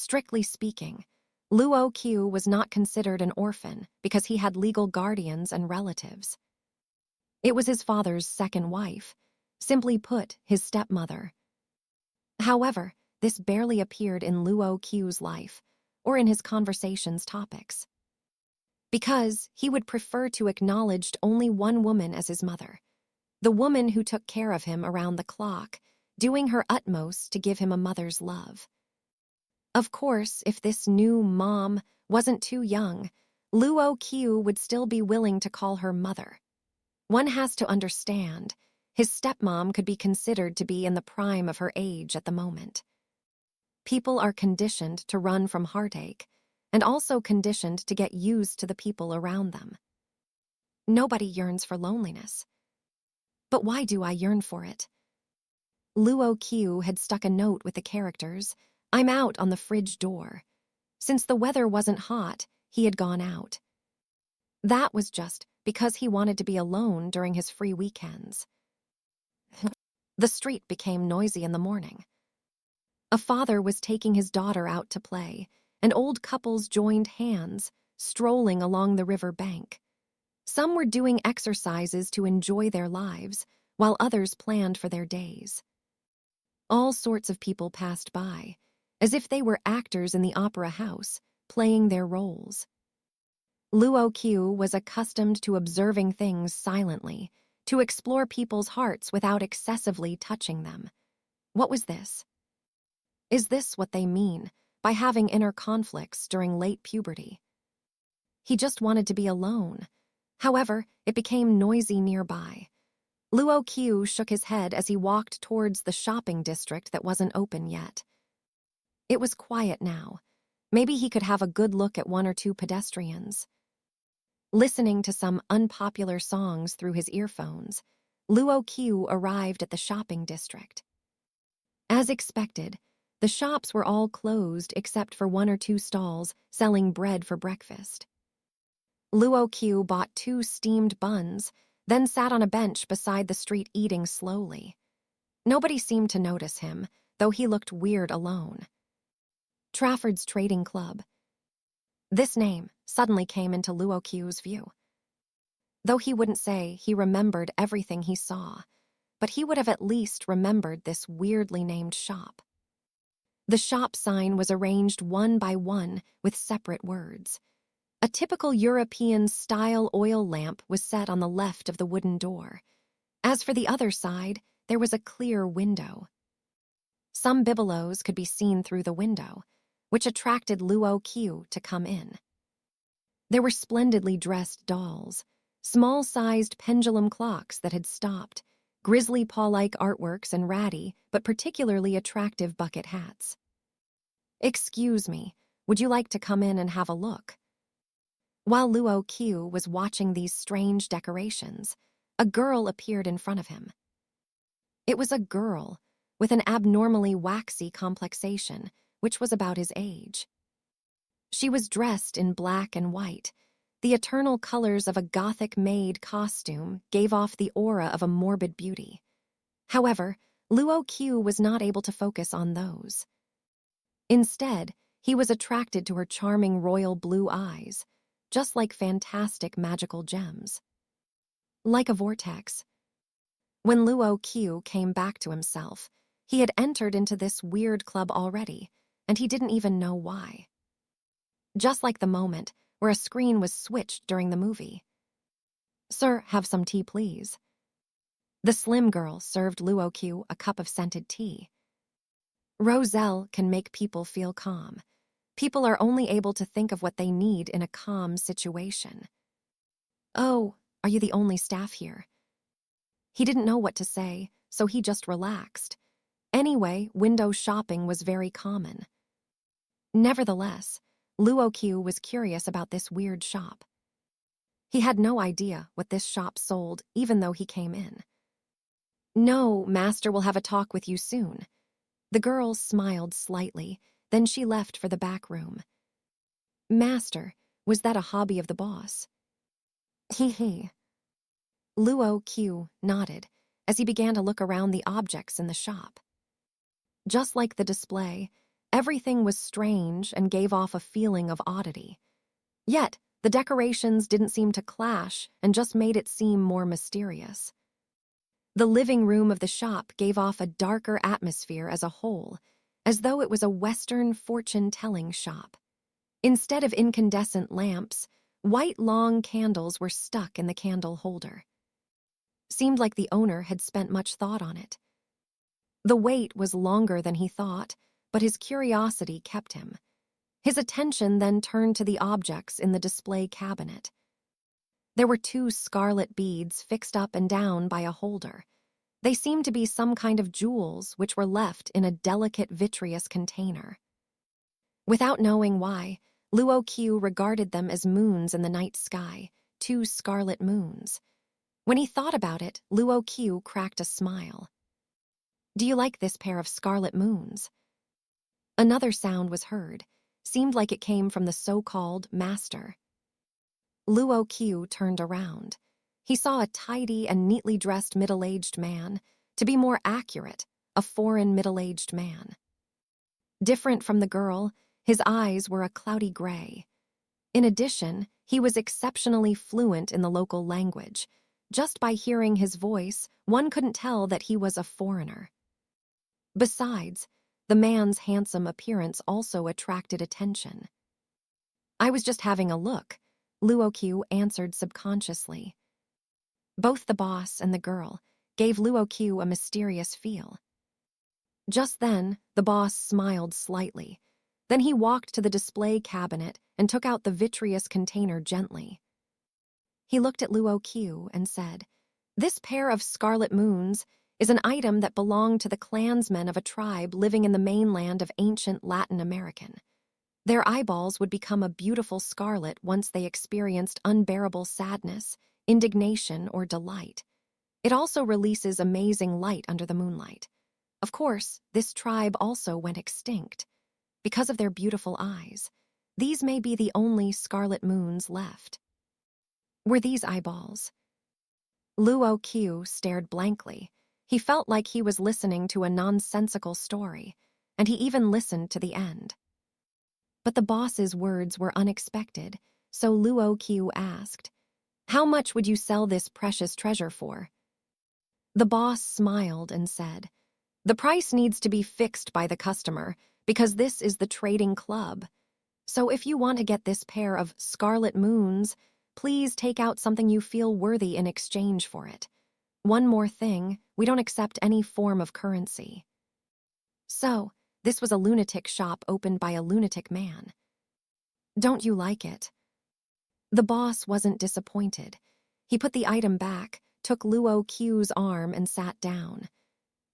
Strictly speaking, Luo Qiu was not considered an orphan because he had legal guardians and relatives. It was his father's second wife, simply put, his stepmother. However, this barely appeared in Luo Qiu's life or in his conversation's topics, because he would prefer to acknowledge only one woman as his mother, the woman who took care of him around the clock, doing her utmost to give him a mother's love. Of course, if this new mom wasn't too young, Luo Qiu would still be willing to call her mother. One has to understand, his stepmom could be considered to be in the prime of her age at the moment. People are conditioned to run from heartache, and also conditioned to get used to the people around them. Nobody yearns for loneliness. But why do I yearn for it? Luo Qiu had stuck a note with the characters, "I'm out on the fridge door." Since the weather wasn't hot, he had gone out. That was just because he wanted to be alone during his free weekends. The street became noisy in the morning. A father was taking his daughter out to play, and old couples joined hands, strolling along the river bank. Some were doing exercises to enjoy their lives, while others planned for their days. All sorts of people passed by, as if they were actors in the opera house, playing their roles. Luo Qiu was accustomed to observing things silently, to explore people's hearts without excessively touching them. What was this? Is this what they mean by having inner conflicts during late puberty? He just wanted to be alone. However, it became noisy nearby. Luo Qiu shook his head as he walked towards the shopping district that wasn't open yet. It was quiet now. Maybe he could have a good look at one or two pedestrians. Listening to some unpopular songs through his earphones, Luo Qiu arrived at the shopping district. As expected, the shops were all closed except for one or two stalls selling bread for breakfast. Luo Qiu bought 2 steamed buns, then sat on a bench beside the street eating slowly. Nobody seemed to notice him, though he looked weird alone. Trafford's Trading Club. This name suddenly came into Luo Qiu's view. Though he wouldn't say he remembered everything he saw, but he would have at least remembered this weirdly named shop. The shop sign was arranged one by one with separate words. A typical European-style oil lamp was set on the left of the wooden door. As for the other side, there was a clear window. Some bibelots could be seen through the window, which attracted Luo Qiu to come in. There were splendidly dressed dolls, small-sized pendulum clocks that had stopped, grizzly paw-like artworks, and ratty but particularly attractive bucket hats. "Excuse me, would you like to come in and have a look?" While Luo Qiu was watching these strange decorations, a girl appeared in front of him. It was a girl with an abnormally waxy complexation, which was about his age. She was dressed in black and white. The eternal colors of a Gothic maid costume gave off the aura of a morbid beauty. However, Luo Qiu was not able to focus on those. Instead, he was attracted to her charming royal blue eyes, just like fantastic magical gems. Like a vortex. When Luo Qiu came back to himself, he had entered into this weird club already, and he didn't even know why. Just like the moment where a screen was switched during the movie. "Sir, have some tea, please." The slim girl served Luo Qiu a cup of scented tea. Roselle can make people feel calm. People are only able to think of what they need in a calm situation. "Oh, are you the only staff here?" He didn't know what to say, so he just relaxed. Anyway, window shopping was very common. Nevertheless, Luo Qiu was curious about this weird shop. He had no idea what this shop sold, even though he came in. "No, Master will have a talk with you soon." The girl smiled slightly, then she left for the back room. "Master, was that a hobby of the boss?" He. Luo Qiu nodded as he began to look around the objects in the shop. Just like the display, Everything was strange and gave off a feeling of oddity. Yet, the decorations didn't seem to clash and just made it seem more mysterious. The living room of the shop gave off a darker atmosphere as a whole, as though it was a Western fortune-telling shop. Instead of incandescent lamps, white long candles were stuck in the candle holder. Seemed like the owner had spent much thought on it. The wait was longer than he thought, but his curiosity kept him. His attention then turned to the objects in the display cabinet. There were 2 scarlet beads fixed up and down by a holder. They seemed to be some kind of jewels which were left in a delicate vitreous container. Without knowing why, Luo Qiu regarded them as moons in the night sky, 2 scarlet moons. When he thought about it, Luo Qiu cracked a smile. "Do you like this pair of scarlet moons?" Another sound was heard. Seemed like it came from the so-called master. Luo Qiu turned around. He saw a tidy and neatly dressed middle-aged man. To be more accurate, a foreign middle-aged man. Different from the girl, his eyes were a cloudy gray. In addition, he was exceptionally fluent in the local language. Just by hearing his voice, one couldn't tell that he was a foreigner. Besides, the man's handsome appearance also attracted attention. "I was just having a look," Luo Qiu answered subconsciously. Both the boss and the girl gave Luo Qiu a mysterious feel. Just then, the boss smiled slightly. Then he walked to the display cabinet and took out the vitreous container gently. He looked at Luo Qiu and said, "This pair of scarlet moons is an item that belonged to the clansmen of a tribe living in the mainland of ancient Latin American. Their eyeballs would become a beautiful scarlet once they experienced unbearable sadness, indignation, or delight. It also releases amazing light under the moonlight. Of course, this tribe also went extinct. Because of their beautiful eyes, these may be the only scarlet moons left." Were these eyeballs? Luo Qiu stared blankly. He felt like he was listening to a nonsensical story, and he even listened to the end. But the boss's words were unexpected, so Luo Qiu asked, "How much would you sell this precious treasure for?" The boss smiled and said, "The price needs to be fixed by the customer, because this is the trading club. So if you want to get this pair of scarlet moons, please take out something you feel worthy in exchange for it. One more thing, we don't accept any form of currency." So, this was a lunatic shop opened by a lunatic man. "Don't you like it?" The boss wasn't disappointed. He put the item back, took Luo Qiu's arm and sat down.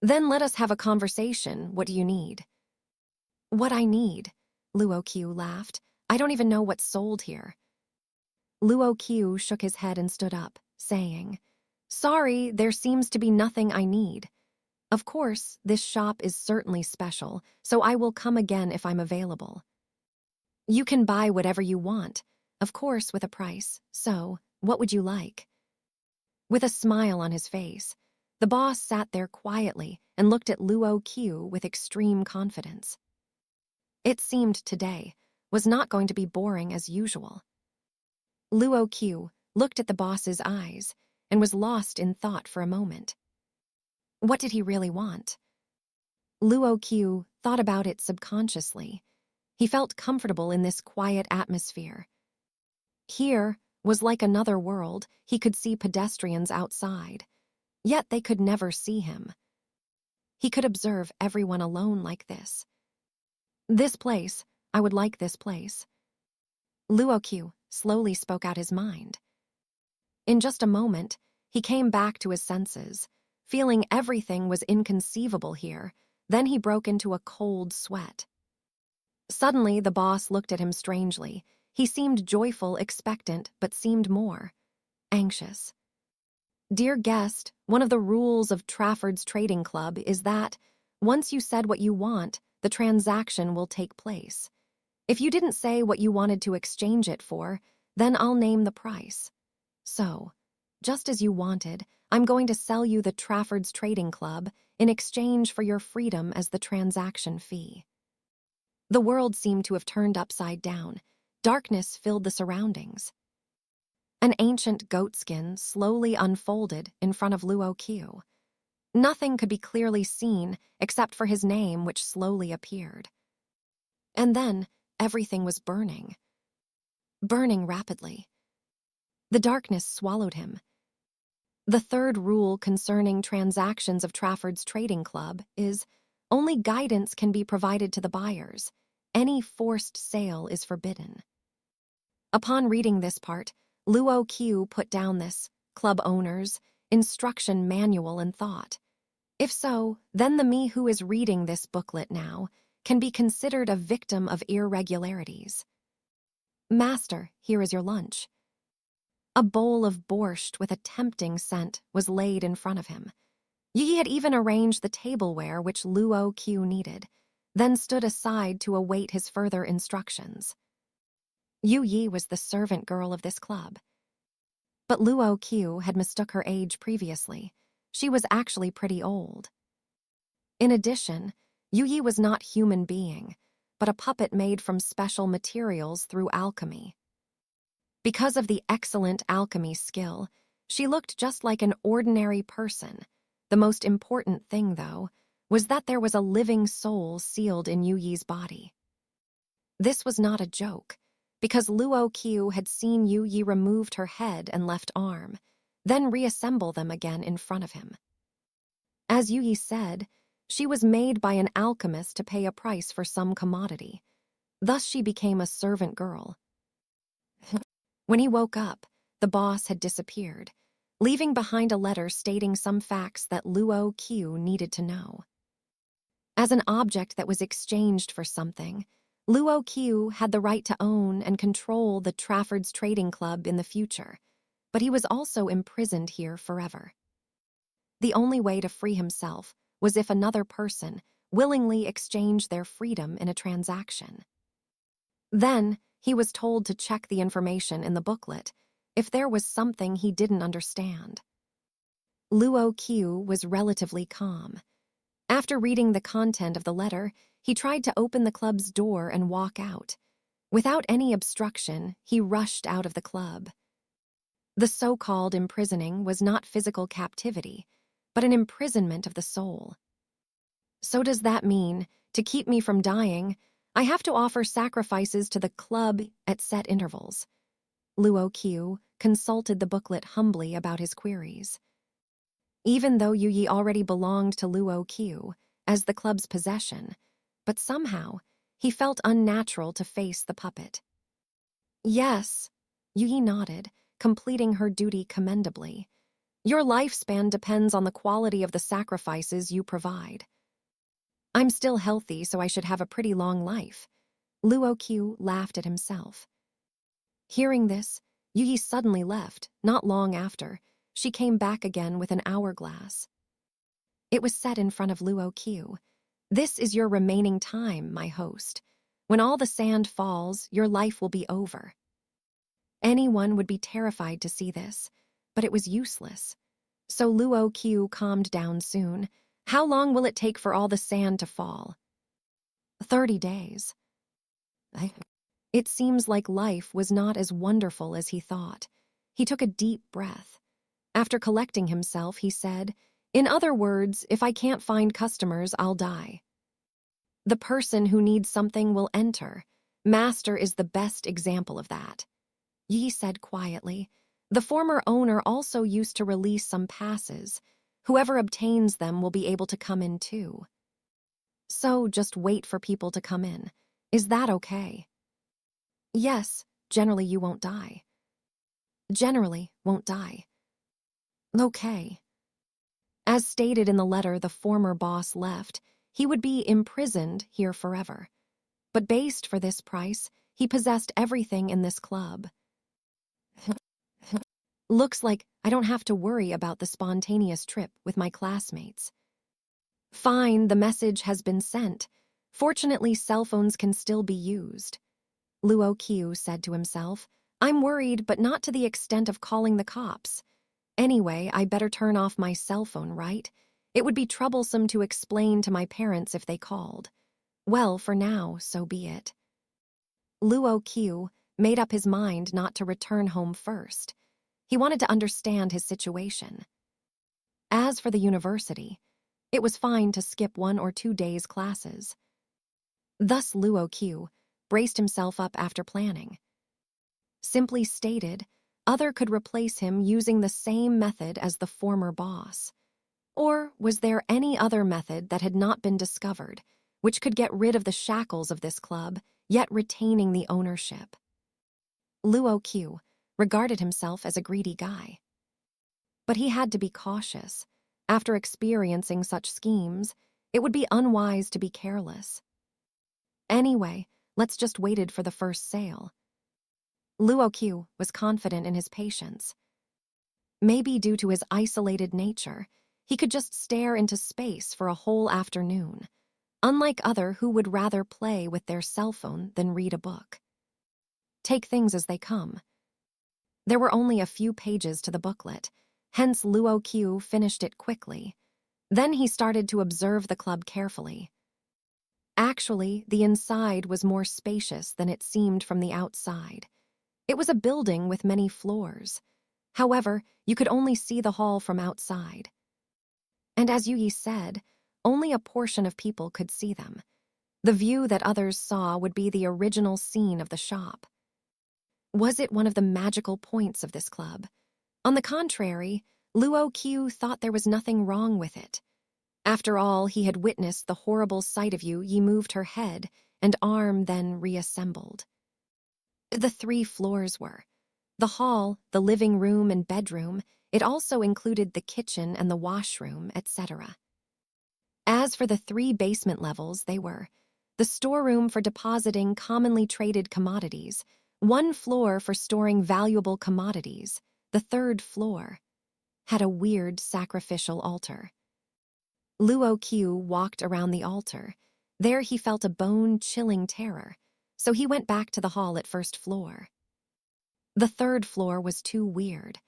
"Then let us have a conversation. What do you need?" "What I need?" Luo Qiu laughed. "I don't even know what's sold here." Luo Qiu shook his head and stood up, saying, "Sorry, there seems to be nothing I need. Of course, this shop is certainly special, so I will come again if I'm available. You can buy whatever you want, of course with a price, so what would you like?" With a smile on his face, the boss sat there quietly and looked at Luo Qiu with extreme confidence. It seemed today was not going to be boring as usual. Luo Qiu looked at the boss's eyes and was lost in thought for a moment. What did he really want? Luo Qiu thought about it subconsciously. He felt comfortable in this quiet atmosphere. Here was like another world. He could see pedestrians outside, yet they could never see him. He could observe everyone alone like this. "This place, I would like this place." Luo Qiu slowly spoke out his mind. In just a moment, he came back to his senses, feeling everything was inconceivable here. Then he broke into a cold sweat. Suddenly, the boss looked at him strangely. He seemed joyful, expectant, but seemed more anxious. "Dear guest, one of the rules of Trafford's Trading Club is that, once you said what you want, the transaction will take place. If you didn't say what you wanted to exchange it for, then I'll name the price. So, just as you wanted, I'm going to sell you the Trafford's Trading Club in exchange for your freedom as the transaction fee." The world seemed to have turned upside down. Darkness filled the surroundings. An ancient goatskin slowly unfolded in front of Luo Qiu. Nothing could be clearly seen except for his name, which slowly appeared. And then everything was burning. Burning rapidly. The darkness swallowed him. The third rule concerning transactions of Trafford's Trading Club is only guidance can be provided to the buyers. Any forced sale is forbidden. Upon reading this part, Luo Qiu put down this club owner's instruction manual and thought. If so, then the me who is reading this booklet now can be considered a victim of irregularities. Master, here is your lunch. A bowl of borscht with a tempting scent was laid in front of him. Yi had even arranged the tableware which Luo Qiu needed, then stood aside to await his further instructions. Yu Yi was the servant girl of this club. But Luo Qiu had mistook her age previously. She was actually pretty old. In addition, Yu Yi was not human being, but a puppet made from special materials through alchemy. Because of the excellent alchemy skill, she looked just like an ordinary person. The most important thing, though, was that there was a living soul sealed in Yu Yi's body. This was not a joke, because Luo Qiu had seen Yu Yi removed her head and left arm, then reassemble them again in front of him. As Yu Yi said, she was made by an alchemist to pay a price for some commodity. Thus she became a servant girl. When he woke up, the boss had disappeared, leaving behind a letter stating some facts that Luo Qiu needed to know. As an object that was exchanged for something, Luo Qiu had the right to own and control the Trafford's Trading Club in the future, but he was also imprisoned here forever. The only way to free himself was if another person willingly exchanged their freedom in a transaction. Then, he was told to check the information in the booklet if there was something he didn't understand. Luo Qiu was relatively calm. After reading the content of the letter, he tried to open the club's door and walk out. Without any obstruction, he rushed out of the club. The so-called imprisoning was not physical captivity, but an imprisonment of the soul. So does that mean, to keep me from dying, I have to offer sacrifices to the club at set intervals? Luo Qiu consulted the booklet humbly about his queries. Even though Yu Yi already belonged to Luo Qiu as the club's possession, but somehow he felt unnatural to face the puppet. Yes, Yu Yi nodded, completing her duty commendably. Your lifespan depends on the quality of the sacrifices you provide. I'm still healthy, so I should have a pretty long life. Luo Qiu laughed at himself. Hearing this, Yu Yi suddenly left. Not long after, she came back again with an hourglass. It was set in front of Luo Qiu. This is your remaining time, my host. When all the sand falls, your life will be over. Anyone would be terrified to see this, but it was useless. So Luo Qiu calmed down soon. How long will it take for all the sand to fall? 30 days. It seems like life was not as wonderful as he thought. He took a deep breath. After collecting himself, he said, in other words, if I can't find customers, I'll die. The person who needs something will enter. Master is the best example of that. Yi said quietly. The former owner also used to release some passes. Whoever obtains them will be able to come in too. So just wait for people to come in. Is that okay? Yes, generally you won't die. Generally won't die. Okay. As stated in the letter the former boss left, he would be imprisoned here forever. But based for this price, he possessed everything in this club. Looks like I don't have to worry about the spontaneous trip with my classmates. Fine, the message has been sent. Fortunately, cell phones can still be used. Luo Qiu said to himself, I'm worried, but not to the extent of calling the cops. Anyway, I better turn off my cell phone, right? It would be troublesome to explain to my parents if they called. Well, for now, so be it. Luo Qiu made up his mind not to return home first. He wanted to understand his situation. As for the university, it was fine to skip 1 or 2 days' classes. Thus Luo Qiu braced himself up after planning. Simply stated, Other could replace him using the same method as the former boss. Or was there any other method that had not been discovered, which could get rid of the shackles of this club, yet retaining the ownership? Luo Qiu regarded himself as a greedy guy. But he had to be cautious. After experiencing such schemes, it would be unwise to be careless. Anyway, let's just waited for the first sale. Luo Qiu was confident in his patience. Maybe due to his isolated nature, he could just stare into space for a whole afternoon, unlike other who would rather play with their cell phone than read a book. Take things as they come. There were only a few pages to the booklet, hence Luo Qiu finished it quickly. Then he started to observe the club carefully. Actually, the inside was more spacious than it seemed from the outside. It was a building with many floors. However, you could only see the hall from outside. And as Yi said, only a portion of people could see them. The view that others saw would be the original scene of the shop. Was it one of the magical points of this club? On the contrary, Luo Qiu thought there was nothing wrong with it. After all, he had witnessed the horrible sight of Yi moved her head and arm then reassembled. The 3 floors were the hall, the living room and bedroom. It also included the kitchen and the washroom, etc. As for the 3 basement levels, they were the storeroom for depositing commonly traded commodities, 1 floor for storing valuable commodities. The 3rd floor had a weird sacrificial altar. Luo Qiu walked around the altar. There he felt a bone-chilling terror, so he went back to the hall at 1st floor. The 3rd floor was too weird.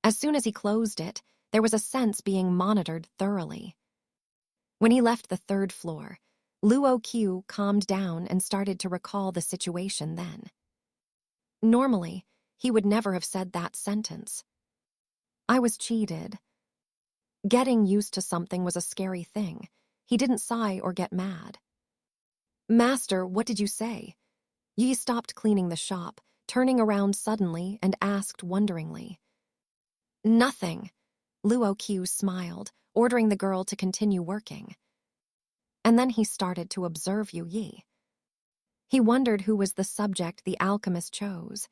As soon as he closed it, there was a sense being monitored thoroughly. When he left the 3rd floor, Luo Qiu calmed down and started to recall the situation then. Normally, he would never have said that sentence. I was cheated. Getting used to something was a scary thing. He didn't sigh or get mad. Master, what did you say? Yi stopped cleaning the shop, turning around suddenly and asked wonderingly. Nothing. Luo Qiu smiled, ordering the girl to continue working. And then he started to observe Yi. He wondered who was the subject the alchemist chose.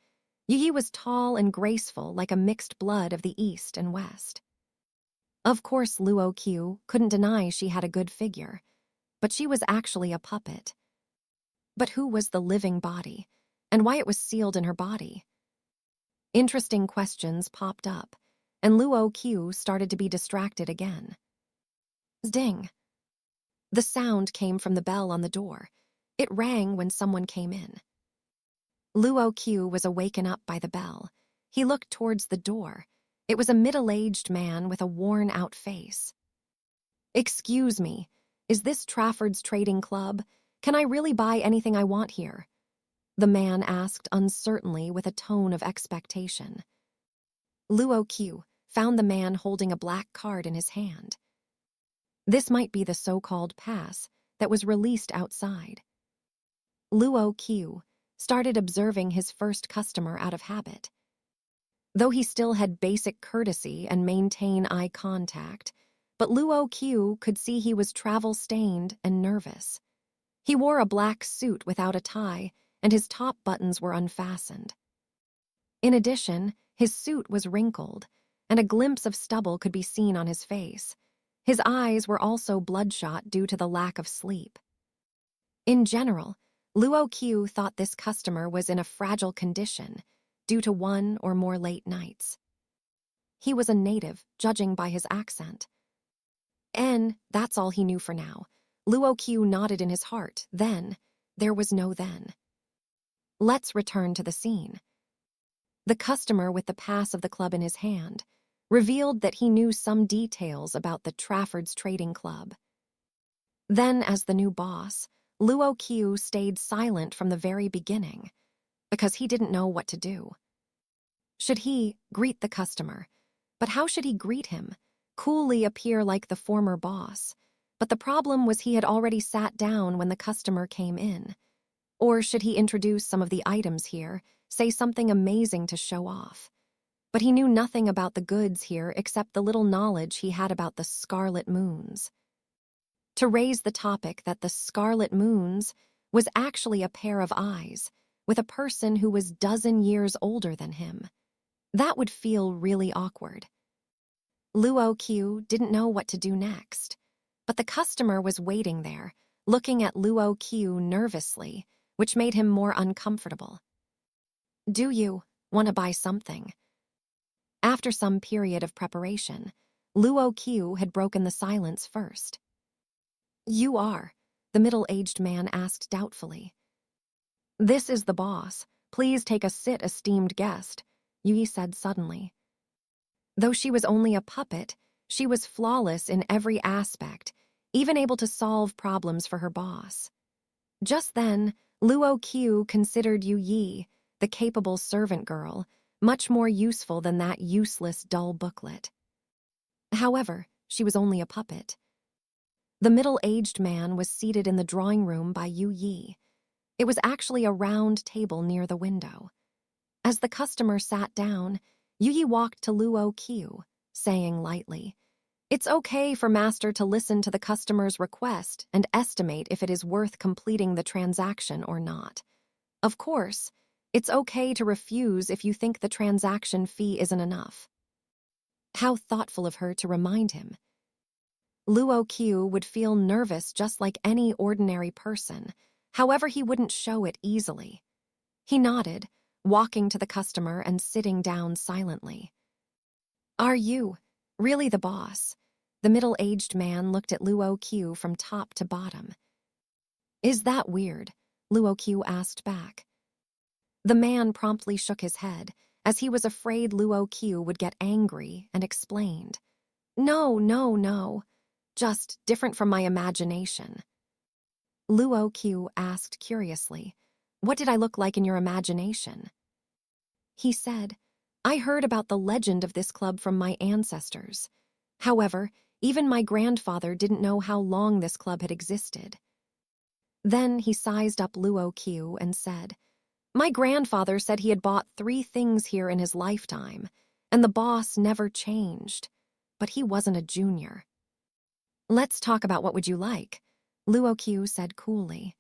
Yi was tall and graceful like a mixed blood of the East and West. Of course, Luo Qiu couldn't deny she had a good figure, but she was actually a puppet. But who was the living body, and why it was sealed in her body? Interesting questions popped up, and Luo Qiu started to be distracted again. Ding! The sound came from the bell on the door. It rang when someone came in. Luo Qiu was awakened up by the bell. He looked towards the door. It was a middle-aged man with a worn-out face. Excuse me, is this Trafford's Trading Club? Can I really buy anything I want here? The man asked uncertainly with a tone of expectation. Luo Qiu found the man holding a black card in his hand. This might be the so-called pass that was released outside. Luo Qiu started observing his first customer out of habit. Though he still had basic courtesy and maintain eye contact, but Luo Qiu could see he was travel-stained and nervous. He wore a black suit without a tie, and his top buttons were unfastened. In addition, his suit was wrinkled, and a glimpse of stubble could be seen on his face. His eyes were also bloodshot due to the lack of sleep. In general, Luo Qiu thought this customer was in a fragile condition due to 1 or more late nights. He was a native, judging by his accent. That's all he knew for now. Luo Qiu nodded in his heart. Then, there was no then. Let's return to the scene. The customer with the pass of the club in his hand revealed that he knew some details about the Trafford's Trading Club. Then, as the new boss, Luo Qiu stayed silent from the very beginning because he didn't know what to do. Should he greet the customer? But how should he greet him? Coolly appear like the former boss? But the problem was he had already sat down when the customer came in. Or should he introduce some of the items here, say something amazing to show off? But he knew nothing about the goods here except the little knowledge he had about the Scarlet Moons. To raise the topic that the Scarlet Moons was actually a pair of eyes with a person who was dozen years older than him. That would feel really awkward. Luo Qiu didn't know what to do next, but the customer was waiting there, looking at Luo Qiu nervously, which made him more uncomfortable. "Do you want to buy something?" After some period of preparation, Luo Qiu had broken the silence first. "You are?" the middle-aged man asked doubtfully. "This is the boss. Please take a sit, esteemed guest," Yi said suddenly. Though she was only a puppet, she was flawless in every aspect, even able to solve problems for her boss. Just then, Luo Qiu considered Yu Yi, the capable servant girl, much more useful than that useless dull booklet. However, she was only a puppet. The middle-aged man was seated in the drawing room by Yu Yi. It was actually a round table near the window. As the customer sat down, Yu Yi walked to Luo Qiu, saying lightly, "It's okay for master to listen to the customer's request and estimate if it is worth completing the transaction or not. Of course, it's okay to refuse if you think the transaction fee isn't enough." How thoughtful of her to remind him. Luo Qiu would feel nervous just like any ordinary person, however he wouldn't show it easily. He nodded, walking to the customer and sitting down silently. "Are you really the boss?" The middle-aged man looked at Luo Qiu from top to bottom. "Is that weird?" Luo Qiu asked back. The man promptly shook his head, as he was afraid Luo Qiu would get angry, and explained, "No, no, no. Just different from my imagination." Luo Qiu asked curiously, "What did I look like in your imagination?" He said, "I heard about the legend of this club from my ancestors. However, even my grandfather didn't know how long this club had existed." Then he sized up Luo Qiu and said, "My grandfather said he had bought 3 things here in his lifetime, and the boss never changed. But he wasn't a junior." "Let's talk about what would you like," Luo Qiu said coolly.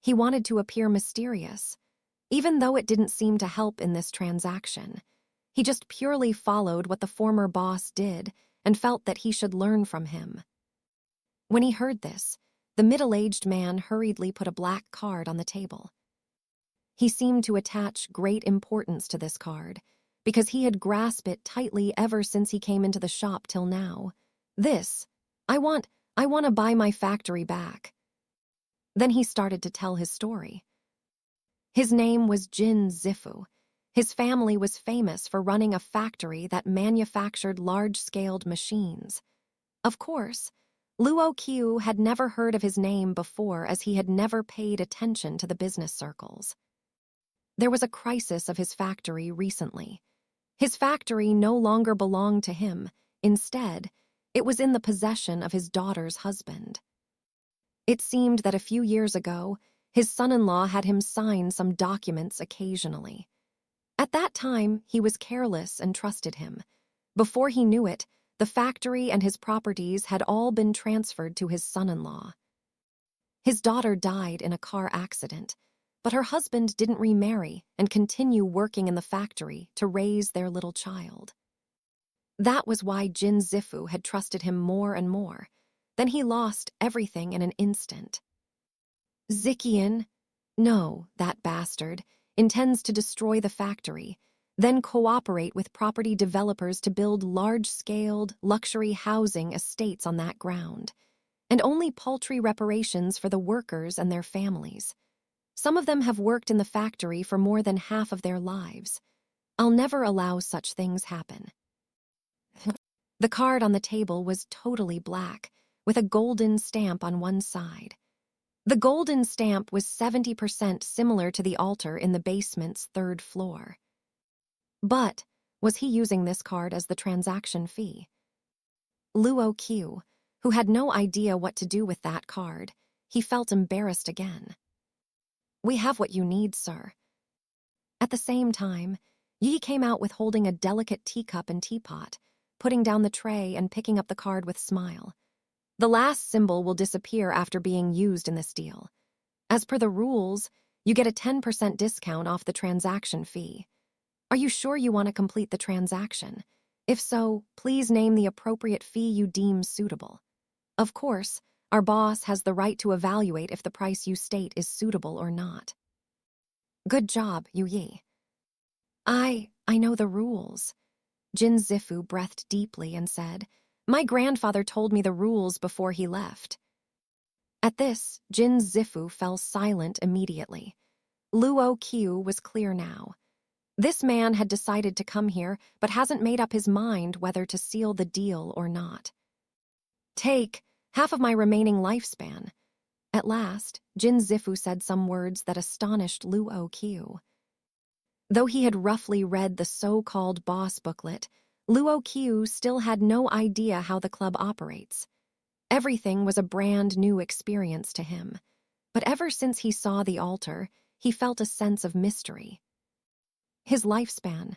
He wanted to appear mysterious, even though it didn't seem to help in this transaction. He just purely followed what the former boss did and felt that he should learn from him. When he heard this, the middle-aged man hurriedly put a black card on the table. He seemed to attach great importance to this card, because he had grasped it tightly ever since he came into the shop till now. "This, I want to buy my factory back." Then he started to tell his story. His name was Jin Zifu. His family was famous for running a factory that manufactured large-scaled machines. Of course, Luo Qiu had never heard of his name before, as he had never paid attention to the business circles. There was a crisis of his factory recently. His factory no longer belonged to him. Instead, it was in the possession of his daughter's husband. It seemed that a few years ago, his son-in-law had him sign some documents occasionally. At that time, he was careless and trusted him. Before he knew it, the factory and his properties had all been transferred to his son-in-law. His daughter died in a car accident, but her husband didn't remarry and continue working in the factory to raise their little child. That was why Jin Zifu had trusted him more and more. Then he lost everything in an instant. Zikian, no, that bastard, intends to destroy the factory, then cooperate with property developers to build large-scaled, luxury housing estates on that ground, and only paltry reparations for the workers and their families. Some of them have worked in the factory for more than half of their lives. I'll never allow such things happen. The card on the table was totally black, with a golden stamp on one side. The golden stamp was 70% similar to the altar in the basement's third floor. But was he using this card as the transaction fee? Luo Qiu, who had no idea what to do with that card, he felt embarrassed again. "We have what you need, sir." At the same time, Yi came out with holding a delicate teacup and teapot, putting down the tray and picking up the card with smile. "The last symbol will disappear after being used in this deal. As per the rules, you get a 10% discount off the transaction fee. Are you sure you want to complete the transaction? If so, please name the appropriate fee you deem suitable. Of course, our boss has the right to evaluate if the price you state is suitable or not." "Good job, Yu Yi." I know the rules." Jin Zifu breathed deeply and said, "My grandfather told me the rules before he left." At this, Jin Zifu fell silent immediately. Luo Qiu was clear now. This man had decided to come here, but hasn't made up his mind whether to seal the deal or not. "Take half of my remaining lifespan." At last, Jin Zifu said some words that astonished Luo Qiu. Though he had roughly read the so-called boss booklet, Luo Qiu still had no idea how the club operates. Everything was a brand new experience to him. But ever since he saw the altar, he felt a sense of mystery. His lifespan.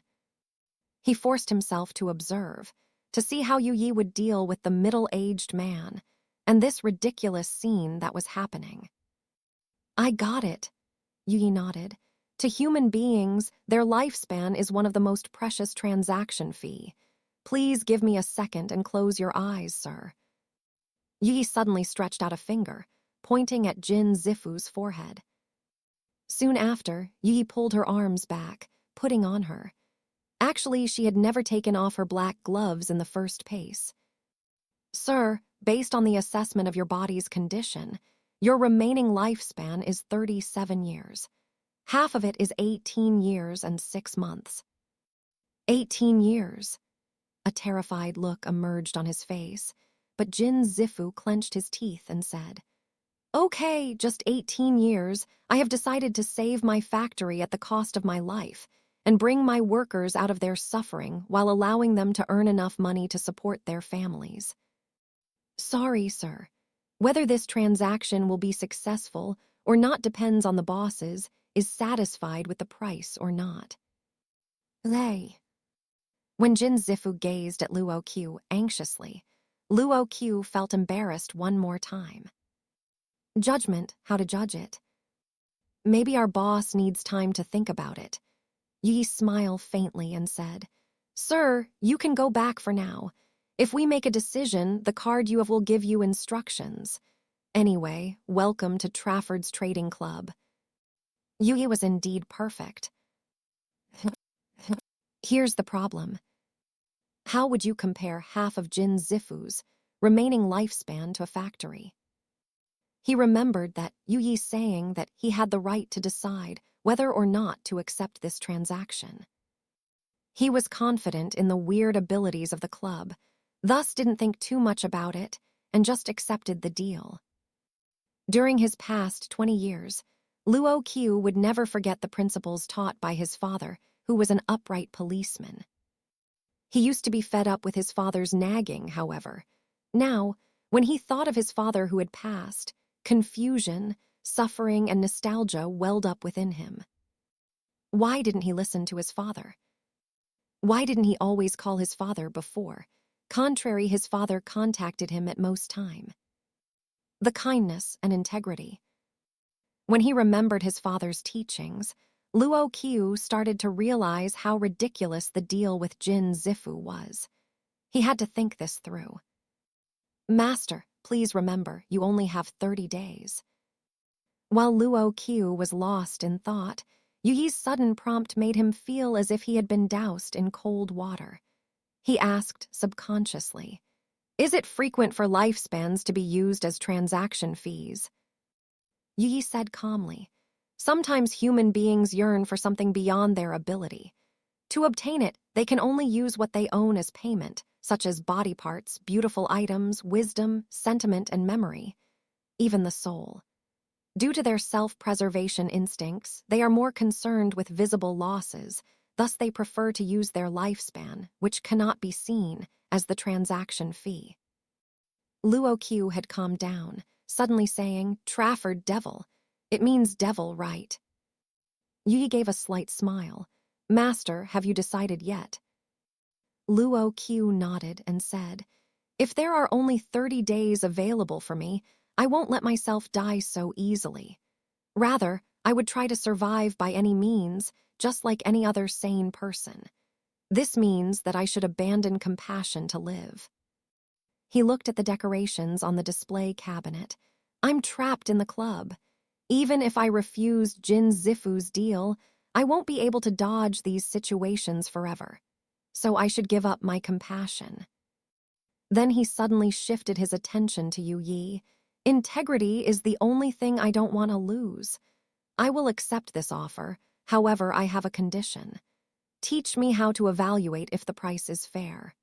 He forced himself to observe, to see how Yu Yi would deal with the middle-aged man, and this ridiculous scene that was happening. "I got it," Yu Yi nodded. "To human beings, their lifespan is one of the most precious transaction fee. Please give me a second and close your eyes, sir." Yu Yi suddenly stretched out a finger, pointing at Jin Zifu's forehead. Soon after, Yu Yi pulled her arms back, putting on her. Actually, she had never taken off her black gloves in the first place. "Sir, based on the assessment of your body's condition, your remaining lifespan is 37 years. Half of it is 18 years and 6 months. 18 years. A terrified look emerged on his face, but Jin Zifu clenched his teeth and said, "Okay, just 18 years. I have decided to save my factory at the cost of my life and bring my workers out of their suffering while allowing them to earn enough money to support their families." "Sorry, sir. Whether this transaction will be successful or not depends on the bosses, is satisfied with the price or not." Lay. When Jin Zifu gazed at Luo Qiu anxiously, Luo Qiu felt embarrassed one more time. Judgment, how to judge it. "Maybe our boss needs time to think about it." Yi smiled faintly and said, "Sir, you can go back for now. If we make a decision, the card you have will give you instructions. Anyway, welcome to Trafford's Trading Club." Yi was indeed perfect. Here's the problem. How would you compare half of Jin Zifu's remaining lifespan to a factory? He remembered that Yu Yi saying that he had the right to decide whether or not to accept this transaction. He was confident in the weird abilities of the club, thus didn't think too much about it and just accepted the deal. During his past 20 years, Luo Qiu would never forget the principles taught by his father, who was an upright policeman. He used to be fed up with his father's nagging, however. Now, when he thought of his father who had passed, confusion, suffering, and nostalgia welled up within him. Why didn't he listen to his father? Why didn't he always call his father before? Contrary, his father contacted him at most time. The kindness and integrity. When he remembered his father's teachings, Luo Qiu started to realize how ridiculous the deal with Jin Zifu was. He had to think this through. "Master, please remember, you only have 30 days. While Luo Qiu was lost in thought, Yu Yi's sudden prompt made him feel as if he had been doused in cold water. He asked subconsciously, "Is it frequent for lifespans to be used as transaction fees?" Yu Yi said calmly, "Sometimes human beings yearn for something beyond their ability. To obtain it, they can only use what they own as payment, such as body parts, beautiful items, wisdom, sentiment, and memory, even the soul. Due to their self-preservation instincts, they are more concerned with visible losses, thus they prefer to use their lifespan, which cannot be seen, as the transaction fee. Luo Qiu had calmed down, suddenly saying, "Trafford devil. It means devil, right?" Yi gave a slight smile. "Master, have you decided yet?" Luo Qiu nodded and said, "If there are only 30 days available for me, I won't let myself die so easily. Rather, I would try to survive by any means, just like any other sane person. This means that I should abandon compassion to live." He looked at the decorations on the display cabinet. "I'm trapped in the club. Even if I refuse Jin Zifu's deal, I won't be able to dodge these situations forever. So I should give up my compassion." Then he suddenly shifted his attention to Yu Yi. "Integrity is the only thing I don't want to lose. I will accept this offer, however, I have a condition. Teach me how to evaluate if the price is fair."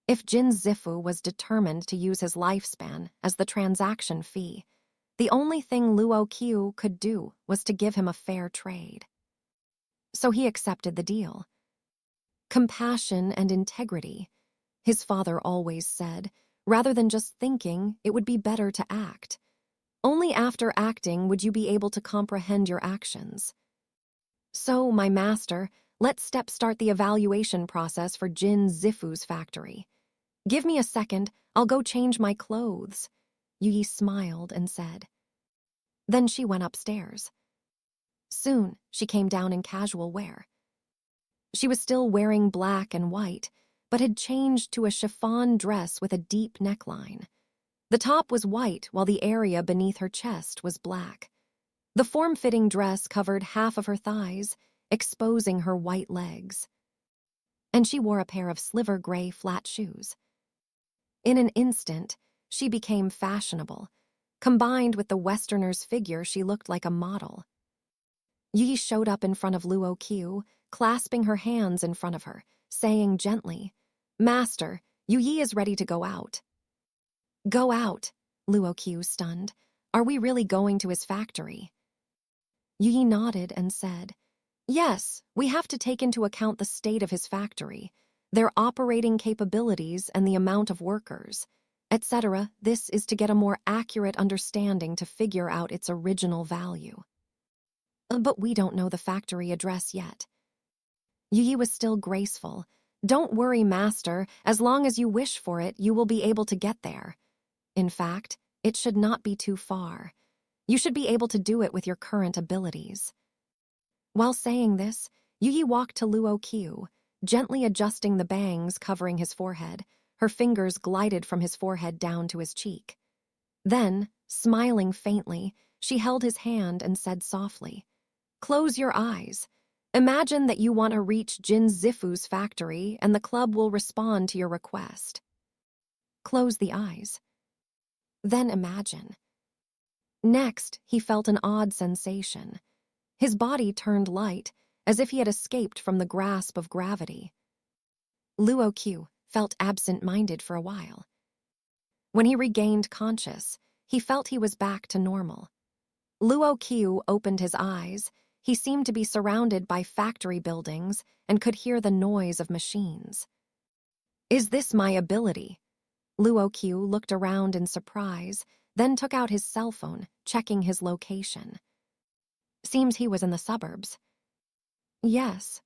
If Jin Zifu was determined to use his lifespan as the transaction fee, the only thing Luo Qiu could do was to give him a fair trade. So he accepted the deal. Compassion and integrity, his father always said, rather than just thinking, it would be better to act. Only after acting would you be able to comprehend your actions. "So, my master, let's start the evaluation process for Jin Zifu's factory. Give me a second, I'll go change my clothes." Yi smiled and said. Then she went upstairs. Soon, she came down in casual wear. She was still wearing black and white, but had changed to a chiffon dress with a deep neckline. The top was white while the area beneath her chest was black. The form-fitting dress covered half of her thighs, exposing her white legs. And she wore a pair of sliver-gray flat shoes. In an instant, she became fashionable. Combined with the Westerner's figure, she looked like a model. Yi showed up in front of Luo Qiu, clasping her hands in front of her, saying gently, "Master, Yu Yi is ready to go out." "Go out?" Luo Qiu stunned. "Are we really going to his factory?" Yi nodded and said, "Yes, we have to take into account the state of his factory, their operating capabilities and the amount of workers, etc. This is to get a more accurate understanding to figure out its original value." "But we don't know the factory address yet." Yi was still graceful. "Don't worry, master. As long as you wish for it, you will be able to get there. In fact, it should not be too far. You should be able to do it with your current abilities." While saying this, Yi walked to Luo Qiu, gently adjusting the bangs covering his forehead. Her fingers glided from his forehead down to his cheek. Then, smiling faintly, she held his hand and said softly, "Close your eyes. Imagine that you want to reach Jin Zifu's factory and the club will respond to your request." Close the eyes. Then imagine. Next, he felt an odd sensation. His body turned light, as if he had escaped from the grasp of gravity. Luo Qiu felt absent-minded for a while. When he regained conscious, he felt he was back to normal. Luo Qiu opened his eyes. He seemed to be surrounded by factory buildings and could hear the noise of machines. "Is this my ability?" Luo Qiu looked around in surprise, then took out his cell phone, checking his location. Seems he was in the suburbs. "Yes,"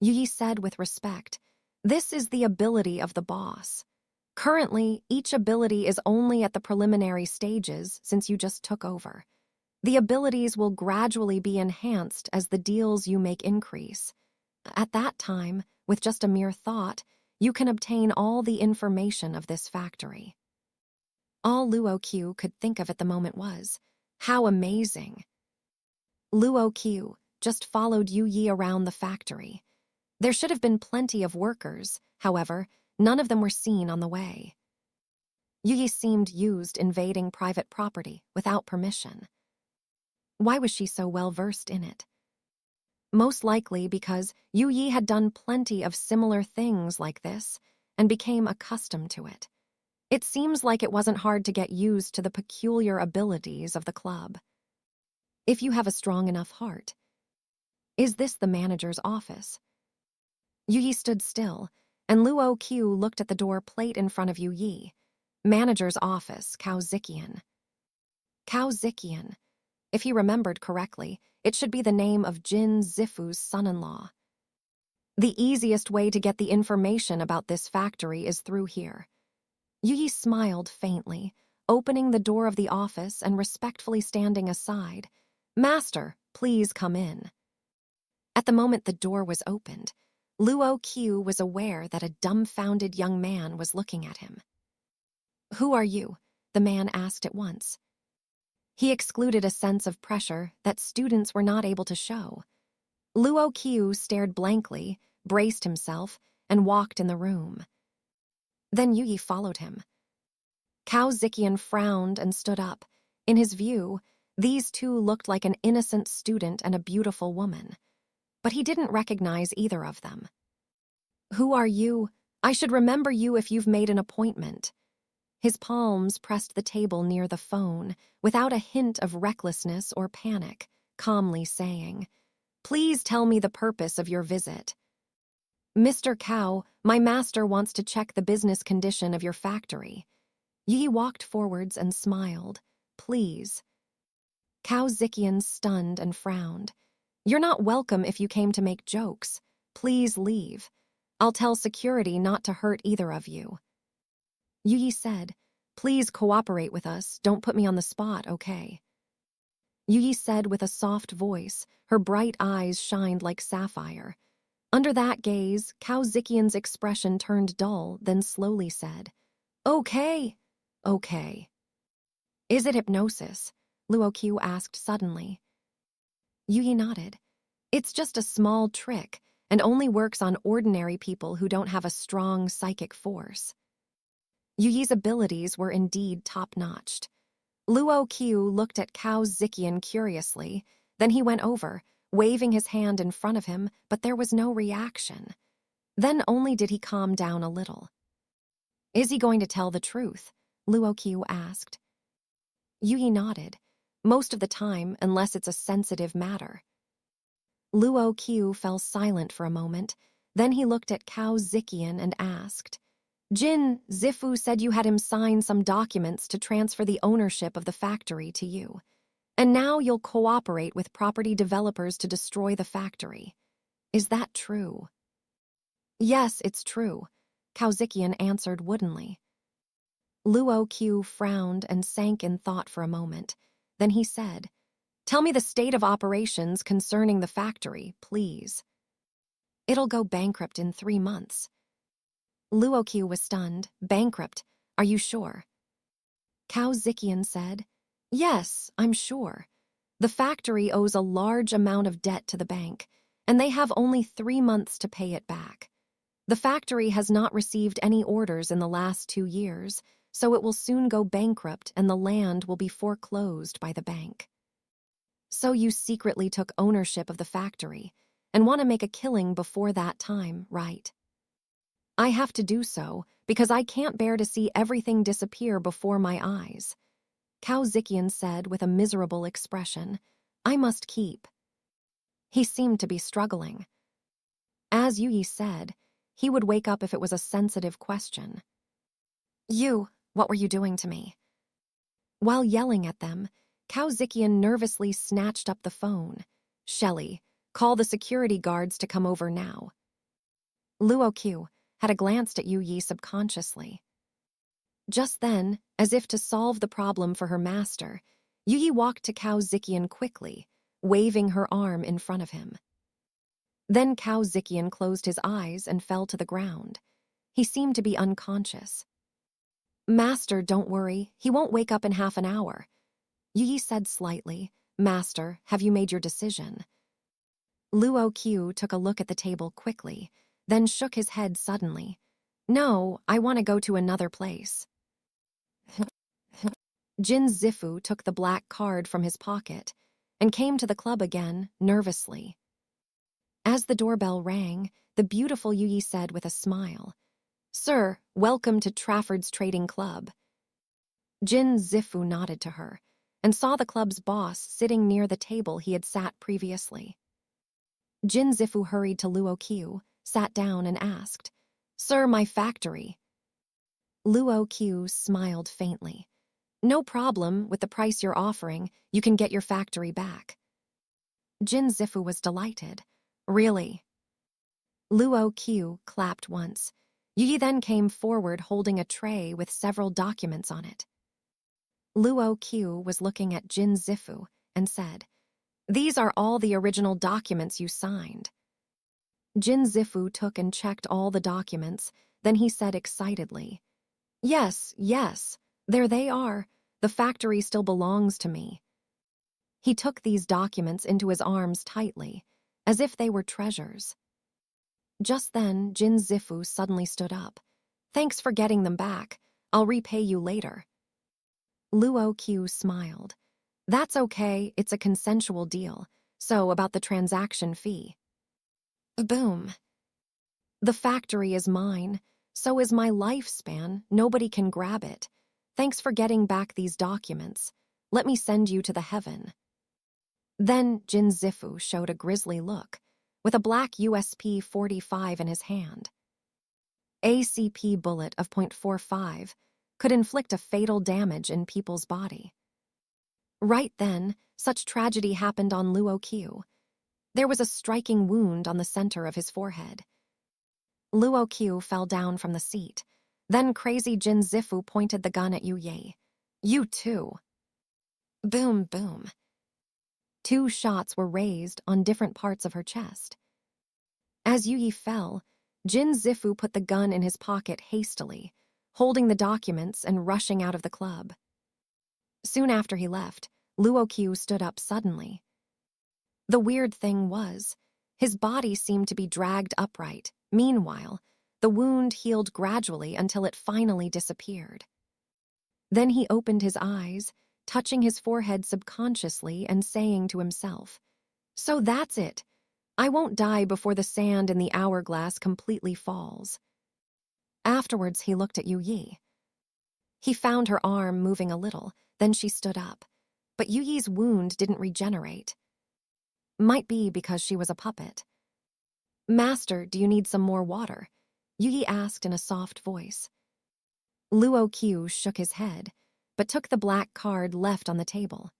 Yi said with respect. "This is the ability of the boss. Currently, each ability is only at the preliminary stages since you just took over. The abilities will gradually be enhanced as the deals you make increase. At that time, with just a mere thought, you can obtain all the information of this factory." All Luo Qiu could think of at the moment was, how amazing. Luo Qiu just followed Yu Yi around the factory. There should have been plenty of workers, however, none of them were seen on the way. Yu Yi seemed used invading private property without permission. Why was she so well versed in it? Most likely because Yu Yi had done plenty of similar things like this and became accustomed to it. It seems like it wasn't hard to get used to the peculiar abilities of the club. If you have a strong enough heart. Is this the manager's office? Yu Yi stood still, and Luo Qiu looked at the door plate in front of Yu Yi. Manager's office, Cao Ziqian. Cao Ziqian. If he remembered correctly, it should be the name of Jin Zifu's son-in-law. The easiest way to get the information about this factory is through here. Yu Yi smiled faintly, opening the door of the office and respectfully standing aside. "Master, please come in." At the moment the door was opened, Luo Qiu was aware that a dumbfounded young man was looking at him. "Who are you?" the man asked at once. He excluded a sense of pressure that students were not able to show. Luo Qiu stared blankly, braced himself, and walked in the room. Then Yu Yi followed him. Cao Ziqian frowned and stood up. In his view, these two looked like an innocent student and a beautiful woman. But he didn't recognize either of them. "Who are you? I should remember you if you've made an appointment." His palms pressed the table near the phone, without a hint of recklessness or panic, calmly saying, "Please tell me the purpose of your visit." "Mr. Cao, my master wants to check the business condition of your factory." Yi walked forwards and smiled. "Please." Cao Ziqian stunned and frowned. "You're not welcome if you came to make jokes. Please leave. I'll tell security not to hurt either of you." Yu Yi said, "Please cooperate with us. Don't put me on the spot, okay?" Yu Yi said with a soft voice, her bright eyes shined like sapphire. Under that gaze, Cao Ziqian's expression turned dull, then slowly said, "Okay, okay." "Is it hypnosis?" Luo Qiu asked suddenly. Yu Yi nodded. "It's just a small trick, and only works on ordinary people who don't have a strong psychic force." Yu Yi's abilities were indeed top-notched. Luo Qiu looked at Cao Ziqian curiously, then he went over, waving his hand in front of him, but there was no reaction. Then only did he calm down a little. "Is he going to tell the truth?" Luo Qiu asked. Yu Yi nodded. "Most of the time, unless it's a sensitive matter." Luo Qiu fell silent for a moment, then he looked at Cao Ziqian and asked, "Jin, Zifu said you had him sign some documents to transfer the ownership of the factory to you. And now you'll cooperate with property developers to destroy the factory. Is that true?" "Yes, it's true," Cao Ziqian answered woodenly. Luo Qiu frowned and sank in thought for a moment. Then he said, "Tell me the state of operations concerning the factory, please." "It'll go bankrupt in 3 months." Luo Qiu was stunned. "Bankrupt? Are you sure?" Cao Ziqian said, "Yes, I'm sure. The factory owes a large amount of debt to the bank, and they have only 3 months to pay it back. The factory has not received any orders in the last 2 years, so it will soon go bankrupt and the land will be foreclosed by the bank." "So you secretly took ownership of the factory and want to make a killing before that time, right?" "I have to do so because I can't bear to see everything disappear before my eyes." Cao Ziqian said with a miserable expression, "I must keep." He seemed to be struggling. As Yu Yi said, he would wake up if it was a sensitive question. "You, what were you doing to me?" While yelling at them, Cao Ziqian nervously snatched up the phone. "Shelley, call the security guards to come over now." Luo Qiu had a glanced at Yu Yi subconsciously. Just then, as if to solve the problem for her master, Yu Yi walked to Cao Ziqian quickly, waving her arm in front of him. Then Cao Ziqian closed his eyes and fell to the ground. He seemed to be unconscious. "Master, don't worry, he won't wake up in half an hour." Yu Yi said slightly, "Master, have you made your decision?" Luo Qiu took a look at the table quickly, then shook his head suddenly. "No, I want to go to another place." Jin Zifu took the black card from his pocket and came to the club again, nervously. As the doorbell rang, the beautiful Yu Yi said with a smile, Sir, welcome to Trafford's Trading Club. Jin Zifu nodded to her and saw the club's boss sitting near the table he had sat previously. Jin Zifu hurried to Luo Qiu, sat down and asked, Sir, my factory. Luo Qiu smiled faintly. No problem, with the price you're offering, you can get your factory back. Jin Zifu was delighted. Really? Luo Qiu clapped once. Yi then came forward holding a tray with several documents on it. Luo Qiu was looking at Jin Zifu and said, These are all the original documents you signed. Jin Zifu took and checked all the documents, then he said excitedly, Yes, there they are. The factory still belongs to me. He took these documents into his arms tightly, as if they were treasures. Just then, Jin Zifu suddenly stood up. Thanks for getting them back. I'll repay you later. Luo Qiu smiled. That's okay, it's a consensual deal. So, about the transaction fee. Boom. The factory is mine. So is my lifespan. Nobody can grab it. Thanks for getting back these documents. Let me send you to the heaven. Then Jin Zifu showed a grisly look, with a black USP-45 in his hand. ACP bullet of .45 could inflict a fatal damage in people's body. Right then, such tragedy happened on Luo Qiu. There was a striking wound on the center of his forehead. Luo Qiu fell down from the seat. Then crazy Jin Zifu pointed the gun at Yu Ye. You too. Boom, boom. 2 shots were raised on different parts of her chest. As Yu Ye fell, Jin Zifu put the gun in his pocket hastily, holding the documents and rushing out of the club. Soon after he left, Luo Qiu stood up suddenly. The weird thing was, his body seemed to be dragged upright. Meanwhile, the wound healed gradually until it finally disappeared. Then he opened his eyes, touching his forehead subconsciously and saying to himself, So that's it. I won't die before the sand in the hourglass completely falls. Afterwards, he looked at Yu Yi. He found her arm moving a little, then she stood up. But Yu Yi's wound didn't regenerate. Might be because she was a puppet. Master, do you need some more water? Yu Yi asked in a soft voice. Luo Qiu shook his head, but took the black card left on the table.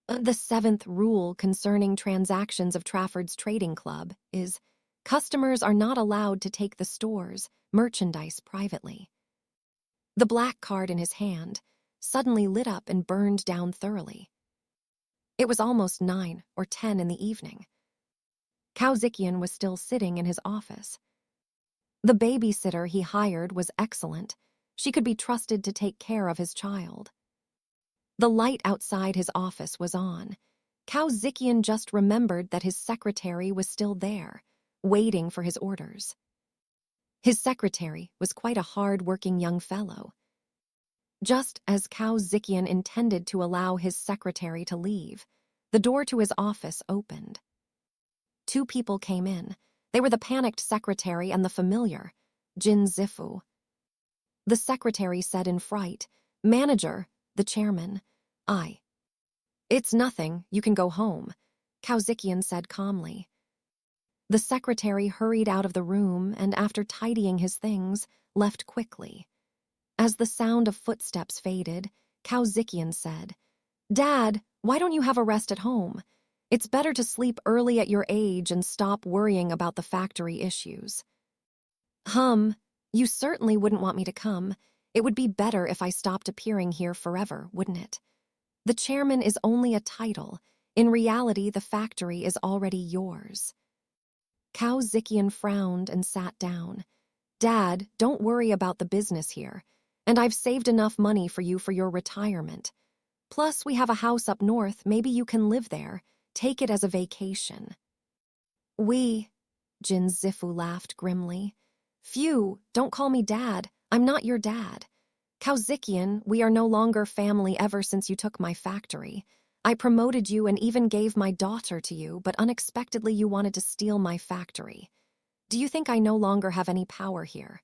The 7th rule concerning transactions of Trafford's Trading Club is, customers are not allowed to take the store's merchandise privately. The black card in his hand suddenly lit up and burned down thoroughly. It was almost 9 or 10 in the evening. Cao Ziqian was still sitting in his office. The babysitter he hired was excellent. She could be trusted to take care of his child. The light outside his office was on. Cao Ziqian just remembered that his secretary was still there, waiting for his orders. His secretary was quite a hard-working young fellow. Just as Cao Ziqian intended to allow his secretary to leave, the door to his office opened. 2 people came in. They were the panicked secretary and the familiar, Jin Zifu. The secretary said in fright, Manager, the chairman, It's nothing, you can go home, Cao Ziqian said calmly. The secretary hurried out of the room and after tidying his things, left quickly. As the sound of footsteps faded, Cao Ziqian said, Dad, why don't you have a rest at home? It's better to sleep early at your age and stop worrying about the factory issues. You certainly wouldn't want me to come. It would be better if I stopped appearing here forever, wouldn't it? The chairman is only a title. In reality, the factory is already yours. Cao Ziqian frowned and sat down. Dad, don't worry about the business here. And I've saved enough money for you for your retirement. Plus, we have a house up north. Maybe you can live there. Take it as a vacation. Jin Zifu laughed grimly. Phew, don't call me Dad. I'm not your dad. Cao Ziqian, we are no longer family ever since you took my factory. I promoted you and even gave my daughter to you, but unexpectedly you wanted to steal my factory. Do you think I no longer have any power here?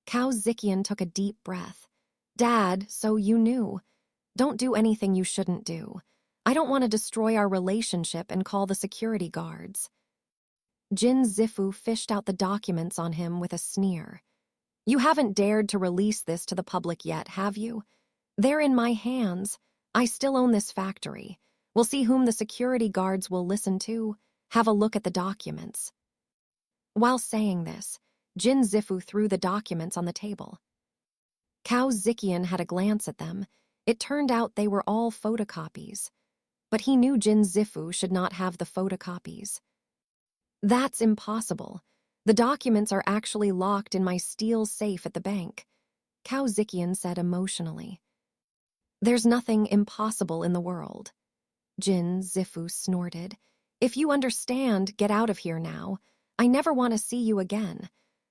Cao Ziqian took a deep breath. Dad, so you knew. Don't do anything you shouldn't do. I don't want to destroy our relationship and call the security guards. Jin Zifu fished out the documents on him with a sneer. You haven't dared to release this to the public yet, have you? They're in my hands. I still own this factory. We'll see whom the security guards will listen to. Have a look at the documents. While saying this, Jin Zifu threw the documents on the table. Cao Ziqian had a glance at them. It turned out they were all photocopies. But he knew Jin Zifu should not have the photocopies. That's impossible. The documents are actually locked in my steel safe at the bank, Cao Ziqian said emotionally. There's nothing impossible in the world. Jin Zifu snorted. If you understand, get out of here now. I never want to see you again.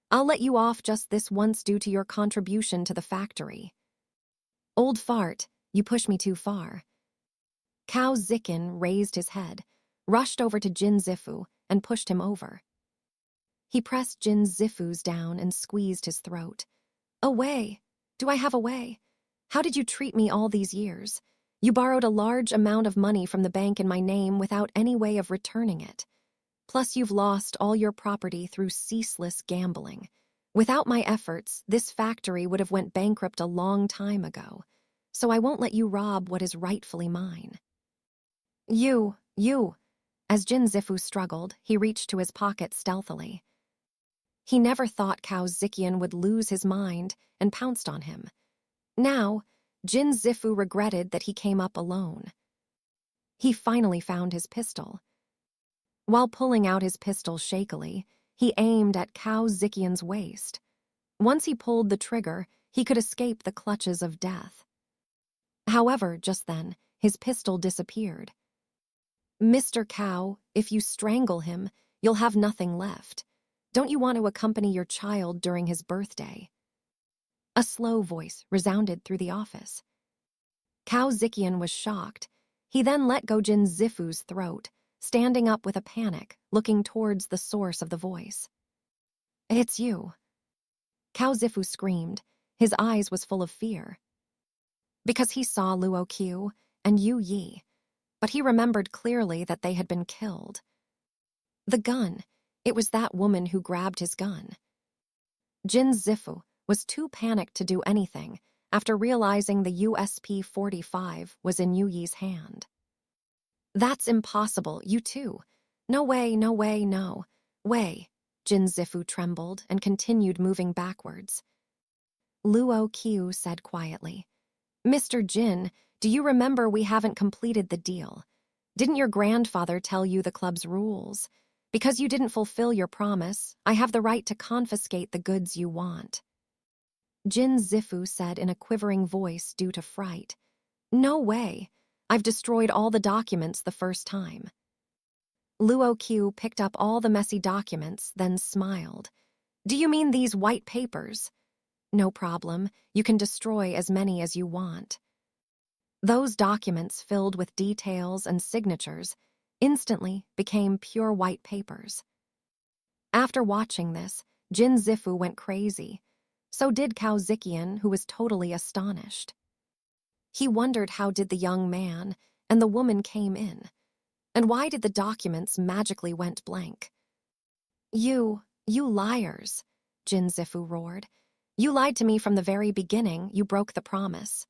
I'll let you off just this once due to your contribution to the factory. Old fart, you push me too far. Cao Ziqian raised his head, rushed over to Jin Zifu, and pushed him over. He pressed Jin Zifu's down and squeezed his throat. A way? Do I have a way? How did you treat me all these years? You borrowed a large amount of money from the bank in my name without any way of returning it. Plus, you've lost all your property through ceaseless gambling. Without my efforts, this factory would have went bankrupt a long time ago. So I won't let you rob what is rightfully mine. You. As Jin Zifu struggled, he reached to his pocket stealthily. He never thought Cao Ziqian would lose his mind and pounced on him. Now, Jin Zifu regretted that he came up alone. He finally found his pistol. While pulling out his pistol shakily, he aimed at Cao Ziqian's waist. Once he pulled the trigger, he could escape the clutches of death. However, just then, his pistol disappeared. Mr. Cao, if you strangle him, you'll have nothing left. Don't you want to accompany your child during his birthday? A slow voice resounded through the office. Cao Ziqian was shocked. He then let go Jin Zifu's throat, standing up with a panic, looking towards the source of the voice. It's you. Cao Zifu screamed. His eyes was full of fear. Because he saw Luo Qiu and Yu Yi, but he remembered clearly that they had been killed. The gun. It was that woman who grabbed his gun. Jin Zifu was too panicked to do anything after realizing the USP-45 was in Yu Yi's hand. That's impossible, you too. No way, no way, no way. Jin Zifu trembled and continued moving backwards. Luo Qiu said quietly, Mr. Jin, do you remember we haven't completed the deal? Didn't your grandfather tell you the club's rules? Because you didn't fulfill your promise, I have the right to confiscate the goods you want. Jin Zifu said in a quivering voice due to fright. No way. I've destroyed all the documents the first time. Luo Qiu picked up all the messy documents, then smiled. Do you mean these white papers? No problem. You can destroy as many as you want. Those documents filled with details and signatures instantly became pure white papers. After watching this, Jin Zifu went crazy. So did Cao Ziqian, who was totally astonished. He wondered how did the young man and the woman came in, and why did the documents magically went blank. You liars, Jin Zifu roared. You lied to me from the very beginning. You broke the promise.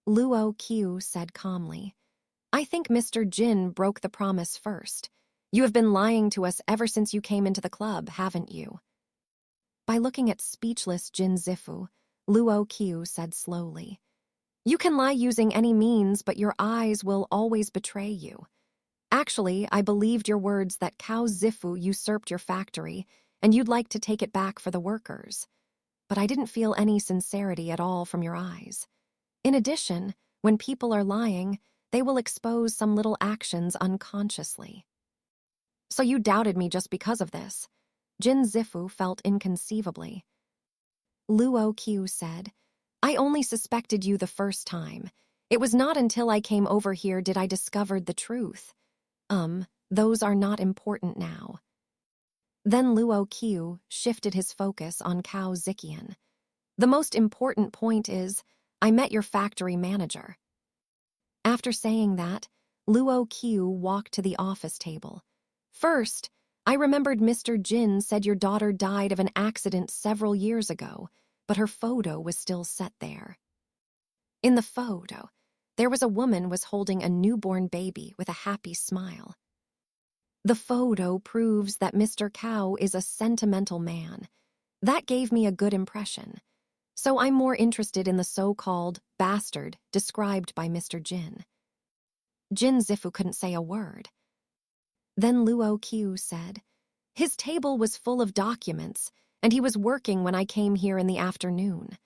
Luo Qiu said calmly, I think Mr. Jin broke the promise first. You have been lying to us ever since you came into the club, haven't you? By looking at speechless Jin Zifu, Luo Qiu said slowly, You can lie using any means, but your eyes will always betray you. Actually, I believed your words that Cao Zifu usurped your factory and you'd like to take it back for the workers. But I didn't feel any sincerity at all from your eyes. In addition, when people are lying, they will expose some little actions unconsciously. So you doubted me just because of this. Jin Zifu felt inconceivably. Luo Qiu said, I only suspected you the first time. It was not until I came over here did I discover the truth. Those are not important now. Then Luo Qiu shifted his focus on Cao Ziqian. The most important point is, I met your factory manager. After saying that, Luo Qiu walked to the office table. First, I remembered Mr. Jin said your daughter died of an accident several years ago, but her photo was still set there. In the photo, there was a woman was holding a newborn baby with a happy smile. The photo proves that Mr. Cao is a sentimental man. That gave me a good impression. So I'm more interested in the so-called bastard described by Mr. Jin. Jin Zifu couldn't say a word. Then Luo Qiu said, his table was full of documents, and he was working when I came here in the afternoon.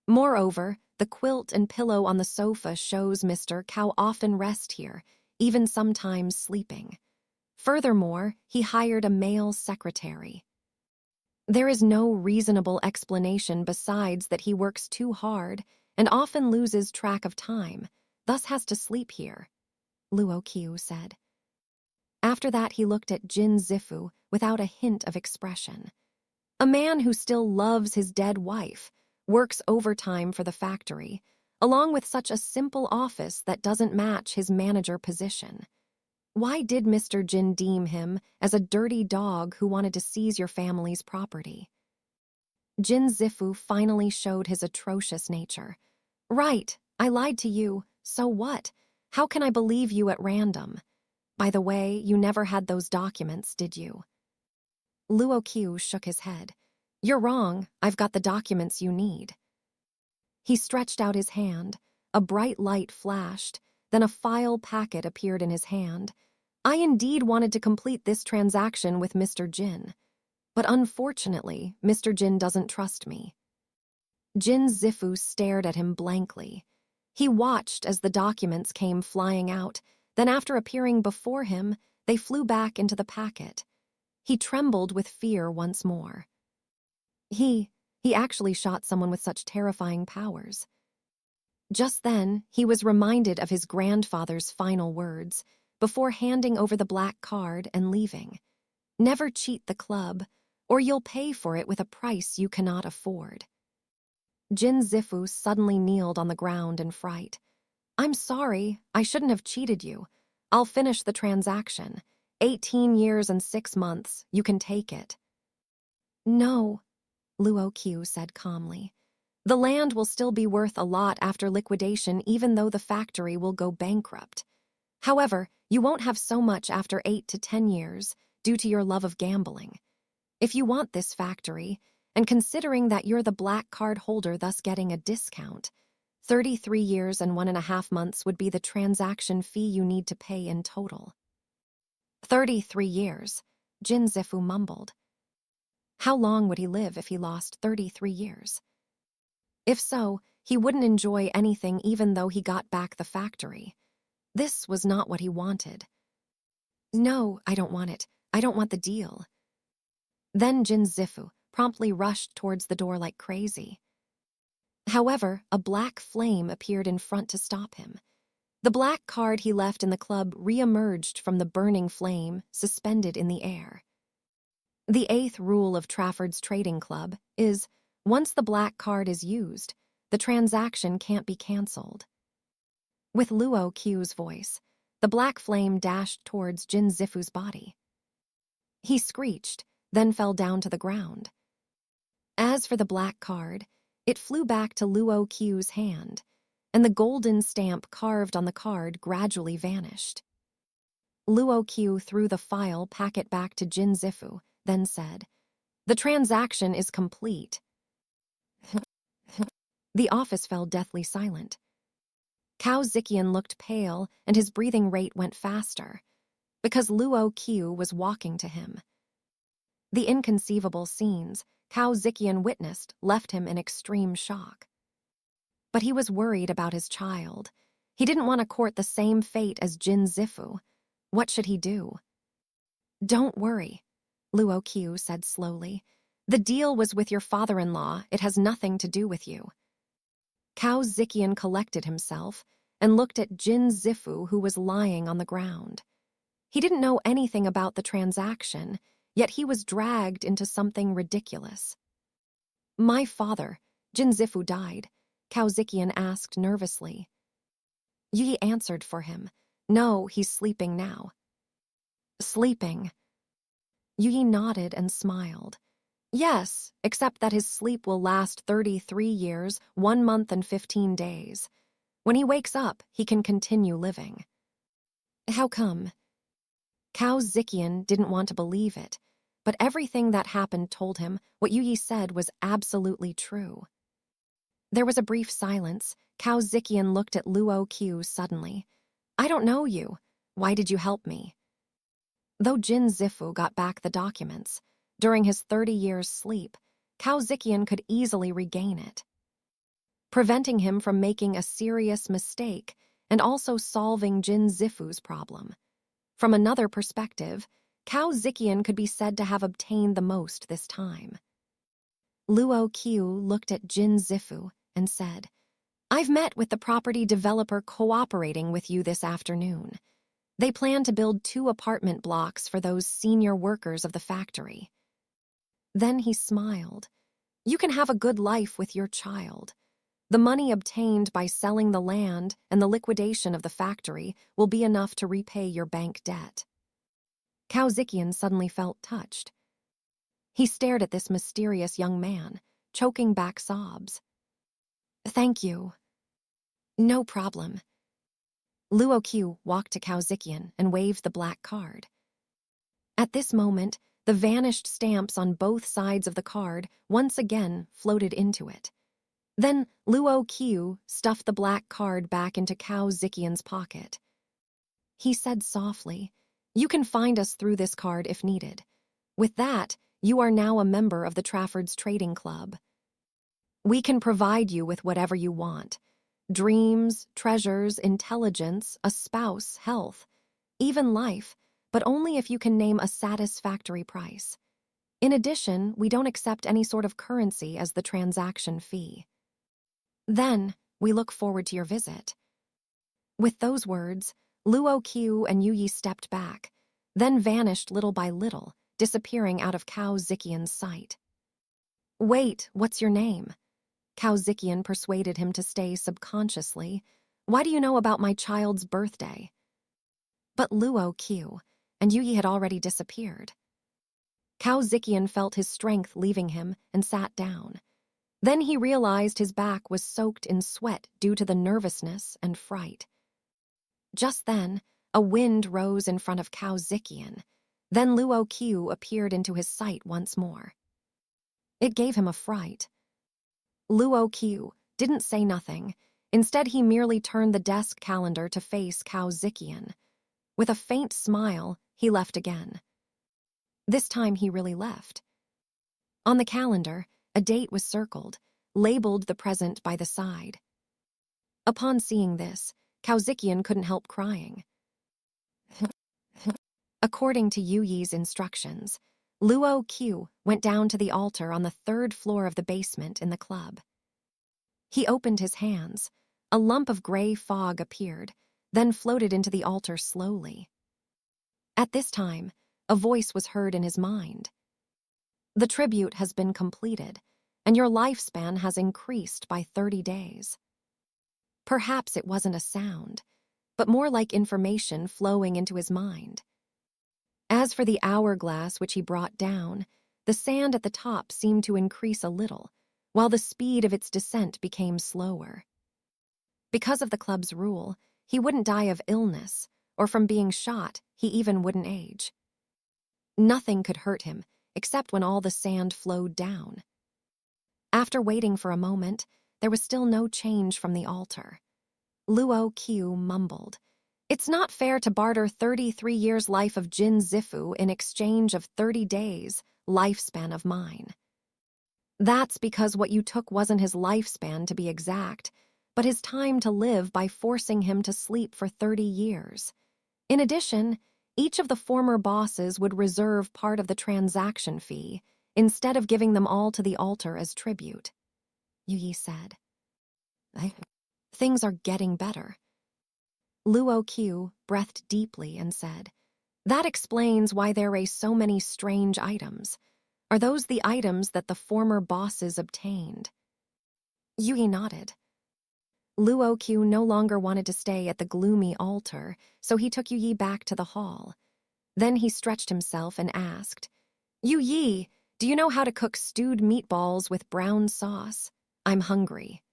Moreover, the quilt and pillow on the sofa shows Mr. Cao often rest here, even sometimes sleeping. Furthermore, he hired a male secretary. There is no reasonable explanation besides that he works too hard and often loses track of time, thus has to sleep here, Luo Qiu said. After that, he looked at Jin Zifu without a hint of expression. A man who still loves his dead wife, works overtime for the factory, along with such a simple office that doesn't match his manager position. Why did Mr. Jin deem him as a dirty dog who wanted to seize your family's property? Jin Zifu finally showed his atrocious nature. Right, I lied to you, so what? How can I believe you at random? By the way, you never had those documents, did you? Luo Qiu shook his head. You're wrong, I've got the documents you need. He stretched out his hand. A bright light flashed, then a file packet appeared in his hand. I indeed wanted to complete this transaction with Mr. Jin, but unfortunately, Mr. Jin doesn't trust me. Jin Zifu stared at him blankly. He watched as the documents came flying out, then after appearing before him, they flew back into the packet. He trembled with fear once more. He actually shot someone with such terrifying powers. Just then, he was reminded of his grandfather's final words before handing over the black card and leaving. Never cheat the club, or you'll pay for it with a price you cannot afford. Jin Zifu suddenly kneeled on the ground in fright. I'm sorry, I shouldn't have cheated you. I'll finish the transaction. 18 years and 6 months, you can take it. No, Luo Qiu said calmly. The land will still be worth a lot after liquidation, even though the factory will go bankrupt. However, you won't have so much after 8 to 10 years due to your love of gambling. If you want this factory, and considering that you're the black card holder thus getting a discount, 33 years and 1.5 months would be the transaction fee you need to pay in total. 33 years, Jin Zifu mumbled. How long would he live if he lost 33 years? If so, he wouldn't enjoy anything even though he got back the factory. This was not what he wanted. No, I don't want it. I don't want the deal. Then Jin Zifu promptly rushed towards the door like crazy. However, a black flame appeared in front to stop him. The black card he left in the club re-emerged from the burning flame, suspended in the air. The 8th rule of Trafford's Trading Club is, once the black card is used, the transaction can't be cancelled. With Luo Qiu's voice, the black flame dashed towards Jin Zifu's body. He screeched, then fell down to the ground. As for the black card, it flew back to Luo Qiu's hand, and the golden stamp carved on the card gradually vanished. Luo Qiu threw the file packet back to Jin Zifu, then said, "The transaction is complete." The office fell deathly silent. Cao Ziqian looked pale and his breathing rate went faster, because Luo Qiu was walking to him. The inconceivable scenes Cao Ziqian witnessed left him in extreme shock. But he was worried about his child. He didn't want to court the same fate as Jin Zifu. What should he do? Don't worry, Luo Qiu said slowly. The deal was with your father-in-law. It has nothing to do with you. Cao Ziqian collected himself and looked at Jin Zifu, who was lying on the ground. He didn't know anything about the transaction, yet he was dragged into something ridiculous. My father, Jin Zifu, died, Cao Ziqian asked nervously. Yi answered for him. No, he's sleeping now. Sleeping. Yi nodded and smiled. Yes, except that his sleep will last 33 years, 1 month and 15 days. When he wakes up, he can continue living. How come? Cao Ziqian didn't want to believe it, but everything that happened told him what Yi said was absolutely true. There was a brief silence. Cao Ziqian looked at Luo Qiu suddenly. I don't know you. Why did you help me? Though Jin Zifu got back the documents, during his 30 years' sleep, Cao Ziqian could easily regain it, preventing him from making a serious mistake and also solving Jin Zifu's problem. From another perspective, Cao Ziqian could be said to have obtained the most this time. Luo Qiu looked at Jin Zifu and said, I've met with the property developer cooperating with you this afternoon. They plan to build 2 apartment blocks for those senior workers of the factory. Then he smiled. You can have a good life with your child. The money obtained by selling the land and the liquidation of the factory will be enough to repay your bank debt. Cao Ziqian suddenly felt touched. He stared at this mysterious young man, choking back sobs. Thank you. No problem. Luo Qiu walked to Cao Ziqian and waved the black card. At this moment, the vanished stamps on both sides of the card once again floated into it. Then Luo Qiu stuffed the black card back into Cao Ziqian's pocket. He said softly, You can find us through this card if needed. With that, you are now a member of the Trafford's Trading Club. We can provide you with whatever you want. Dreams, treasures, intelligence, a spouse, health, even life, but only if you can name a satisfactory price. In addition, we don't accept any sort of currency as the transaction fee. Then, we look forward to your visit. With those words, Luo Qiu and Yi stepped back, then vanished little by little, disappearing out of Cao Ziqian's sight. Wait, what's your name? Cao Ziqian persuaded him to stay subconsciously. Why do you know about my child's birthday? But Luo Qiu and Yi had already disappeared. Cao Ziqian felt his strength leaving him and sat down. Then he realized his back was soaked in sweat due to the nervousness and fright. Just then, a wind rose in front of Cao Ziqian. Then Luo Qiu appeared into his sight once more. It gave him a fright. Luo Qiu didn't say nothing. Instead, he merely turned the desk calendar to face Cao Ziqian. With a faint smile, he left again. This time he really left. On the calendar, a date was circled, labeled the present by the side. Upon seeing this, Cao Ziqian couldn't help crying. According to Yu Yi's instructions, Luo Qiu went down to the altar on the 3rd floor of the basement in the club. He opened his hands. A lump of gray fog appeared, then floated into the altar slowly. At this time, a voice was heard in his mind. The tribute has been completed, and your lifespan has increased by 30 days. Perhaps it wasn't a sound, but more like information flowing into his mind. As for the hourglass which he brought down, the sand at the top seemed to increase a little, while the speed of its descent became slower. Because of the club's rule, he wouldn't die of illness, or from being shot, he even wouldn't age. Nothing could hurt him, except when all the sand flowed down. After waiting for a moment, there was still no change from the altar. Luo Qiu mumbled, It's not fair to barter 33 years' life of Jin Zifu in exchange of 30 days' lifespan of mine. That's because what you took wasn't his lifespan to be exact, but his time to live by forcing him to sleep for 30 years. In addition, each of the former bosses would reserve part of the transaction fee, instead of giving them all to the altar as tribute. Yu Yi said, Things are getting better. Luo Qiu breathed deeply and said, That explains why there are so many strange items. Are those the items that the former bosses obtained? Yui nodded. Luo Qiu no longer wanted to stay at the gloomy altar, so he took Yu back to the hall. Then he stretched himself and asked, Yu, do you know how to cook stewed meatballs with brown sauce? I'm hungry.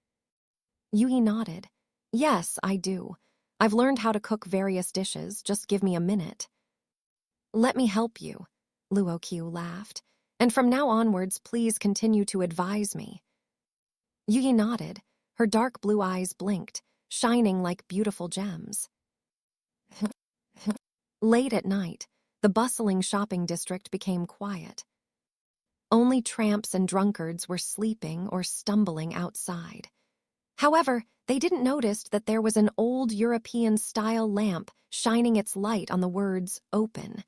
Yu nodded. Yes, I do. I've learned how to cook various dishes, just give me a minute. Let me help you, Luo Qiu laughed. And from now onwards, please continue to advise me. Yu nodded. Her dark blue eyes blinked, shining like beautiful gems. Late at night, the bustling shopping district became quiet. Only tramps and drunkards were sleeping or stumbling outside. However, they didn't notice that there was an old European-style lamp shining its light on the words "open,"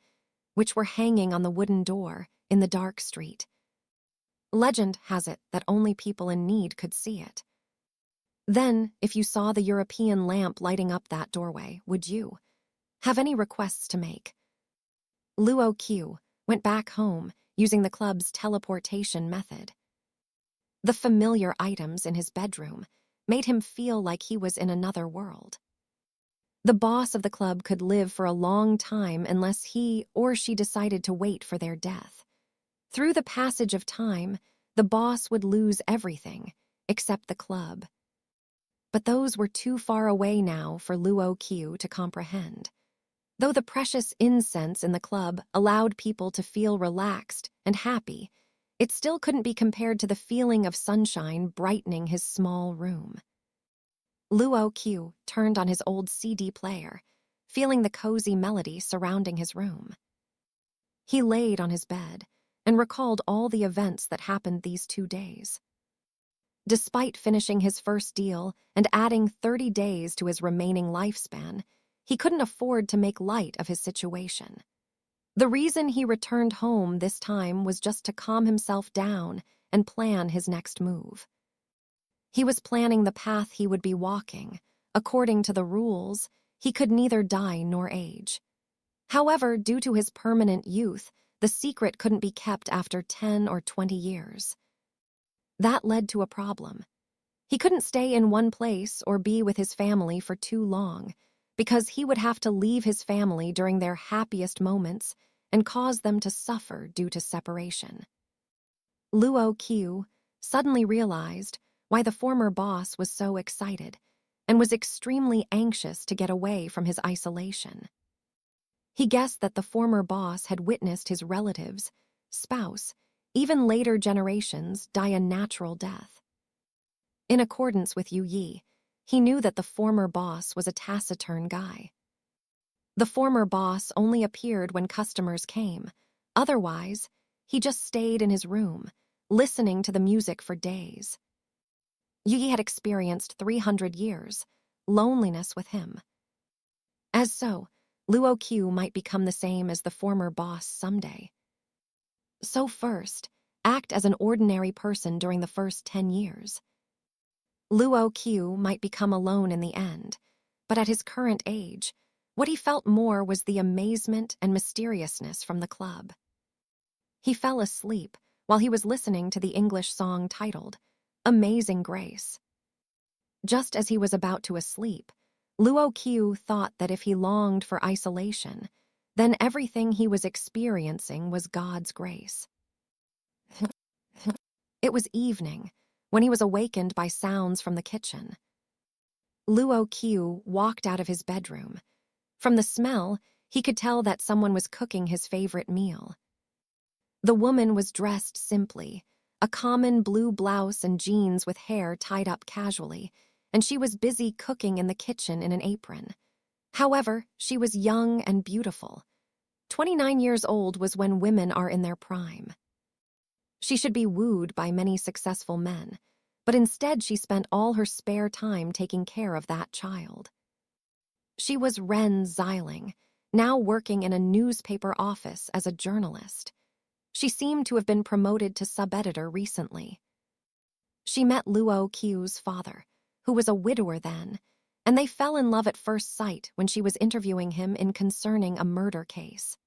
which were hanging on the wooden door in the dark street. Legend has it that only people in need could see it. Then, if you saw the European lamp lighting up that doorway, would you have any requests to make? Luo Qiu went back home using the club's teleportation method. The familiar items in his bedroom made him feel like he was in another world. The boss of the club could live for a long time unless he or she decided to wait for their death. Through the passage of time, the boss would lose everything except the club. But those were too far away now for Luo Qiu to comprehend. Though the precious incense in the club allowed people to feel relaxed and happy, it still couldn't be compared to the feeling of sunshine brightening his small room. Luo Qiu turned on his old CD player, feeling the cozy melody surrounding his room. He laid on his bed and recalled all the events that happened these 2 days. Despite finishing his first deal and adding 30 days to his remaining lifespan, he couldn't afford to make light of his situation. The reason he returned home this time was just to calm himself down and plan his next move. He was planning the path he would be walking. According to the rules, he could neither die nor age. However, due to his permanent youth, the secret couldn't be kept after 10 or 20 years. That led to a problem. He couldn't stay in one place or be with his family for too long, because he would have to leave his family during their happiest moments and cause them to suffer due to separation. Luo Qiu suddenly realized why the former boss was so excited and was extremely anxious to get away from his isolation. He guessed that the former boss had witnessed his relatives, spouse, even later generations die a natural death. In accordance with Yu, he knew that the former boss was a taciturn guy. The former boss only appeared when customers came. Otherwise, he just stayed in his room, listening to the music for days. Yu had experienced 300 years, loneliness with him. As so, Luo Qiu might become the same as the former boss someday. So first, act as an ordinary person during the first 10 years. Luo Qiu might become alone in the end, but at his current age, what he felt more was the amazement and mysteriousness from the club. He fell asleep while he was listening to the English song titled Amazing Grace. Just as he was about to sleep, Luo Qiu thought that if he longed for isolation, then everything he was experiencing was God's grace. It was evening when he was awakened by sounds from the kitchen. Luo Qiu walked out of his bedroom. From the smell, he could tell that someone was cooking his favorite meal. The woman was dressed simply, a common blue blouse and jeans with hair tied up casually, and she was busy cooking in the kitchen in an apron. However, she was young and beautiful. 29 years old was when women are in their prime. She should be wooed by many successful men, but instead she spent all her spare time taking care of that child. She was Ren Xiling, now working in a newspaper office as a journalist. She seemed to have been promoted to sub-editor recently. She met Luo Qiu's father, who was a widower then, and they fell in love at first sight when she was interviewing him in concerning a murder case.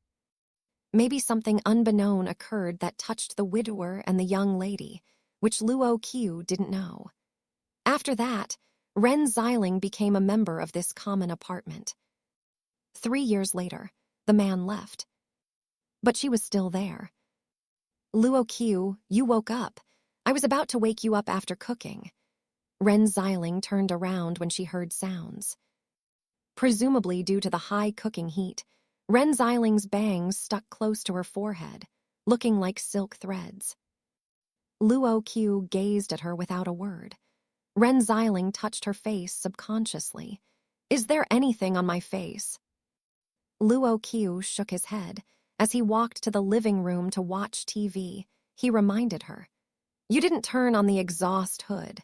Maybe something unbeknown occurred that touched the widower and the young lady, which Luo Qiu didn't know. After that, Ren Xiling became a member of this common apartment. 3 years later, the man left. But she was still there. Luo Qiu, you woke up. I was about to wake you up after cooking. Ren Xiling turned around when she heard sounds. Presumably due to the high cooking heat, Ren Xiling's bangs stuck close to her forehead, looking like silk threads. Luo Qiu gazed at her without a word. Ren Xiling touched her face subconsciously. Is there anything on my face? Luo Qiu shook his head. As he walked to the living room to watch TV, he reminded her. You didn't turn on the exhaust hood.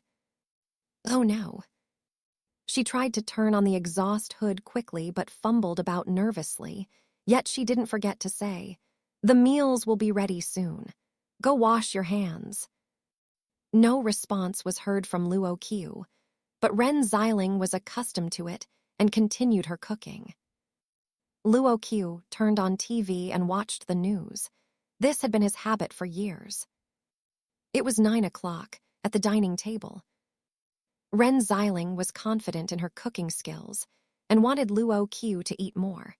Oh no. She tried to turn on the exhaust hood quickly but fumbled about nervously, yet she didn't forget to say, the meals will be ready soon. Go wash your hands. No response was heard from Luo Qiu, but Ren Xiling was accustomed to it and continued her cooking. Luo Qiu turned on TV and watched the news. This had been his habit for years. It was 9 o'clock, at the dining table. Ren Xiling was confident in her cooking skills and wanted Luo Qiu to eat more.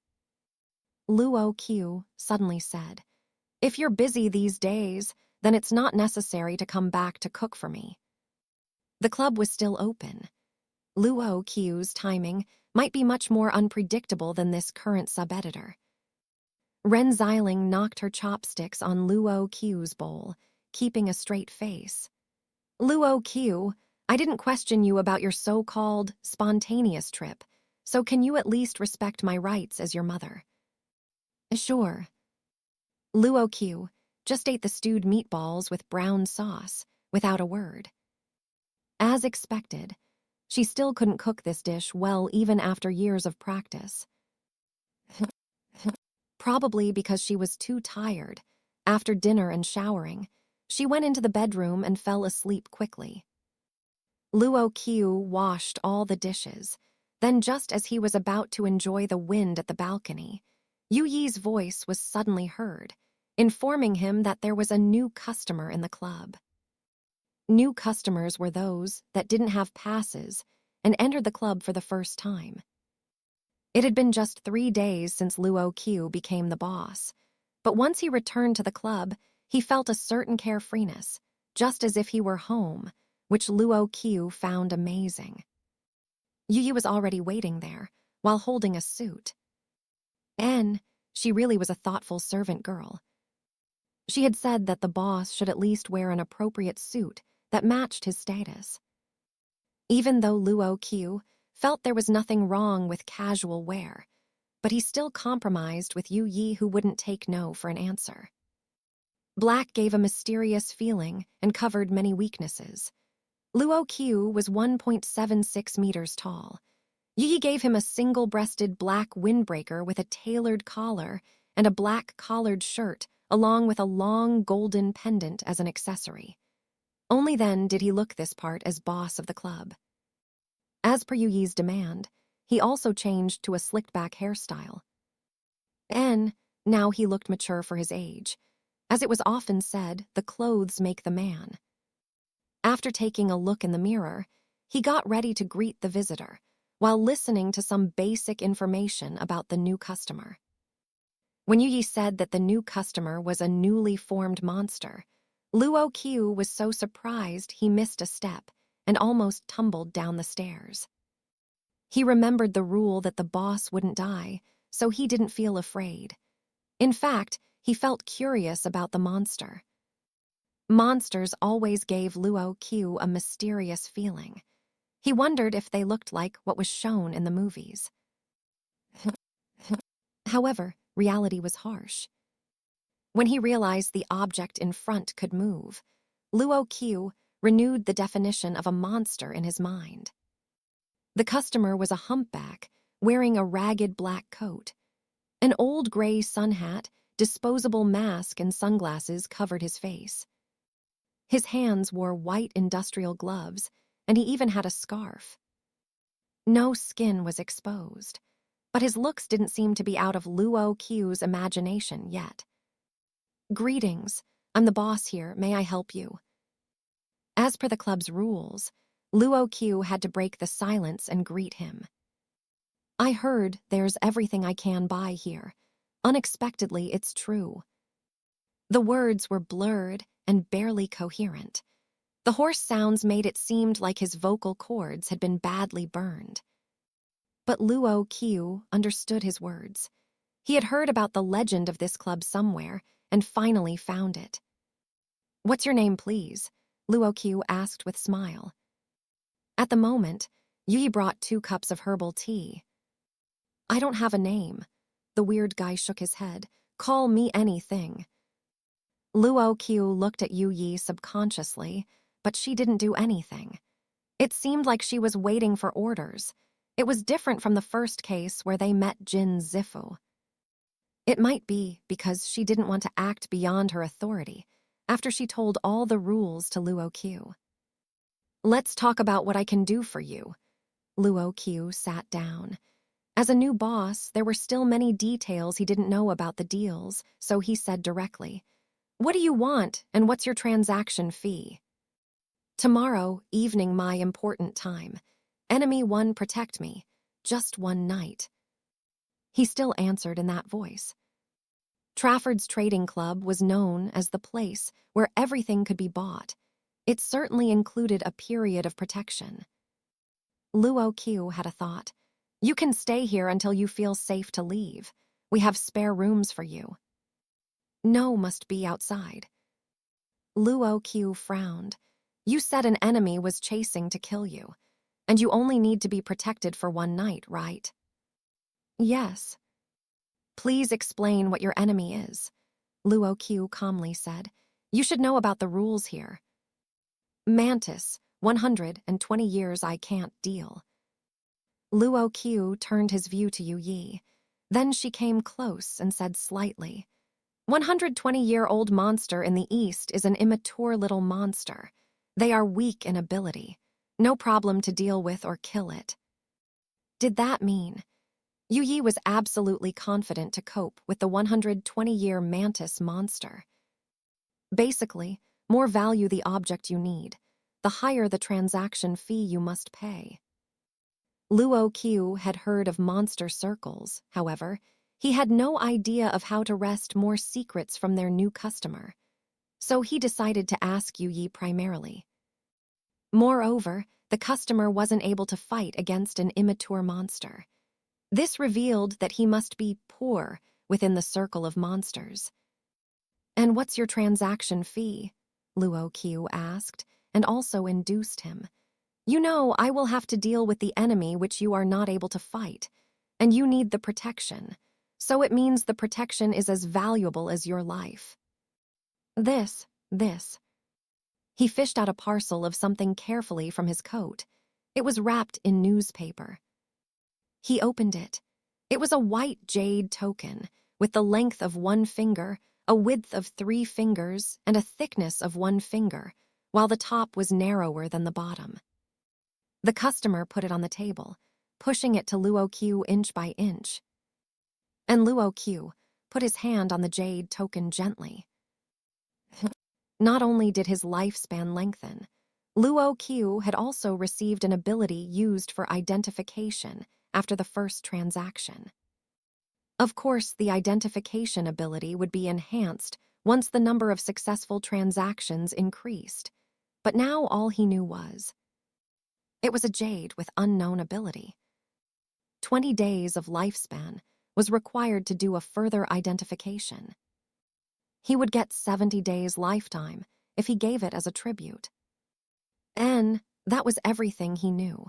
Luo Qiu suddenly said, if you're busy these days, then it's not necessary to come back to cook for me. The club was still open. Luo Qiu's timing might be much more unpredictable than this current sub-editor. Ren Xiling knocked her chopsticks on Luo Qiu's bowl, keeping a straight face. Luo Qiu, I didn't question you about your so-called spontaneous trip, so can you at least respect my rights as your mother? Sure. Luo Qiu just ate the stewed meatballs with brown sauce, without a word. As expected, she still couldn't cook this dish well even after years of practice. Probably because she was too tired. After dinner and showering, she went into the bedroom and fell asleep quickly. Luo Qiu washed all the dishes. Then just as he was about to enjoy the wind at the balcony, Yu Yi's voice was suddenly heard, informing him that there was a new customer in the club. New customers were those that didn't have passes and entered the club for the first time. It had been just 3 days since Luo Qiu became the boss, but once he returned to the club, he felt a certain carefreeness, just as if he were home, which Luo Qiu found amazing. Yu Yi was already waiting there, while holding a suit. And she really was a thoughtful servant girl. She had said that the boss should at least wear an appropriate suit that matched his status. Even though Luo Qiu felt there was nothing wrong with casual wear, but he still compromised with Yu Yi, who wouldn't take no for an answer. Black gave a mysterious feeling and covered many weaknesses. Luo Qiu was 1.76 meters tall. Yu Yi gave him a single-breasted black windbreaker with a tailored collar and a black collared shirt, along with a long golden pendant as an accessory. Only then did he look this part as boss of the club. As per Yu Yi's demand, he also changed to a slicked-back hairstyle. And now he looked mature for his age. As it was often said, the clothes make the man. After taking a look in the mirror, he got ready to greet the visitor, while listening to some basic information about the new customer. When Yu Yi said that the new customer was a newly formed monster, Luo Qiu was so surprised he missed a step and almost tumbled down the stairs. He remembered the rule that the boss wouldn't die, so he didn't feel afraid. In fact, he felt curious about the monster. Monsters always gave Luo Qiu a mysterious feeling. He wondered if they looked like what was shown in the movies. However, reality was harsh. When he realized the object in front could move, Luo Qiu renewed the definition of a monster in his mind. The customer was a humpback, wearing a ragged black coat. An old gray sun hat, disposable mask, and sunglasses covered his face. His hands wore white industrial gloves, and he even had a scarf. No skin was exposed, but his looks didn't seem to be out of Luo Qiu's imagination yet. "Greetings. I'm the boss here. May I help you?" As per the club's rules, Luo Qiu had to break the silence and greet him. "I heard there's everything I can buy here. Unexpectedly, it's true." The words were blurred and barely coherent. The hoarse sounds made it seem like his vocal cords had been badly burned. But Luo Qiu understood his words. He had heard about the legend of this club somewhere and finally found it. "What's your name, please?" Luo Qiu asked with smile. At the moment, Yi brought 2 cups of herbal tea. "I don't have a name." The weird guy shook his head. "Call me anything." Luo Qiu looked at Yu Yi subconsciously, but she didn't do anything. It seemed like she was waiting for orders. It was different from the first case where they met Jin Zifu. It might be because she didn't want to act beyond her authority after she told all the rules to Luo Qiu. "Let's talk about what I can do for you." Luo Qiu sat down. As a new boss, there were still many details he didn't know about the deals, so he said directly, "What do you want, and what's your transaction fee?" "Tomorrow evening, my important time. Enemy 1 protect me. Just 1 night." He still answered in that voice. Trafford's Trading Club was known as the place where everything could be bought. It certainly included a period of protection. Luo Qiu had a thought. "You can stay here until you feel safe to leave. We have spare rooms for you." "No must be outside." Luo Qiu frowned. "You said an enemy was chasing to kill you, and you only need to be protected for 1 night, right?" "Yes." "Please explain what your enemy is," Luo Qiu calmly said. "You should know about the rules here." "Mantis, 120 years I can't deal." Luo Qiu turned his view to Yu Yi. Then she came close and said slightly, 120-year-old monster in the east is an immature little monster. They are weak in ability. No problem to deal with or kill it." Did that mean? Yu Yi was absolutely confident to cope with the 120-year mantis monster. Basically, more value the object you need, the higher the transaction fee you must pay. Luo Qiu had heard of monster circles, however. He had no idea of how to wrest more secrets from their new customer. So he decided to ask Yu Yi primarily. Moreover, the customer wasn't able to fight against an immature monster. This revealed that he must be poor within the circle of monsters. "And what's your transaction fee?" Luo Qiu asked, and also induced him. "You know I will have to deal with the enemy which you are not able to fight, and you need the protection, so it means the protection is as valuable as your life." This. He fished out a parcel of something carefully from his coat. It was wrapped in newspaper. He opened it. It was a white jade token, with the length of 1 finger, a width of 3 fingers, and a thickness of 1 finger, while the top was narrower than the bottom. The customer put it on the table, pushing it to Luo Qiu inch by inch. And Luo Qiu put his hand on the jade token gently. Not only did his lifespan lengthen, Luo Qiu had also received an ability used for identification after the first transaction. Of course, the identification ability would be enhanced once the number of successful transactions increased, but now all he knew was, it was a jade with unknown ability. 20 days of lifespan was required to do a further identification. He would get 70 days lifetime if he gave it as a tribute. And that was everything he knew.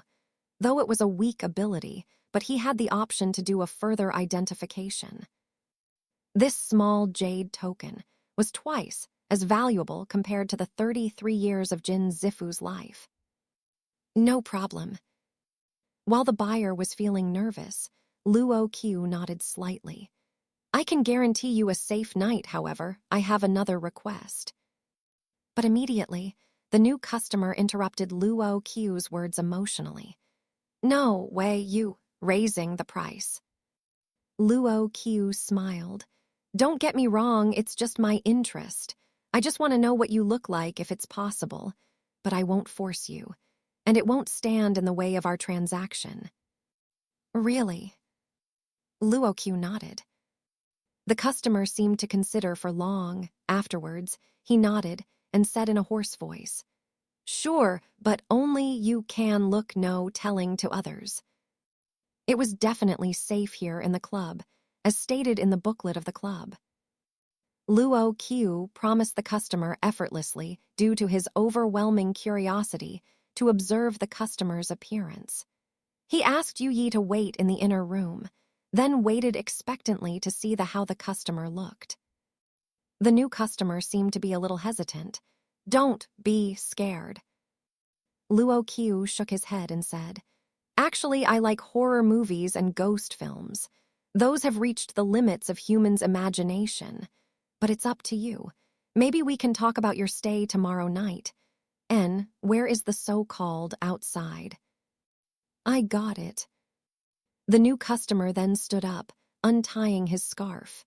Though it was a weak ability, but he had the option to do a further identification. This small jade token was twice as valuable compared to the 33 years of Jin Zifu's life. "No problem." While the buyer was feeling nervous, Luo Qiu nodded slightly. "I can guarantee you a safe night, however. I have another request." But immediately, the new customer interrupted Luo Qiu's words emotionally. No way, you raising the price. Luo Qiu smiled. Don't get me wrong, it's just my interest. I just want to know what you look like if it's possible, but I won't force you, and it won't stand in the way of our transaction. Really? Luo Qiu nodded. The customer seemed to consider for long. Afterwards, he nodded and said in a hoarse voice, Sure, but only you can look no telling to others. It was definitely safe here in the club, as stated in the booklet of the club. Luo Qiu promised the customer effortlessly due to his overwhelming curiosity to observe the customer's appearance. He asked Yu Yi to wait in the inner room, then waited expectantly to see how the customer looked. The new customer seemed to be a little hesitant. Don't be scared. Luo Qiu shook his head and said, Actually, I like horror movies and ghost films. Those have reached the limits of humans' imagination. But it's up to you. Maybe we can talk about your stay tomorrow night. N, where is the so-called outside? I got it. The new customer then stood up, untying his scarf.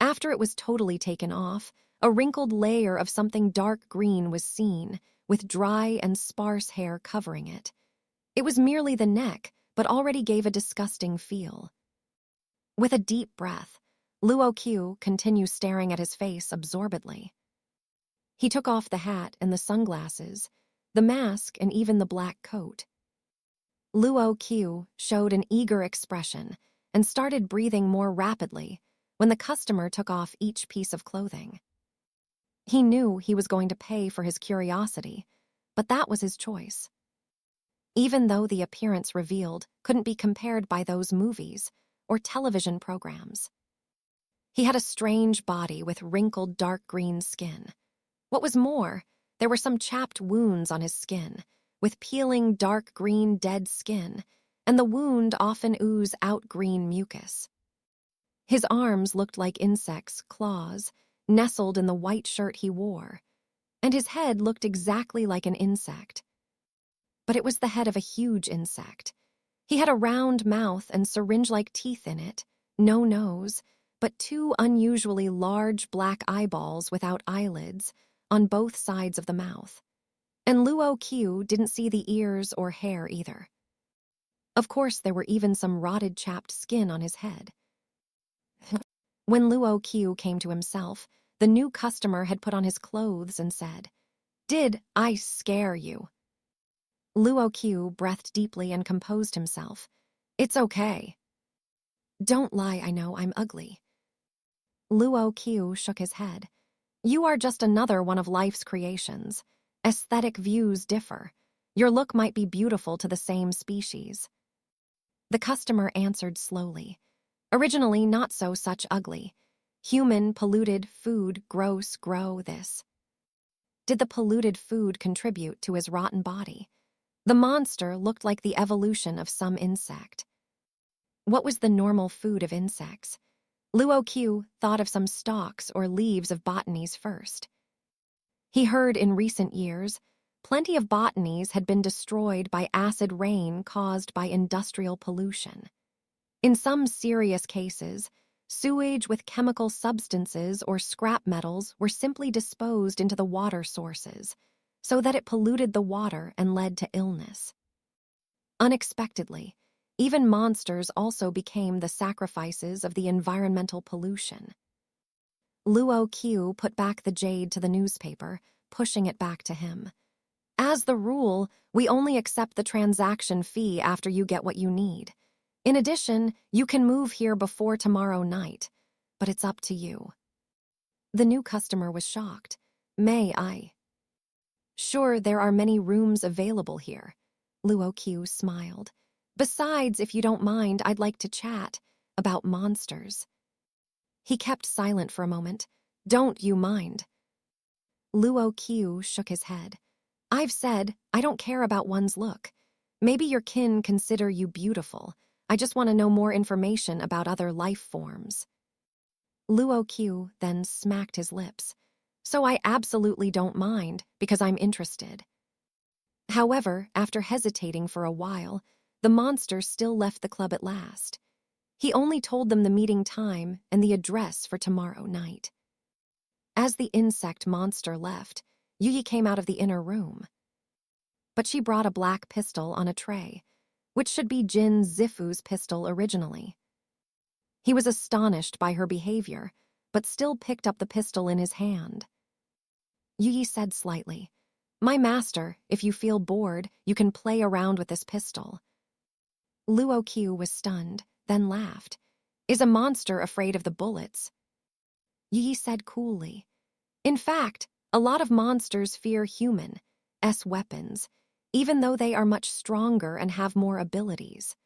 After it was totally taken off, a wrinkled layer of something dark green was seen, with dry and sparse hair covering it. It was merely the neck, but already gave a disgusting feel. With a deep breath, Luo Qiu continued staring at his face absorbedly. He took off the hat and the sunglasses, the mask and even the black coat. Luo Qiu showed an eager expression and started breathing more rapidly when the customer took off each piece of clothing. He knew he was going to pay for his curiosity, but that was his choice. Even though the appearance revealed couldn't be compared by those movies or television programs. He had a strange body with wrinkled dark green skin. What was more, there were some chapped wounds on his skin, with peeling dark green dead skin, and the wound often oozed out green mucus. His arms looked like insects' claws, nestled in the white shirt he wore, and his head looked exactly like an insect. But it was the head of a huge insect. He had a round mouth and syringe-like teeth in it, no nose, but two unusually large black eyeballs without eyelids on both sides of the mouth. And Luo Qiu didn't see the ears or hair either. Of course, there were even some rotted chapped skin on his head. When Luo Qiu came to himself, the new customer had put on his clothes and said, Did I scare you? Luo Qiu breathed deeply and composed himself. It's okay. Don't lie, I know I'm ugly. Luo Qiu shook his head. You are just another one of life's creations. Aesthetic views differ. Your look might be beautiful to the same species. The customer answered slowly. Originally not such ugly. Human, polluted, food, grow this. Did the polluted food contribute to his rotten body? The monster looked like the evolution of some insect. What was the normal food of insects? Luo Qiu thought of some stalks or leaves of botanies first. He heard in recent years, plenty of botanies had been destroyed by acid rain caused by industrial pollution. In some serious cases, sewage with chemical substances or scrap metals were simply disposed into the water sources, so that it polluted the water and led to illness. Unexpectedly, even monsters also became the sacrifices of the environmental pollution. Luo Qiu put back the jade to the newspaper, pushing it back to him. As the rule, we only accept the transaction fee after you get what you need. In addition, you can move here before tomorrow night, but it's up to you. The new customer was shocked. May I? Sure, there are many rooms available here. Luo Qiu smiled. Besides, if you don't mind, I'd like to chat about monsters. He kept silent for a moment. Don't you mind? Luo Qiu shook his head. I've said, I don't care about one's look. Maybe your kin consider you beautiful. I just want to know more information about other life forms. Luo Qiu then smacked his lips. So I absolutely don't mind, because I'm interested. However, after hesitating for a while, the monster still left the club at last. He only told them the meeting time and the address for tomorrow night. As the insect monster left, Yi came out of the inner room. But she brought a black pistol on a tray, which should be Jin Zifu's pistol originally. He was astonished by her behavior, but still picked up the pistol in his hand. Yi said slightly, "My master, if you feel bored, you can play around with this pistol." Luo Qiu was stunned, then laughed. "Is a monster afraid of the bullets?" Yi said coolly, "In fact, a lot of monsters fear humans' weapons, even though they are much stronger and have more abilities.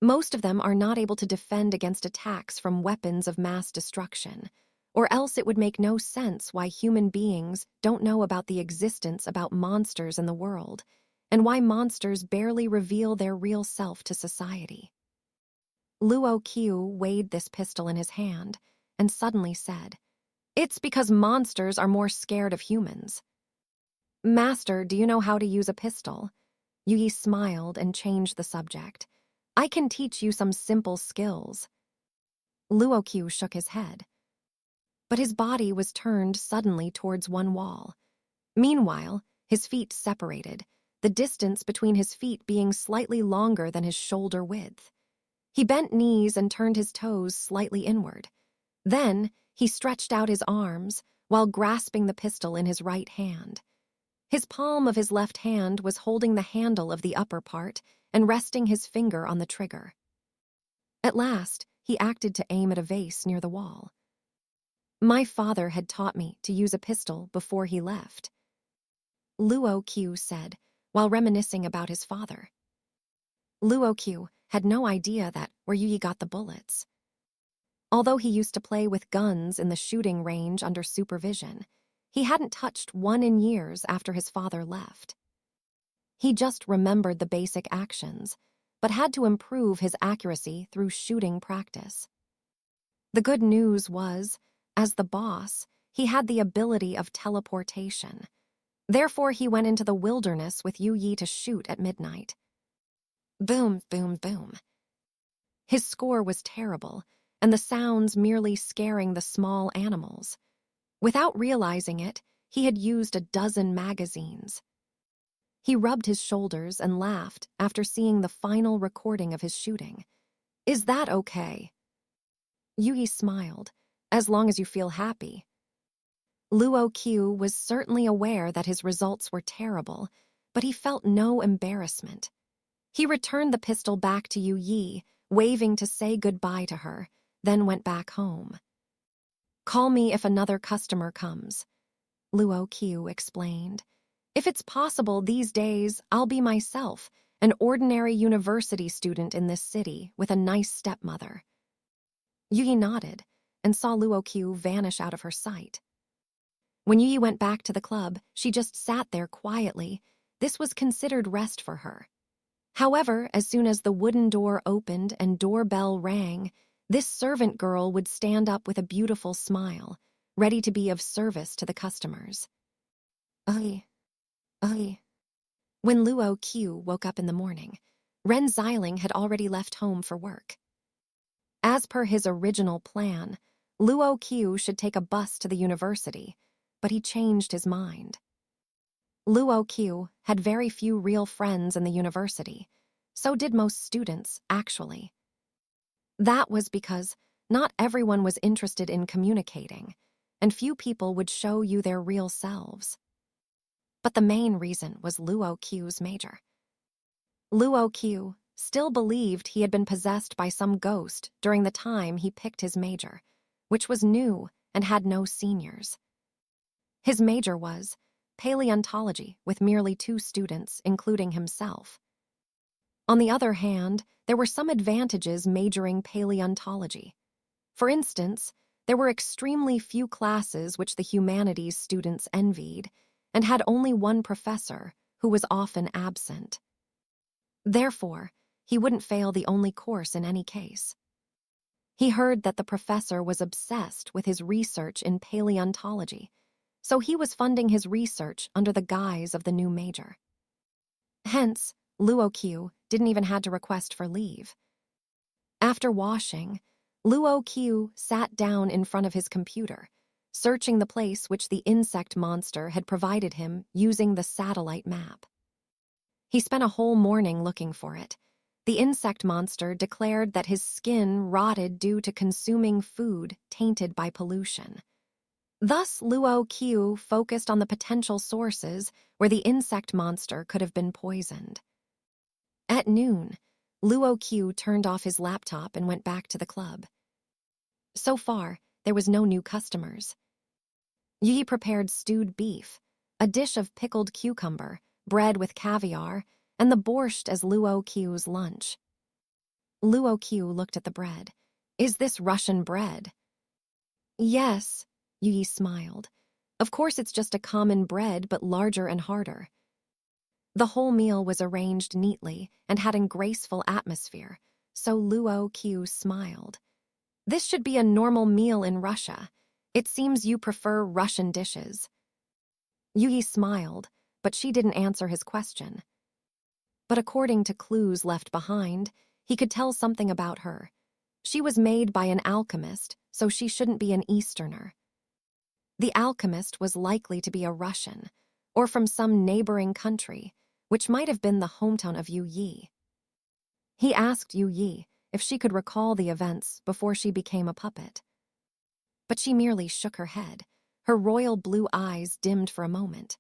Most of them are not able to defend against attacks from weapons of mass destruction, or else it would make no sense why human beings don't know about the existence about monsters in the world, and why monsters barely reveal their real self to society." Luo Qiu weighed this pistol in his hand and suddenly said, "It's because monsters are more scared of humans." "Master, do you know how to use a pistol?" Yi smiled and changed the subject. "I can teach you some simple skills." Luo Qiu shook his head. But his body was turned suddenly towards one wall. Meanwhile, his feet separated, the distance between his feet being slightly longer than his shoulder width. He bent knees and turned his toes slightly inward. Then, he stretched out his arms while grasping the pistol in his right hand. His palm of his left hand was holding the handle of the upper part and resting his finger on the trigger. At last, he acted to aim at a vase near the wall. "My father had taught me to use a pistol before he left," Luo Qiu said, while reminiscing about his father. Luo Qiu had no idea that where Yi got the bullets. Although he used to play with guns in the shooting range under supervision, he hadn't touched one in years after his father left. He just remembered the basic actions, but had to improve his accuracy through shooting practice. The good news was, as the boss, he had the ability of teleportation. Therefore, he went into the wilderness with Yu Yi to shoot at midnight. Boom, boom, boom. His score was terrible, and the sounds merely scaring the small animals. Without realizing it, he had used a dozen magazines. He rubbed his shoulders and laughed after seeing the final recording of his shooting. "Is that okay?" Yui smiled, "As long as you feel happy." Luo Qiu was certainly aware that his results were terrible, but he felt no embarrassment. He returned the pistol back to Yu Yi, waving to say goodbye to her, then went back home. "Call me if another customer comes," Luo Qiu explained. "If it's possible these days, I'll be myself, an ordinary university student in this city with a nice stepmother." Yi nodded and saw Luo Qiu vanish out of her sight. When Yi went back to the club, she just sat there quietly. This was considered rest for her. However, as soon as the wooden door opened and doorbell rang, this servant girl would stand up with a beautiful smile, ready to be of service to the customers. Ay. When Luo Qiu woke up in the morning, Ren Xiling had already left home for work. As per his original plan, Luo Qiu should take a bus to the university, but he changed his mind. Luo Qiu had very few real friends in the university. So did most students, actually. That was because not everyone was interested in communicating, and few people would show you their real selves. But the main reason was Luo Qiu's major. Luo Qiu still believed he had been possessed by some ghost during the time he picked his major, which was new and had no seniors. His major was paleontology, with merely 2 students, including himself. On the other hand, there were some advantages majoring paleontology. For instance, there were extremely few classes which the humanities students envied, and had only one professor, who was often absent. Therefore, he wouldn't fail the only course in any case. He heard that the professor was obsessed with his research in paleontology, so he was funding his research under the guise of the new major. Hence, Luo Qiu didn't even have to request for leave. After washing, Luo Qiu sat down in front of his computer, searching the place which the insect monster had provided him using the satellite map. He spent a whole morning looking for it. The insect monster declared that his skin rotted due to consuming food tainted by pollution. Thus, Luo Qiu focused on the potential sources where the insect monster could have been poisoned. At noon, Luo Qiu turned off his laptop and went back to the club. So far, there was no new customers. Yi prepared stewed beef, a dish of pickled cucumber, bread with caviar, and the borscht as Luo Qiu's lunch. Luo Qiu looked at the bread. "Is this Russian bread?" "Yes," Yi smiled. "Of course it's just a common bread, but larger and harder." The whole meal was arranged neatly and had a graceful atmosphere, so Luo Qiu smiled. "This should be a normal meal in Russia. It seems you prefer Russian dishes." Yi smiled, but she didn't answer his question. But according to clues left behind, he could tell something about her. She was made by an alchemist, so she shouldn't be an Easterner. The alchemist was likely to be a Russian, or from some neighboring country, which might have been the hometown of Yu Yi. He asked Yu Yi if she could recall the events before she became a puppet. But she merely shook her head. Her royal blue eyes dimmed for a moment.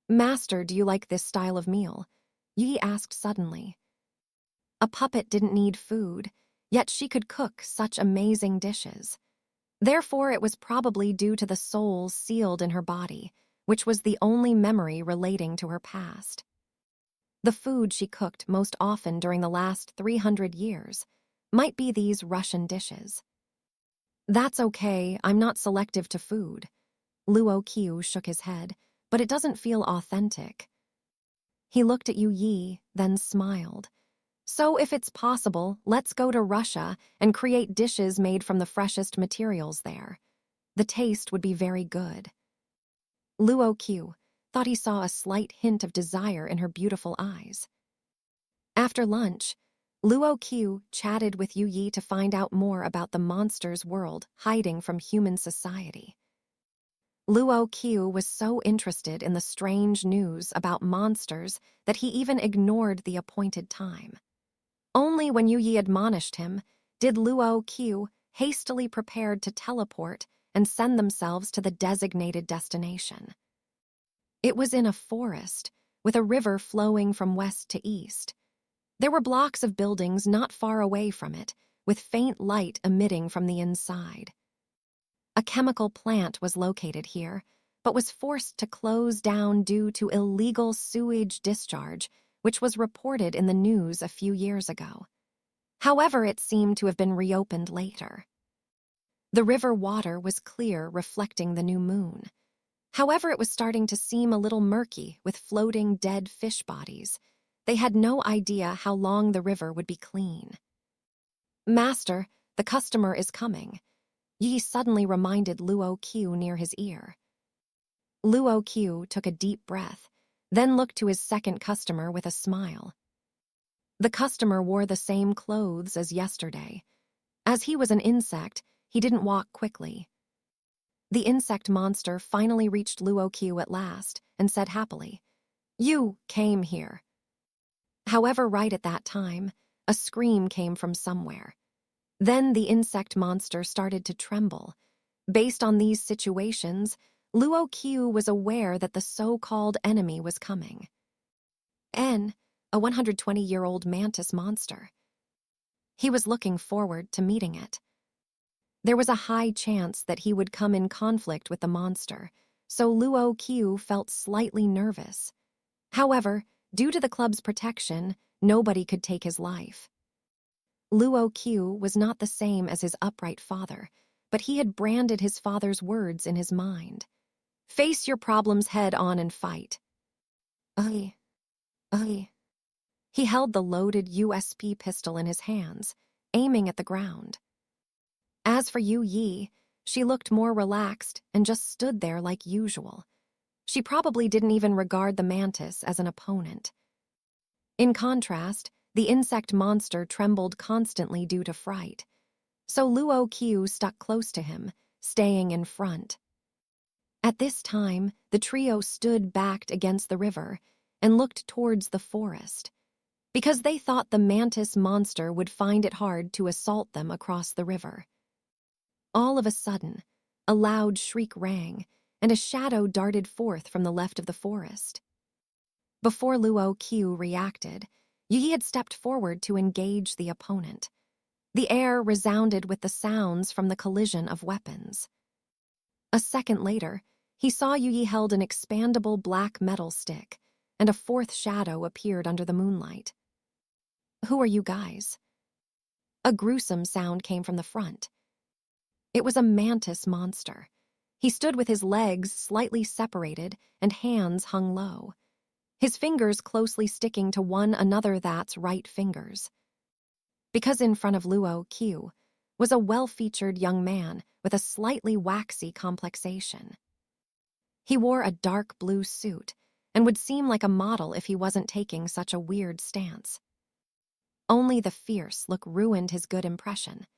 "Master, do you like this style of meal?" Yi asked suddenly. A puppet didn't need food, yet she could cook such amazing dishes. Therefore, it was probably due to the soul sealed in her body, which was the only memory relating to her past. The food she cooked most often during the last 300 years might be these Russian dishes. "That's okay, I'm not selective to food." Luo Qiu shook his head, "but it doesn't feel authentic." He looked at Yu Yi, then smiled. "So if it's possible, let's go to Russia and create dishes made from the freshest materials there. The taste would be very good." Luo Qiu thought he saw a slight hint of desire in her beautiful eyes. After lunch, Luo Qiu chatted with Yu Yi to find out more about the monster's world hiding from human society. Luo Qiu was so interested in the strange news about monsters that he even ignored the appointed time. Only when Yu Yi admonished him did Luo Qiu hastily prepared to teleport and send themselves to the designated destination. It was in a forest, with a river flowing from west to east. There were blocks of buildings not far away from it, with faint light emitting from the inside. A chemical plant was located here, but was forced to close down due to illegal sewage discharge, which was reported in the news a few years ago. However, it seemed to have been reopened later. The river water was clear, reflecting the new moon. However, it was starting to seem a little murky with floating dead fish bodies. They had no idea how long the river would be clean. "Master, the customer is coming." Yi suddenly reminded Luo Qiu near his ear. Luo Qiu took a deep breath, then looked to his second customer with a smile. The customer wore the same clothes as yesterday. As he was an insect, he didn't walk quickly. The insect monster finally reached Luo Qiu at last and said happily, "You came here." However, right at that time, a scream came from somewhere. Then the insect monster started to tremble. Based on these situations, Luo Qiu was aware that the so-called enemy was coming. N, a 120-year-old mantis monster. He was looking forward to meeting it. There was a high chance that he would come in conflict with the monster, so Luo Qiu felt slightly nervous. However, due to the club's protection, nobody could take his life. Luo Qiu was not the same as his upright father, but he had branded his father's words in his mind. "Face your problems head on and fight." Ugh. Ugh. He held the loaded USP pistol in his hands, aiming at the ground. As for Yu Yi, she looked more relaxed and just stood there like usual. She probably didn't even regard the mantis as an opponent. In contrast, the insect monster trembled constantly due to fright. So Luo Qiu stuck close to him, staying in front. At this time, the trio stood backed against the river and looked towards the forest, because they thought the mantis monster would find it hard to assault them across the river. All of a sudden, a loud shriek rang, and a shadow darted forth from the left of the forest. Before Luo Qiu reacted, Yi had stepped forward to engage the opponent. The air resounded with the sounds from the collision of weapons. A second later, he saw Yi held an expandable black metal stick, and a fourth shadow appeared under the moonlight. "Who are you guys?" A gruesome sound came from the front. It was a mantis monster. He stood with his legs slightly separated and hands hung low, his fingers closely sticking to one another that's right fingers. Because in front of Luo Qiu was a well-featured young man with a slightly waxy complexation. He wore a dark blue suit and would seem like a model if he wasn't taking such a weird stance. Only the fierce look ruined his good impression.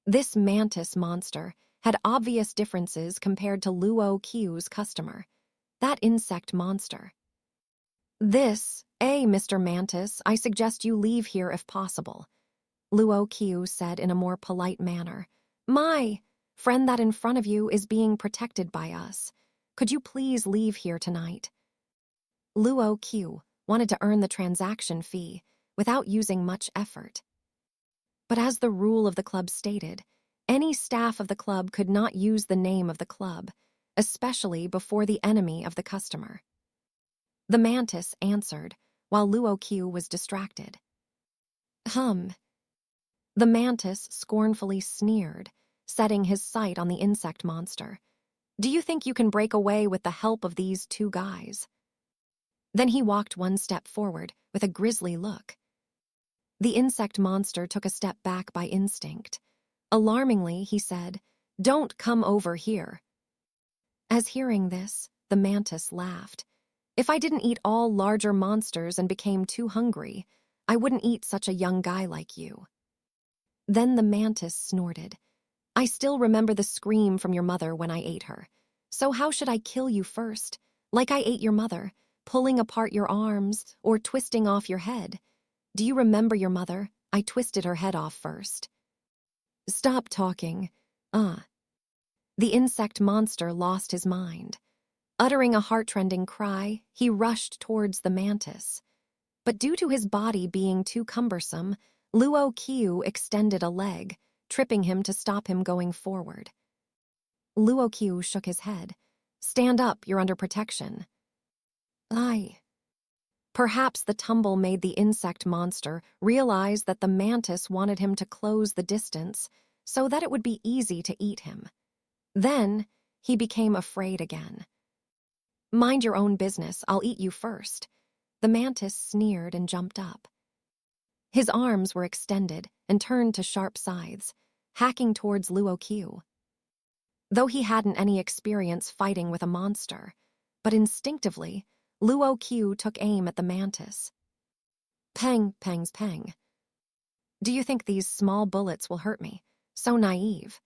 This mantis monster had obvious differences compared to Luo Qiu's customer, that insect monster. Mr. Mantis, I suggest you leave here if possible," Luo Qiu said in a more polite manner. "My friend that in front of you is being protected by us. Could you please leave here tonight?" Luo Qiu wanted to earn the transaction fee without using much effort. But as the rule of the club stated, any staff of the club could not use the name of the club, especially before the enemy of the customer. The mantis answered, while Luo Qiu was distracted. "Hum." The mantis scornfully sneered, setting his sight on the insect monster. "Do you think you can break away with the help of these two guys?" Then he walked one step forward with a grisly look. The insect monster took a step back by instinct. Alarmingly, he said, "Don't come over here." As hearing this, the mantis laughed. "If I didn't eat all larger monsters and became too hungry, I wouldn't eat such a young guy like you." Then the mantis snorted. "I still remember the scream from your mother when I ate her. So how should I kill you first? Like I ate your mother, pulling apart your arms or twisting off your head. Do you remember your mother? I twisted her head off first." "Stop talking. The insect monster lost his mind. Uttering a heart-rending cry, he rushed towards the mantis. But due to his body being too cumbersome, Luo Qiu extended a leg, tripping him to stop him going forward. Luo Qiu shook his head. "Stand up, you're under protection." "Aye." Perhaps the tumble made the insect monster realize that the mantis wanted him to close the distance so that it would be easy to eat him. Then he became afraid again. "Mind your own business, I'll eat you first." The mantis sneered and jumped up. His arms were extended and turned to sharp scythes, hacking towards Luo Qiu. Though he hadn't any experience fighting with a monster, but instinctively, Luo Qiu took aim at the mantis. Pang, pangs, pang. "Do you think these small bullets will hurt me? So naive."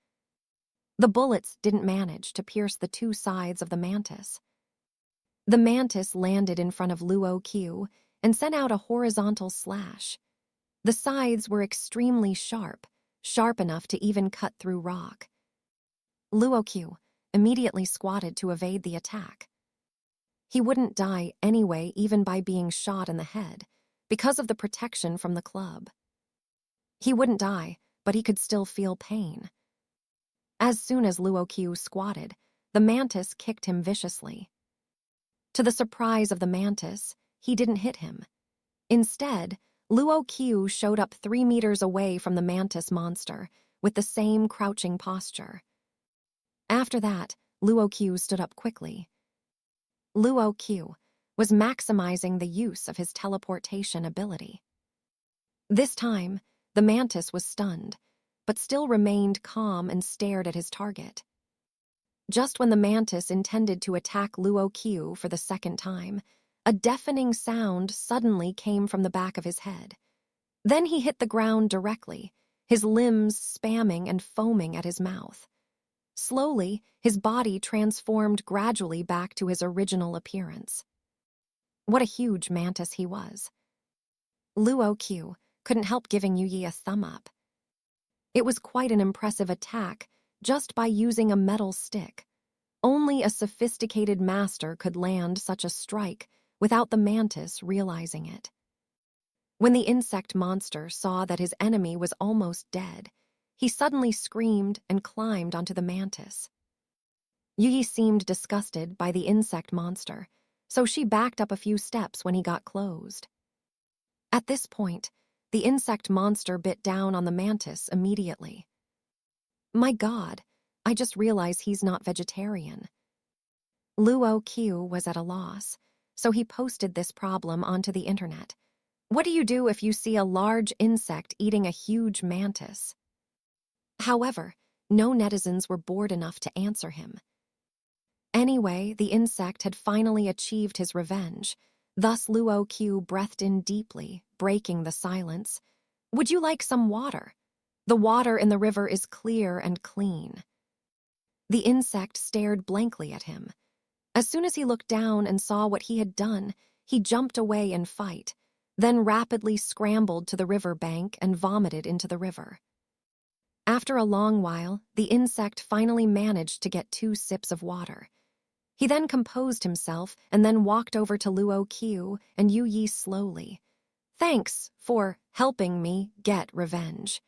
The bullets didn't manage to pierce the two sides of the mantis. The mantis landed in front of Luo Qiu and sent out a horizontal slash. The scythes were extremely sharp, sharp enough to even cut through rock. Luo Qiu immediately squatted to evade the attack. He wouldn't die anyway, even by being shot in the head, because of the protection from the club. He wouldn't die, but he could still feel pain. As soon as Luo Qiu squatted, the mantis kicked him viciously. To the surprise of the mantis, he didn't hit him. Instead, Luo Qiu showed up 3 meters away from the mantis monster, with the same crouching posture. After that, Luo Qiu stood up quickly. Luo Qiu was maximizing the use of his teleportation ability. This time, the mantis was stunned, but still remained calm and stared at his target. Just when the mantis intended to attack Luo Qiu for the second time, A deafening sound suddenly came from the back of his head. Then he hit the ground directly, his limbs spamming and foaming at his mouth. Slowly, his body transformed gradually back to his original appearance. What a huge mantis he was. Luo Qiu couldn't help giving Yu Yi a thumb up. It was quite an impressive attack just by using a metal stick. Only a sophisticated master could land such a strike without the mantis realizing it. When the insect monster saw that his enemy was almost dead, he suddenly screamed and climbed onto the mantis. Yu Yi seemed disgusted by the insect monster, so she backed up a few steps when he got closed. At this point, the insect monster bit down on the mantis immediately. My God, I just realized he's not vegetarian. Luo Qiu was at a loss, so he posted this problem onto the internet. What do you do if you see a large insect eating a huge mantis? However, no netizens were bored enough to answer him. Anyway, the insect had finally achieved his revenge. Thus Luo Qiu breathed in deeply, breaking the silence. Would you like some water? The water in the river is clear and clean. The insect stared blankly at him. As soon as he looked down and saw what he had done, he jumped away in fright, then rapidly scrambled to the river bank and vomited into the river. After a long while, the insect finally managed to get 2 sips of water. He then composed himself and then walked over to Luo Qiu and Yu Yi slowly. Thanks for helping me get revenge.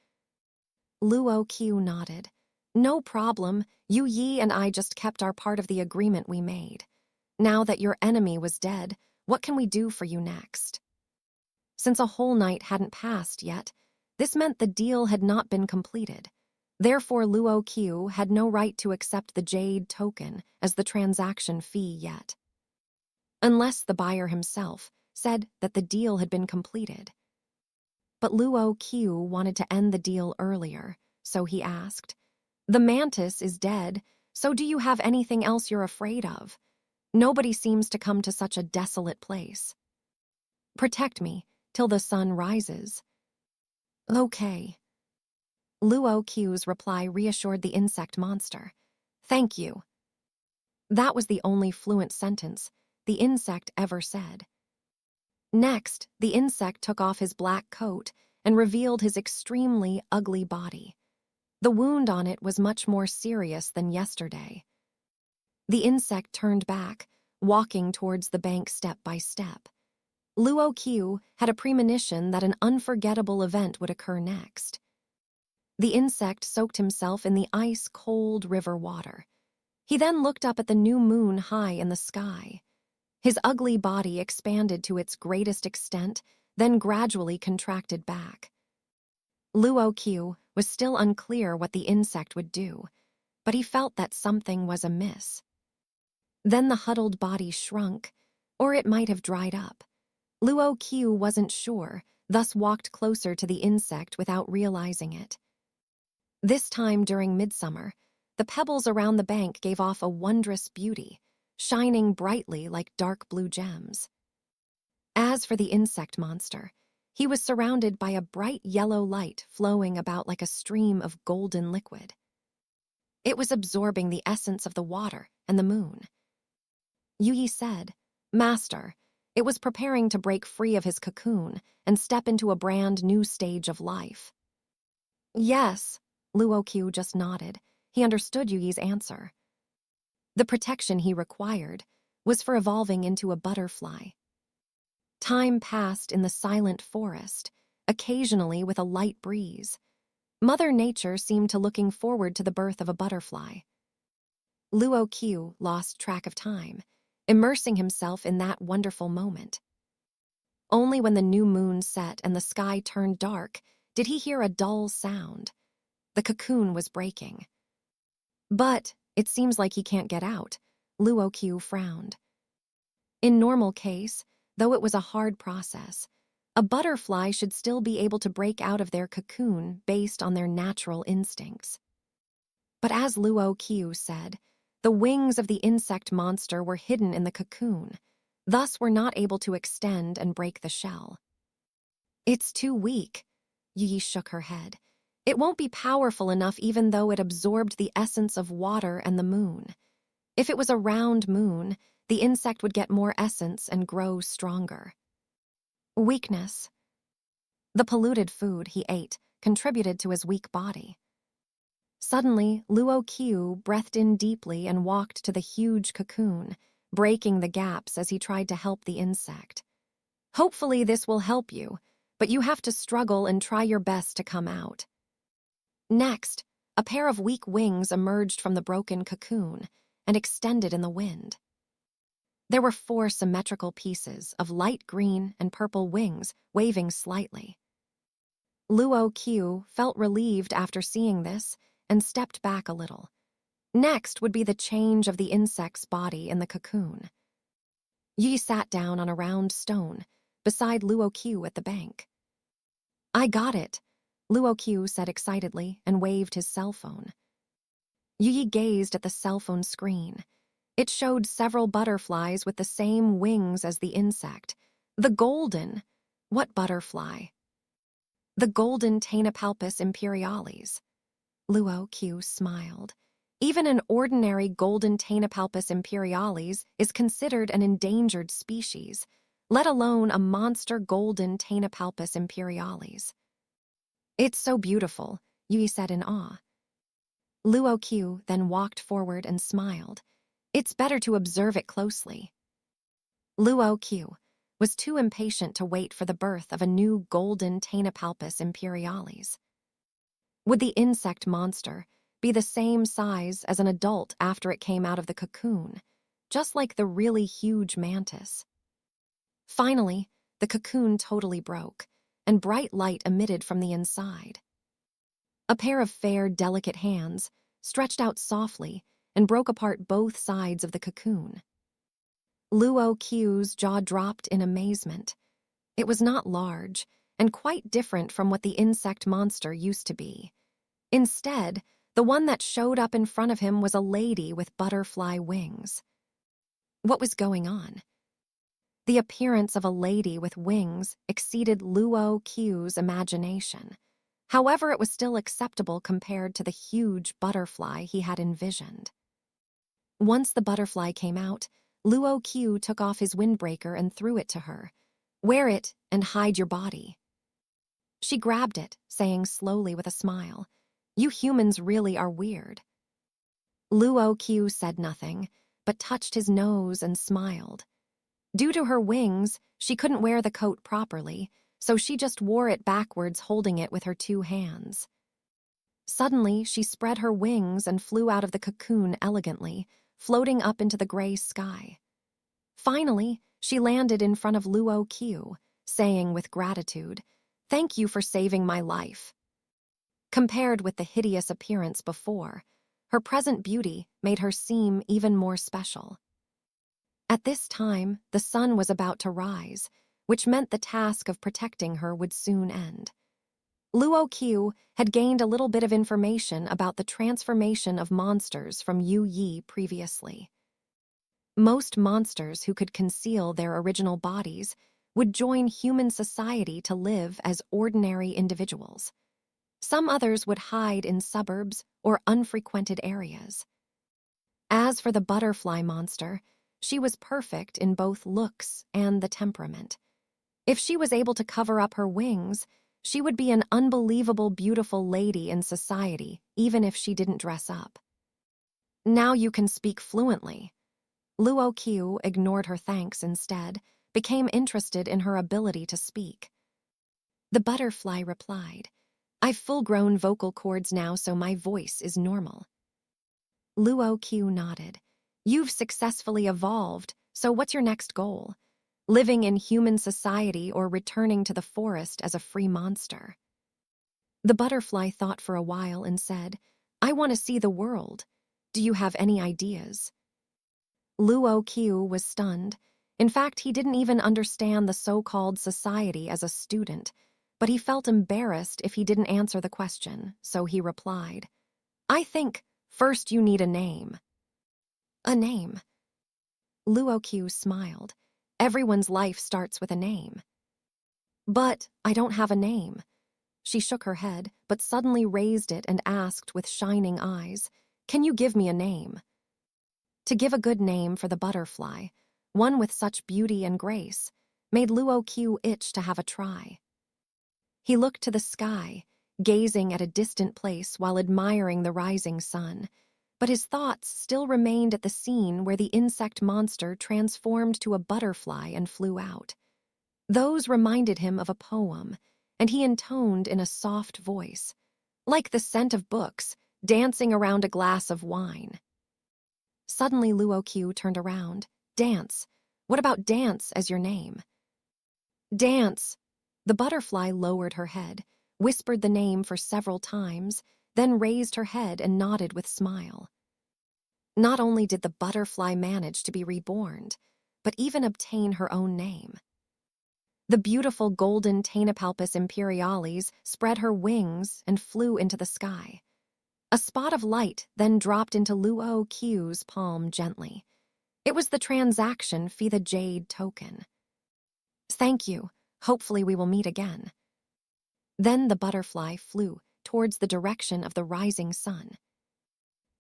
Luo Qiu nodded. No problem, Yu Yi and I just kept our part of the agreement we made. Now that your enemy was dead, what can we do for you next? Since a whole night hadn't passed yet, this meant the deal had not been completed. Therefore, Luo Qiu had no right to accept the jade token as the transaction fee yet. Unless the buyer himself said that the deal had been completed. But Luo Qiu wanted to end the deal earlier, so he asked, The mantis is dead, so do you have anything else you're afraid of? Nobody seems to come to such a desolate place. Protect me till the sun rises. Okay. Luo Qiu's reply reassured the insect monster. Thank you. That was the only fluent sentence the insect ever said. Next, the insect took off his black coat and revealed his extremely ugly body. The wound on it was much more serious than yesterday. The insect turned back, walking towards the bank step by step. Luo Qiu had a premonition that an unforgettable event would occur next. The insect soaked himself in the ice-cold river water. He then looked up at the new moon high in the sky. His ugly body expanded to its greatest extent, then gradually contracted back. Luo Qiu was still unclear what the insect would do, but he felt that something was amiss. Then the huddled body shrunk, or it might have dried up. Luo Qiu wasn't sure, thus walked closer to the insect without realizing it. This time during midsummer, the pebbles around the bank gave off a wondrous beauty, shining brightly like dark blue gems. As for the insect monster, he was surrounded by a bright yellow light flowing about like a stream of golden liquid. It was absorbing the essence of the water and the moon. Yu Yi said, Master, it was preparing to break free of his cocoon and step into a brand new stage of life. Yes, Luo Qiu just nodded. He understood Yu Yi's answer. The protection he required was for evolving into a butterfly. Time passed in the silent forest, occasionally with a light breeze. Mother Nature seemed to looking forward to the birth of a butterfly. Luo Qiu lost track of time, immersing himself in that wonderful moment. Only when the new moon set and the sky turned dark did he hear a dull sound. The cocoon was breaking. But it seems like he can't get out, Luo Qiu frowned. In normal case, though it was a hard process, a butterfly should still be able to break out of their cocoon based on their natural instincts. But as Luo Qiu said, the wings of the insect monster were hidden in the cocoon. thus were not able to extend and break the shell. It's too weak. Yi shook her head. It won't be powerful enough even though it absorbed the essence of water and the moon. If it was a round moon, the insect would get more essence and grow stronger. Weakness. The polluted food he ate contributed to his weak body. Suddenly, Luo Qiu breathed in deeply and walked to the huge cocoon, breaking the gaps as he tried to help the insect. Hopefully this will help you, but you have to struggle and try your best to come out. Next, a pair of weak wings emerged from the broken cocoon and extended in the wind. There were 4 symmetrical pieces of light green and purple wings waving slightly. Luo Qiu felt relieved after seeing this and stepped back a little. Next would be the change of the insect's body in the cocoon. Yi sat down on a round stone beside Luo Qiu at the bank. I got it, Luo Qiu said excitedly and waved his cell phone. Yi gazed at the cell phone screen. It showed several butterflies with the same wings as the insect. The golden. What butterfly? The golden Taenipalpus imperialis. Luo Qiu smiled. Even an ordinary golden Taenipalpus imperialis is considered an endangered species, let alone a monster golden Taenipalpus imperialis. It's so beautiful, Yui said in awe. Luo Qiu then walked forward and smiled. It's better to observe it closely. Luo Qiu was too impatient to wait for the birth of a new golden Taenipalpus imperialis. Would the insect monster be the same size as an adult after it came out of the cocoon, just like the really huge mantis? Finally, the cocoon totally broke, and bright light emitted from the inside. A pair of fair, delicate hands stretched out softly and broke apart both sides of the cocoon. Luo Qiu's jaw dropped in amazement. It was not large, and quite different from what the insect monster used to be. Instead, the one that showed up in front of him was a lady with butterfly wings. What was going on? The appearance of a lady with wings exceeded Luo Qiu's imagination. However, it was still acceptable compared to the huge butterfly he had envisioned. Once the butterfly came out, Luo Qiu took off his windbreaker and threw it to her. Wear it and hide your body. She grabbed it, saying slowly with a smile, You humans really are weird. Luo Qiu said nothing, but touched his nose and smiled. Due to her wings, she couldn't wear the coat properly, so she just wore it backwards, holding it with her 2 hands. Suddenly, she spread her wings and flew out of the cocoon elegantly, floating up into the gray sky. Finally, she landed in front of Luo Qiu, saying with gratitude, Thank you for saving my life. Compared with the hideous appearance before, her present beauty made her seem even more special. At this time, the sun was about to rise, which meant the task of protecting her would soon end. Luo Qiu had gained a little bit of information about the transformation of monsters from Yu Yi previously. Most monsters who could conceal their original bodies would join human society to live as ordinary individuals. Some others would hide in suburbs or unfrequented areas. As for the butterfly monster, she was perfect in both looks and the temperament. If she was able to cover up her wings, she would be an unbelievable beautiful lady in society, even if she didn't dress up. Now you can speak fluently. Luo Qiu ignored her thanks instead, became interested in her ability to speak. The butterfly replied, I've full-grown vocal cords now, so my voice is normal. Luo Qiu nodded. You've successfully evolved, so what's your next goal? Living in human society or returning to the forest as a free monster? The butterfly thought for a while and said, I want to see the world. Do you have any ideas? Luo Qiu was stunned. In fact, he didn't even understand the so-called society as a student, but he felt embarrassed if he didn't answer the question, so he replied, I think first you need a name. A name? Luo Qiu smiled. Everyone's life starts with a name. But I don't have a name. She shook her head, but suddenly raised it and asked with shining eyes, "Can you give me a name?" To give a good name for the butterfly, one with such beauty and grace, made Luo Qiu itch to have a try. He looked to the sky, gazing at a distant place while admiring the rising sun, but his thoughts still remained at the scene where the insect monster transformed to a butterfly and flew out. Those reminded him of a poem, and he intoned in a soft voice, like the scent of books, dancing around a glass of wine. Suddenly Luo Qiu turned around. "Dance. What about Dance as your name?" "Dance." The butterfly lowered her head, whispered the name for several times, then raised her head and nodded with smile. Not only did the butterfly manage to be reborn, but even obtain her own name. The beautiful golden Taenipalpus imperialis spread her wings and flew into the sky. A spot of light then dropped into Luo Qiu's palm gently. It was the transaction fee, the jade token. "Thank you. Hopefully we will meet again." Then the butterfly flew towards the direction of the rising sun.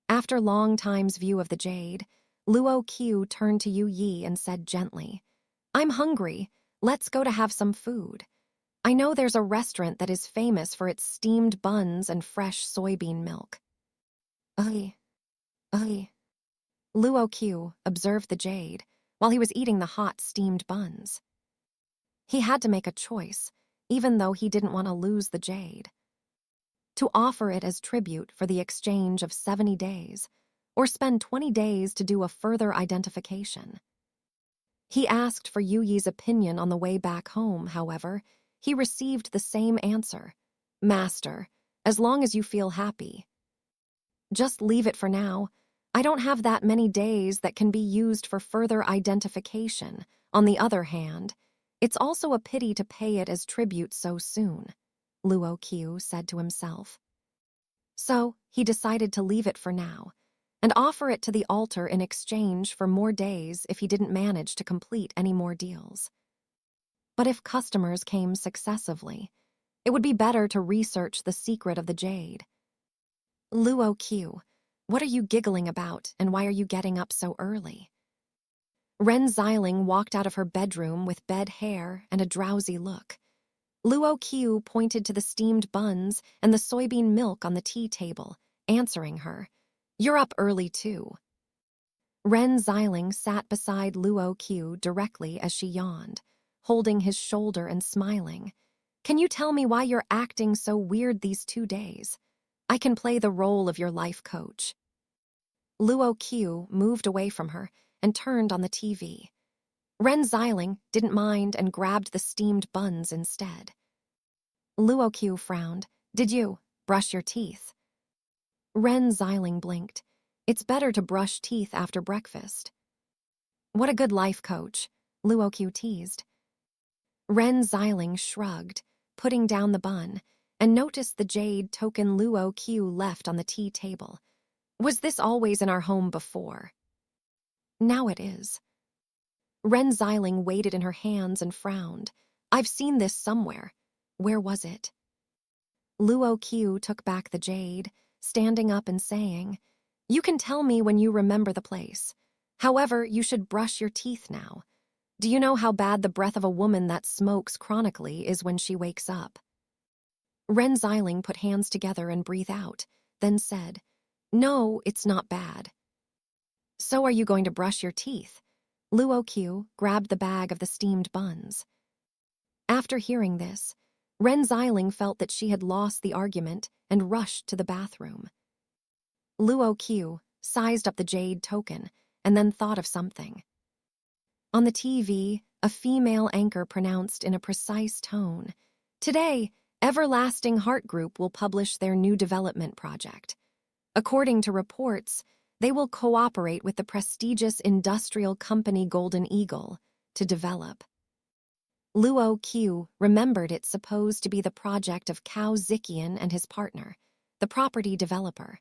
After Long Time's view of the jade, Luo Qiu turned to Yu Yi and said gently, "I'm hungry. Let's go to have some food. I know there's a restaurant that is famous for its steamed buns and fresh soybean milk." "Aye, aye." Luo Qiu observed the jade while he was eating the hot steamed buns. He had to make a choice, even though he didn't want to lose the jade. To offer it as tribute for the exchange of 70 days, or spend 20 days to do a further identification. He asked for Yu Yi's opinion on the way back home, however. He received the same answer. "Master, as long as you feel happy." "Just leave it for now. I don't have that many days that can be used for further identification. On the other hand, it's also a pity to pay it as tribute so soon," Luo Qiu said to himself. So he decided to leave it for now, and offer it to the altar in exchange for more days if he didn't manage to complete any more deals. But if customers came successively, it would be better to research the secret of the jade. "Luo Qiu, what are you giggling about, and why are you getting up so early?" Ren Xiling walked out of her bedroom with bed hair and a drowsy look. Luo Qiu pointed to the steamed buns and the soybean milk on the tea table, answering her, "You're up early too." Ren Xiling sat beside Luo Qiu directly as she yawned, holding his shoulder and smiling. "Can you tell me why you're acting so weird these 2 days? I can play the role of your life coach." Luo Qiu moved away from her and turned on the TV. Ren Xiling didn't mind and grabbed the steamed buns instead. Luo Qiu frowned. "Did you brush your teeth?" Ren Xiling blinked. "It's better to brush teeth after breakfast." "What a good life coach," Luo Qiu teased. Ren Xiling shrugged, putting down the bun, and noticed the jade token Luo Qiu left on the tea table. "Was this always in our home before?" "Now it is." Ren Xiling weighed it in her hands and frowned. "I've seen this somewhere. Where was it?" Luo Qiu took back the jade, standing up and saying, "You can tell me when you remember the place. However, you should brush your teeth now. Do you know how bad the breath of a woman that smokes chronically is when she wakes up?" Ren Xiling put hands together and breathed out, then said, "No, it's not bad." "So are you going to brush your teeth?" Luo Qiu grabbed the bag of the steamed buns. After hearing this, Ren Xiling felt that she had lost the argument and rushed to the bathroom. Luo Qiu sized up the jade token and then thought of something. On the TV, a female anchor pronounced in a precise tone, "Today, Everlasting Heart Group will publish their new development project. According to reports, they will cooperate with the prestigious industrial company Golden Eagle to develop." Luo Qiu remembered it's supposed to be the project of Cao Ziqian and his partner, the property developer.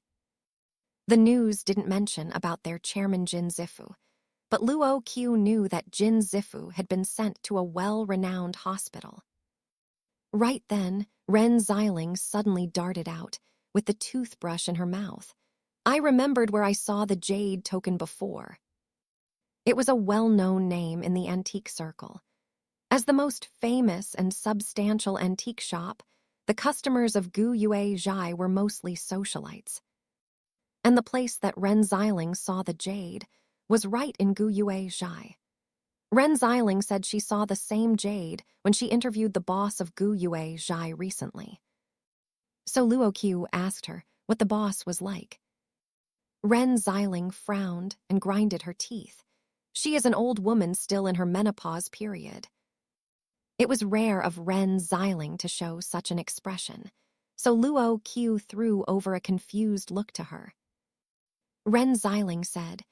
The news didn't mention about their chairman Jin Zifu, but Luo Qiu knew that Jin Zifu had been sent to a well-renowned hospital. Right then, Ren Xiling suddenly darted out, with the toothbrush in her mouth. I remembered where I saw the jade token before. It was a well-known name in the antique circle. As the most famous and substantial antique shop, the customers of Gu Yue Zhai were mostly socialites. And the place that Ren Xiling saw the jade was right in Gu Yue Zhai. Ren Xiling said she saw the same jade when she interviewed the boss of Gu Yue Zhai recently. So Luo Qiu asked her what the boss was like. Ren Xiling frowned and grinded her teeth. She is an old woman still in her menopause period. It was rare of Ren Xiling to show such an expression, so Luo Qiu threw over a confused look to her. Ren Xiling said,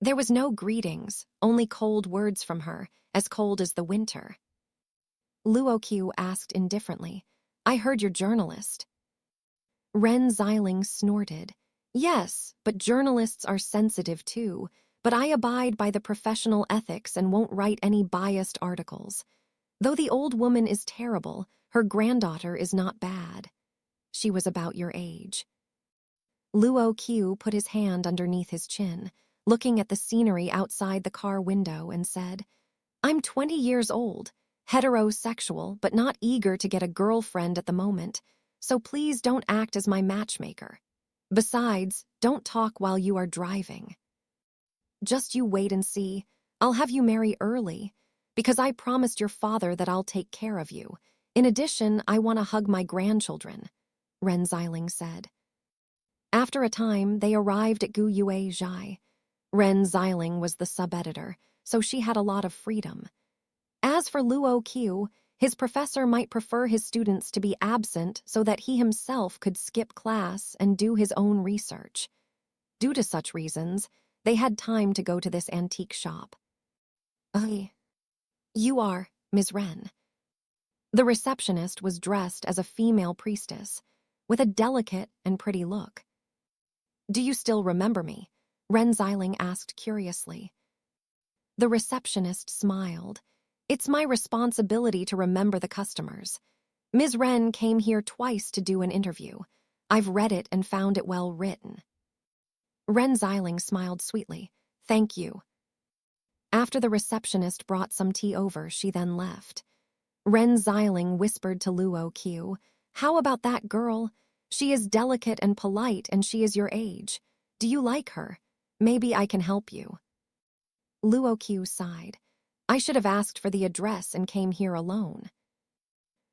"There was no greetings, only cold words from her, as cold as the winter." Luo Qiu asked indifferently, "I heard you're journalist." Ren Xiling snorted. "Yes, but journalists are sensitive too, but I abide by the professional ethics and won't write any biased articles. Though the old woman is terrible, her granddaughter is not bad. She was about your age." Luo Qiu put his hand underneath his chin, looking at the scenery outside the car window, and said, "I'm 20 years old, heterosexual, but not eager to get a girlfriend at the moment, so please don't act as my matchmaker. Besides, don't talk while you are driving. Just you wait and see. I'll have you marry early, because I promised your father that I'll take care of you. In addition, I want to hug my grandchildren," Ren Xiling said. After a time, they arrived at Gu Yue Zhai. Ren Xiling was the sub-editor, so she had a lot of freedom. As for Luo Qiu, his professor might prefer his students to be absent so that he himself could skip class and do his own research. Due to such reasons, they had time to go to this antique shop. "You are Ms. Ren." The receptionist was dressed as a female priestess, with a delicate and pretty look. "Do you still remember me?" Ren Xiling asked curiously. The receptionist smiled. "It's my responsibility to remember the customers. Ms. Ren came here twice to do an interview. I've read it and found it well written." Ren Xiling smiled sweetly. "Thank you." After the receptionist brought some tea over, she then left. Ren Xiling whispered to Luo Qiu, "How about that girl? She is delicate and polite, and she is your age. Do you like her? Maybe I can help you." Luo Qiu sighed. "I should have asked for the address and came here alone."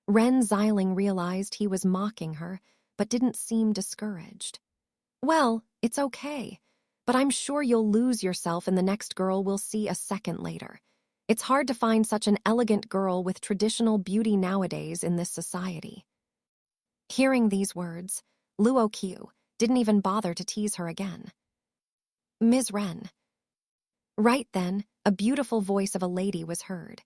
Ren Xiling realized he was mocking her, but didn't seem discouraged. "Well, it's okay, but I'm sure you'll lose yourself in the next girl we'll see a second later. It's hard to find such an elegant girl with traditional beauty nowadays in this society." Hearing these words, Luo Qiu didn't even bother to tease her again. "Ms. Ren." Right then, a beautiful voice of a lady was heard.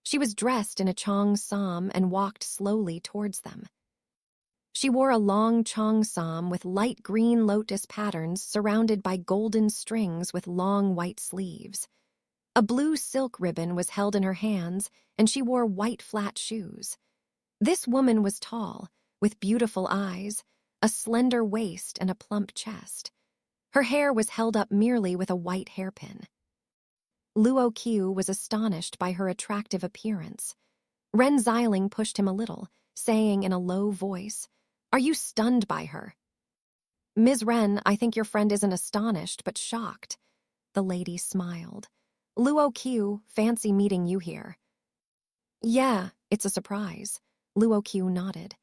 She was dressed in a cheongsam and walked slowly towards them. She wore a long cheongsam with light green lotus patterns surrounded by golden strings with long white sleeves. A blue silk ribbon was held in her hands, and she wore white flat shoes. This woman was tall, with beautiful eyes, a slender waist, and a plump chest. Her hair was held up merely with a white hairpin. Luo Qiu was astonished by her attractive appearance. Ren Xiling pushed him a little, saying in a low voice, "Are you stunned by her?" "Ms. Ren, I think your friend isn't astonished, but shocked." The lady smiled. "Luo Qiu, fancy meeting you here." "Yeah, it's a surprise." Luo Qiu nodded.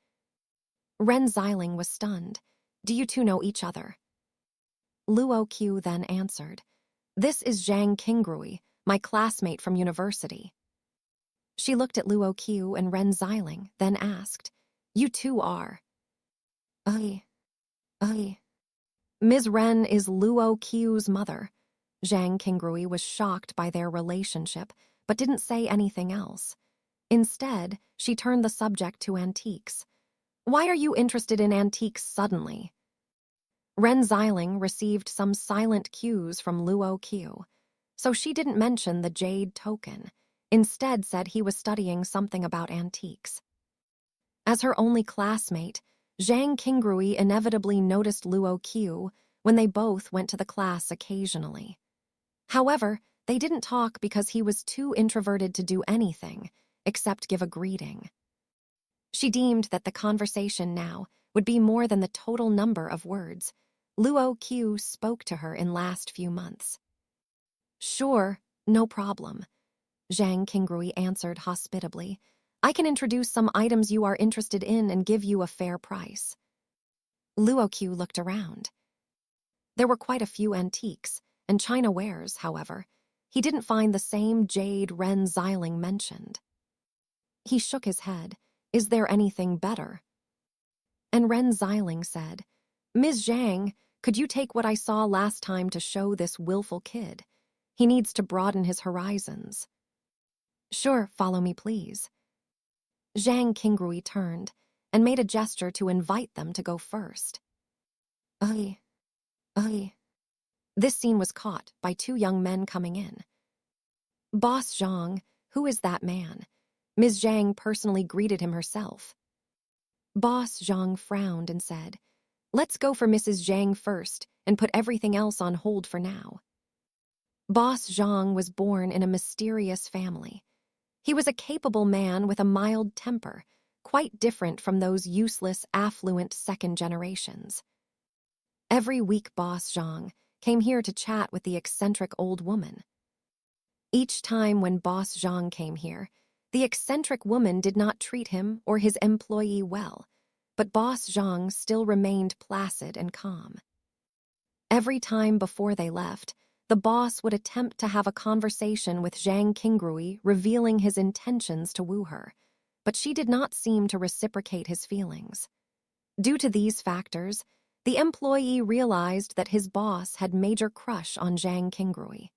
Ren Xiling was stunned. "Do you two know each other?" Luo Qiu then answered, "This is Zhang Qingrui, my classmate from university." She looked at Luo Qiu and Ren Xiling, then asked, "You two are?" "I. Ms. Ren is Luo Qiu's mother." Zhang Qingrui was shocked by their relationship, but didn't say anything else. Instead, she turned the subject to antiques. "Why are you interested in antiques suddenly?" Ren Xiling received some silent cues from Luo Qiu. so she didn't mention the jade token, instead said he was studying something about antiques. As her only classmate, Zhang Qingrui inevitably noticed Luo Qiu when they both went to the class occasionally. However, they didn't talk because he was too introverted to do anything except give a greeting. She deemed that the conversation now would be more than the total number of words Luo Qiu spoke to her in last few months. Sure, no problem, Zhang Qingrui answered hospitably. I can introduce some items you are interested in and give you a fair price. Luo Qiu looked around. There were quite a few antiques and china wares, however. He didn't find the same jade Ren Xiling mentioned. He shook his head. Is there anything better? And Ren Xiling said, Ms. Zhang, could you take what I saw last time to show this willful kid? He needs to broaden his horizons. Sure, follow me, please. Zhang Qingrui turned and made a gesture to invite them to go first. Ugh. This scene was caught by two young men coming in. Boss Zhang, who is that man? Ms. Zhang personally greeted him herself. Boss Zhang frowned and said, Let's go for Mrs. Zhang first and put everything else on hold for now. Boss Zhang was born in a mysterious family. He was a capable man with a mild temper, quite different from those useless, affluent second generations. Every week Boss Zhang came here to chat with the eccentric old woman. Each time when Boss Zhang came here, the eccentric woman did not treat him or his employee well, but Boss Zhang still remained placid and calm. Every time before they left, the boss would attempt to have a conversation with Zhang Qingrui, revealing his intentions to woo her, but she did not seem to reciprocate his feelings. Due to these factors, the employee realized that his boss had major crush on Zhang Qingrui.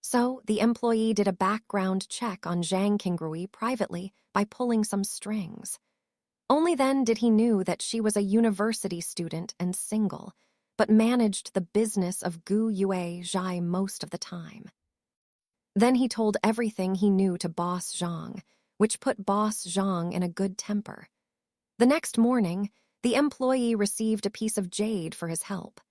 So, the employee did a background check on Zhang Qingrui privately by pulling some strings. Only then did he know that she was a university student and single, but managed the business of Gu Yue Zhai most of the time. Then he told everything he knew to Boss Zhang, which put Boss Zhang in a good temper. The next morning, the employee received a piece of jade for his help.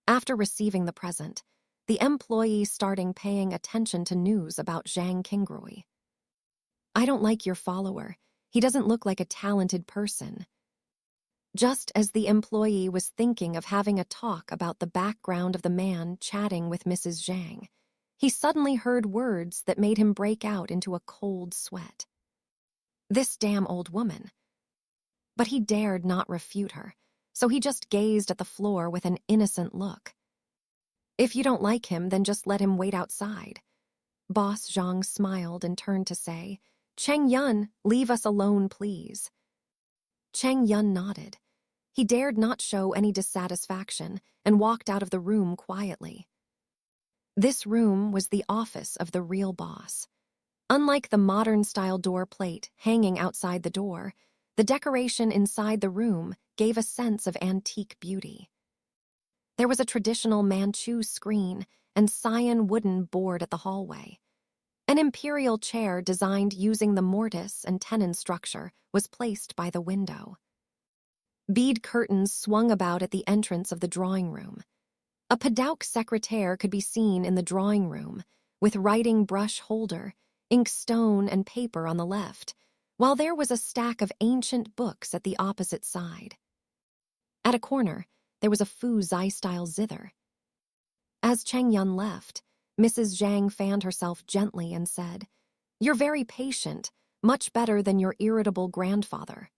After receiving the present, the employee started paying attention to news about Zhang Qingrui. I don't like your follower. He doesn't look like a talented person. Just as the employee was thinking of having a talk about the background of the man chatting with Mrs. Zhang, he suddenly heard words that made him break out into a cold sweat. This damn old woman. But he dared not refute her, so he just gazed at the floor with an innocent look. If you don't like him, then just let him wait outside. Boss Zhang smiled and turned to say, Cheng Yun, leave us alone, please. Cheng Yun nodded. He dared not show any dissatisfaction and walked out of the room quietly. This room was the office of the real boss. Unlike the modern-style door plate hanging outside the door, the decoration inside the room gave a sense of antique beauty. There was a traditional Manchu screen and cyan wooden board at the hallway. An imperial chair designed using the mortise and tenon structure was placed by the window. Bead curtains swung about at the entrance of the drawing room. A Padauc secretaire could be seen in the drawing room, with writing brush holder, inkstone, and paper on the left, while there was a stack of ancient books at the opposite side. At a corner, there was a Fu Zai-style zither. As Cheng Yun left, Mrs. Zhang fanned herself gently and said, You're very patient, much better than your irritable grandfather.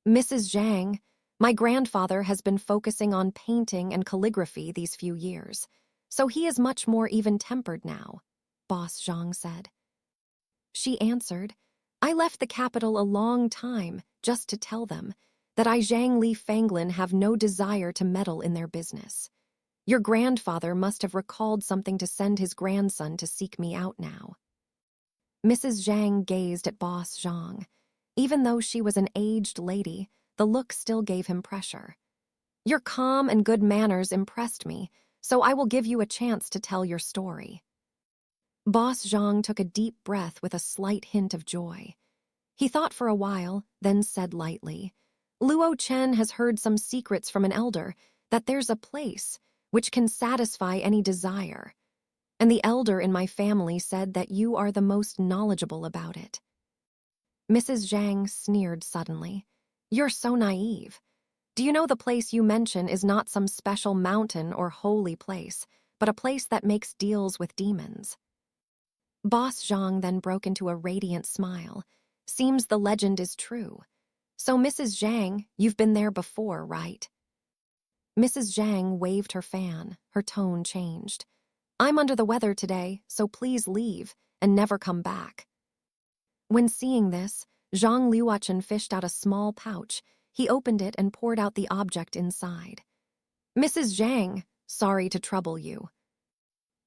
Mrs. Zhang, my grandfather has been focusing on painting and calligraphy these few years, so he is much more even-tempered now, Boss Zhang said. She answered, I left the capital a long time just to tell them that I Zhang Li Fanglin have no desire to meddle in their business. Your grandfather must have recalled something to send his grandson to seek me out now. Mrs. Zhang gazed at Boss Zhang. Even though she was an aged lady, the look still gave him pressure. Your calm and good manners impressed me, so I will give you a chance to tell your story." Boss Zhang took a deep breath with a slight hint of joy. He thought for a while, then said lightly, "Luo Chen has heard some secrets from an elder, that there's a place which can satisfy any desire. And the elder in my family said that you are the most knowledgeable about it." Mrs. Zhang sneered suddenly. "You're so naive. Do you know the place you mention is not some special mountain or holy place, but a place that makes deals with demons?" Boss Zhang then broke into a radiant smile. "Seems the legend is true. So, Mrs. Zhang, you've been there before, right?" Mrs. Zhang waved her fan. Her tone changed. "I'm under the weather today, so please leave and never come back." When seeing this, Zhang Liuchen fished out a small pouch. He opened it and poured out the object inside. "Mrs. Zhang, sorry to trouble you."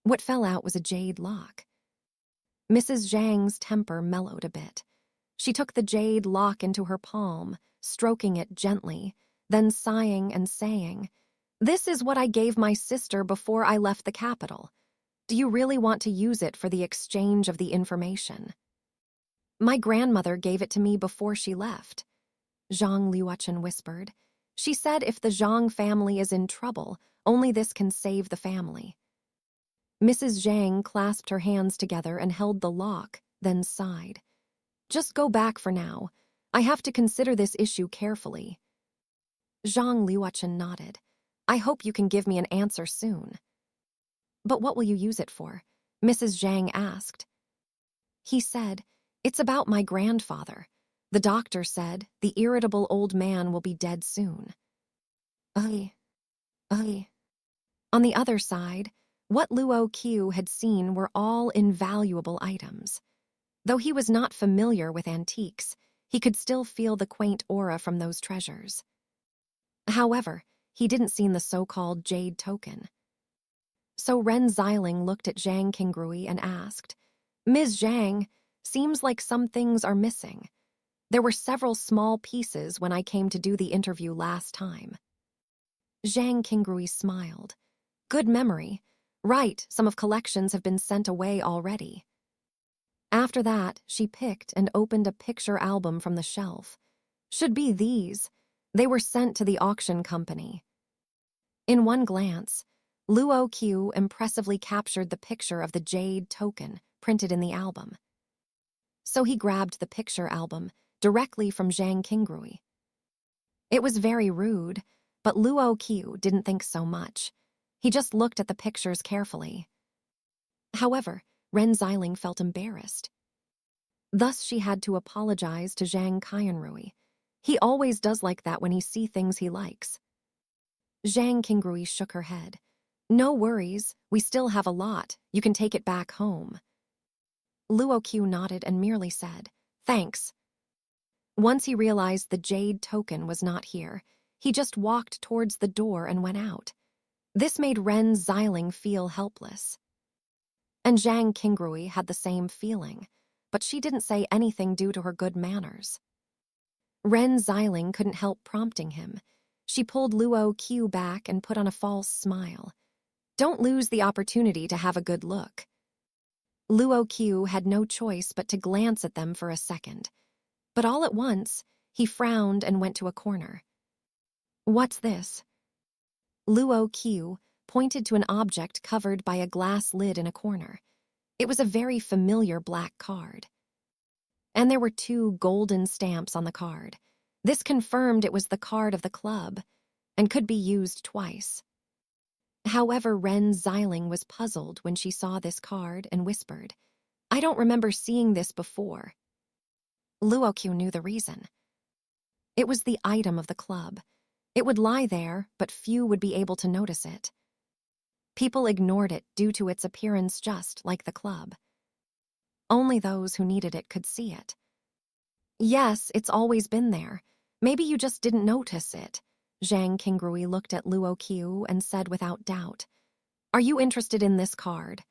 What fell out was a jade lock. Mrs. Zhang's temper mellowed a bit. She took the jade lock into her palm, stroking it gently, then sighing and saying, "This is what I gave my sister before I left the capital. Do you really want to use it for the exchange of the information?" "My grandmother gave it to me before she left," Zhang Liuchen whispered. "She said if the Zhang family is in trouble, only this can save the family." Mrs. Zhang clasped her hands together and held the lock, then sighed. "Just go back for now. I have to consider this issue carefully." Zhang Liuchen nodded. "I hope you can give me an answer soon." "But what will you use it for?" Mrs. Zhang asked. He said, "It's about my grandfather. The doctor said the irritable old man will be dead soon." Ay. On the other side, what Luo Qiu had seen were all invaluable items. Though he was not familiar with antiques, he could still feel the quaint aura from those treasures. However, he didn't see the so-called jade token. So Ren Xiling looked at Zhang Qingrui and asked, "Ms. Zhang, seems like some things are missing. There were several small pieces when I came to do the interview last time." Zhang Qingrui smiled. "Good memory. Right, some of collections have been sent away already." After that, she picked and opened a picture album from the shelf. "Should be these. They were sent to the auction company." In one glance, Luo Qiu impressively captured the picture of the jade token printed in the album. So he grabbed the picture album directly from Zhang Qingrui. It was very rude, but Luo Qiu didn't think so much. He just looked at the pictures carefully. However, Ren Xiling felt embarrassed. Thus she had to apologize to Zhang Qianrui. He always does like that when he sees things he likes. Zhang Qingrui shook her head. "No worries, we still have a lot. You can take it back home." Luo Qiu nodded and merely said, "Thanks." Once he realized the jade token was not here, he just walked towards the door and went out. This made Ren Xiling feel helpless. And Zhang Qingrui had the same feeling, but she didn't say anything due to her good manners. Ren Xiling couldn't help prompting him. She pulled Luo Qiu back and put on a false smile. "Don't lose the opportunity to have a good look." Luo Qiu had no choice but to glance at them for a second. But all at once, he frowned and went to a corner. "What's this?" Luo Qiu pointed to an object covered by a glass lid in a corner. It was a very familiar black card. And there were 2 golden stamps on the card. This confirmed it was the card of the club, and could be used twice. However, Ren Xiling was puzzled when she saw this card and whispered, "I don't remember seeing this before." Luo Qiu knew the reason. It was the item of the club. It would lie there, but few would be able to notice it. People ignored it due to its appearance just like the club. Only those who needed it could see it. "Yes, it's always been there. Maybe you just didn't notice it." Zhang Qingrui looked at Luo Qiu and said without doubt, "Are you interested in this card?"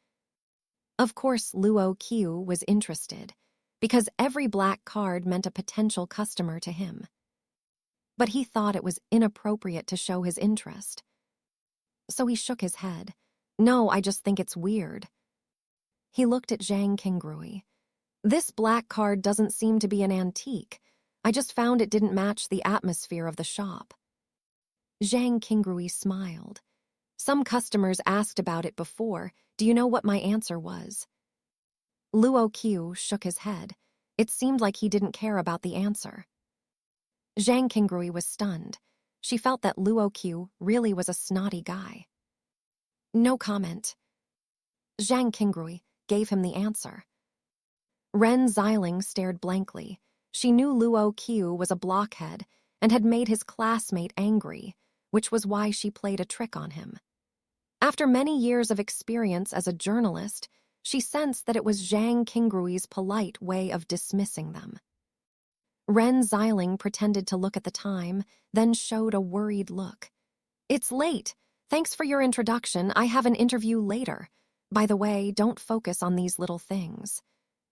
Of course, Luo Qiu was interested, because every black card meant a potential customer to him. But he thought it was inappropriate to show his interest. So he shook his head. No, I just think it's weird. He looked at Zhang Qingrui. This black card doesn't seem to be an antique. I just found it didn't match the atmosphere of the shop. Zhang Qingrui smiled. Some customers asked about it before. Do you know what my answer was? Luo Qiu shook his head. It seemed like he didn't care about the answer. Zhang Qingrui was stunned. She felt that Luo Qiu really was a snotty guy. No comment. Zhang Qingrui gave him the answer. Ren Xiling stared blankly. She knew Luo Qiu was a blockhead and had made his classmate angry, which was why she played a trick on him. After many years of experience as a journalist, she sensed that it was Zhang Qingrui's polite way of dismissing them. Ren Xiling pretended to look at the time, then showed a worried look. It's late. Thanks for your introduction. I have an interview later. By the way, don't focus on these little things.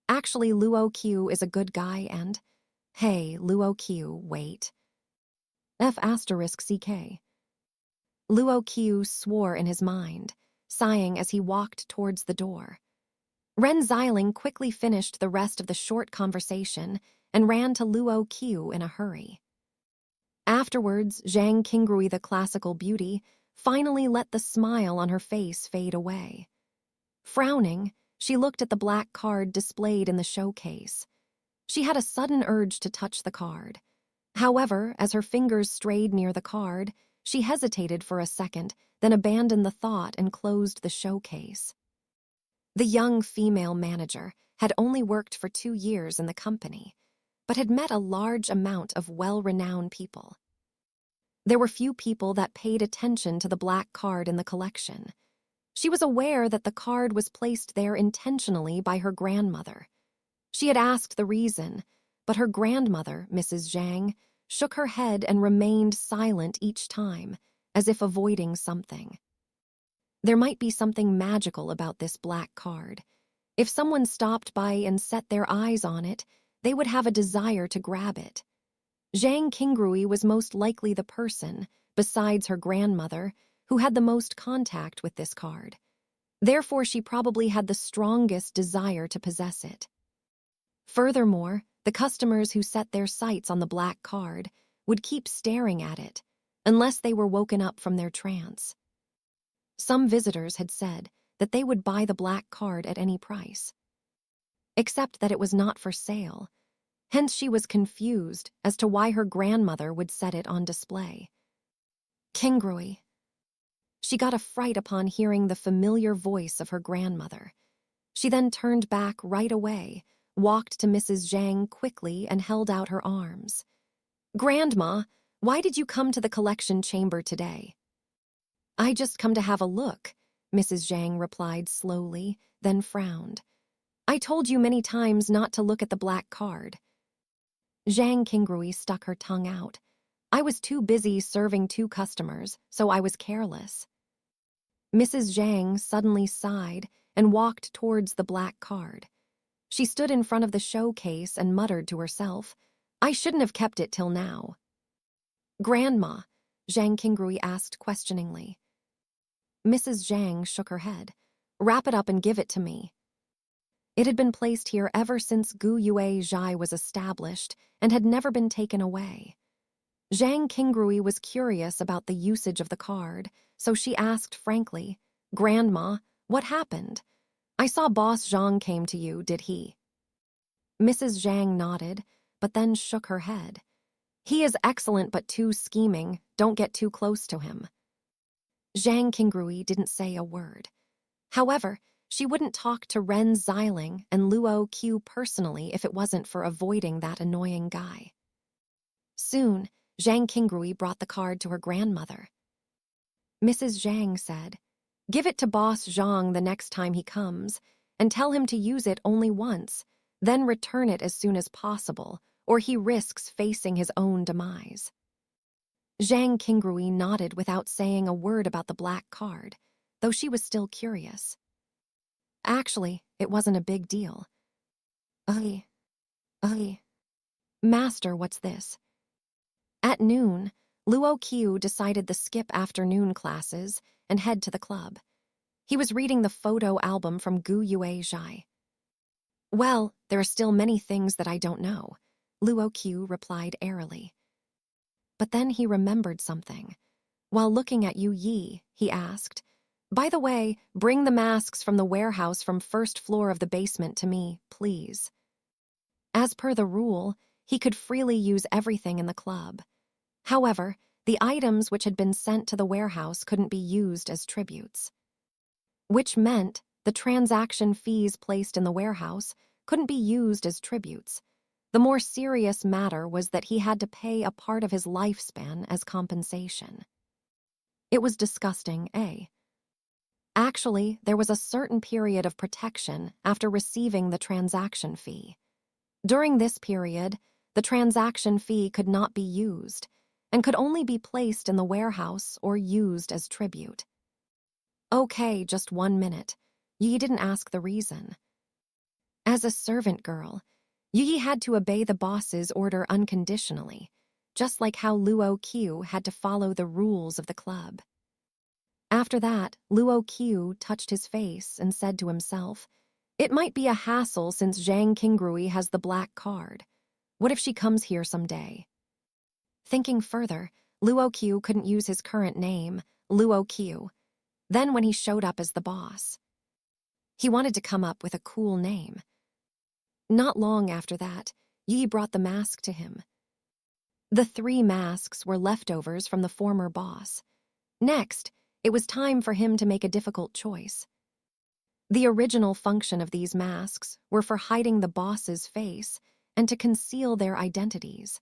Actually, Luo Qiu is a good guy and... Hey, Luo Qiu, wait. F***CK. Luo Qiu swore in his mind, sighing as he walked towards the door. Ren Xiling quickly finished the rest of the short conversation and ran to Luo Qiu in a hurry. Afterwards, Zhang Qingrui, the classical beauty, finally let the smile on her face fade away. Frowning, she looked at the black card displayed in the showcase. She had a sudden urge to touch the card. However, as her fingers strayed near the card, she hesitated for a second, then abandoned the thought and closed the showcase. The young female manager had only worked for 2 years in the company, but had met a large amount of well-renowned people. There were few people that paid attention to the black card in the collection. She was aware that the card was placed there intentionally by her grandmother. She had asked the reason, but her grandmother, Mrs. Zhang, shook her head and remained silent each time, as if avoiding something. There might be something magical about this black card. If someone stopped by and set their eyes on it, they would have a desire to grab it. Zhang Qingrui was most likely the person, besides her grandmother, who had the most contact with this card. Therefore, she probably had the strongest desire to possess it. Furthermore, the customers who set their sights on the black card would keep staring at it, unless they were woken up from their trance. Some visitors had said that they would buy the black card at any price. Except that it was not for sale. Hence she was confused as to why her grandmother would set it on display. Qingrui. She got a fright upon hearing the familiar voice of her grandmother. She then turned back right away, walked to Mrs. Zhang quickly and held out her arms. Grandma, why did you come to the collection chamber today? I just come to have a look, Mrs. Zhang replied slowly, then frowned. I told you many times not to look at the black card. Zhang Qingrui stuck her tongue out. I was too busy serving 2 customers, so I was careless. Mrs. Zhang suddenly sighed and walked towards the black card. She stood in front of the showcase and muttered to herself, I shouldn't have kept it till now. Grandma, Zhang Qingrui asked questioningly. Mrs. Zhang shook her head. Wrap it up and give it to me. It had been placed here ever since Gu Yue Zhai was established and had never been taken away. Zhang Qingrui was curious about the usage of the card, so she asked frankly, Grandma, what happened? I saw Boss Zhang came to you, did he? Mrs. Zhang nodded, but then shook her head. He is excellent but too scheming, don't get too close to him. Zhang Qingrui didn't say a word. However, she wouldn't talk to Ren Xiling and Luo Qiu personally if it wasn't for avoiding that annoying guy. Soon, Zhang Qingrui brought the card to her grandmother. Mrs. Zhang said, Give it to Boss Zhang the next time he comes, and tell him to use it only once, then return it as soon as possible, or he risks facing his own demise. Zhang Qingrui nodded without saying a word about the black card, though she was still curious. Actually, it wasn't a big deal. Master, what's this? At noon, Luo Qiu decided the skip afternoon classes and head to the club. He was reading the photo album from Gu Yue Zhai. Well, there are still many things that I don't know, Luo Qiu replied airily. But then he remembered something. While looking at Yu Yi, he asked, "By the way, bring the masks from the warehouse from first floor of the basement to me, please." As per the rule, he could freely use everything in the club. However, the items which had been sent to the warehouse couldn't be used as tributes. Which meant the transaction fees placed in the warehouse couldn't be used as tributes. The more serious matter was that he had to pay a part of his lifespan as compensation. It was disgusting, eh? Actually, there was a certain period of protection after receiving the transaction fee. During this period, the transaction fee could not be used and could only be placed in the warehouse or used as tribute. Okay, just 1 minute. Yi didn't ask the reason. As a servant girl, Yi had to obey the boss's order unconditionally, just like how Luo Qiu had to follow the rules of the club. After that, Luo Qiu touched his face and said to himself, "It might be a hassle since Zhang Qingrui has the black card. What if she comes here someday?" Thinking further, Luo Qiu couldn't use his current name, Luo Qiu. Then when he showed up as the boss, he wanted to come up with a cool name. Not long after that, Yi brought the mask to him. The 3 masks were leftovers from the former boss. Next, it was time for him to make a difficult choice. The original function of these masks were for hiding the boss's face and to conceal their identities.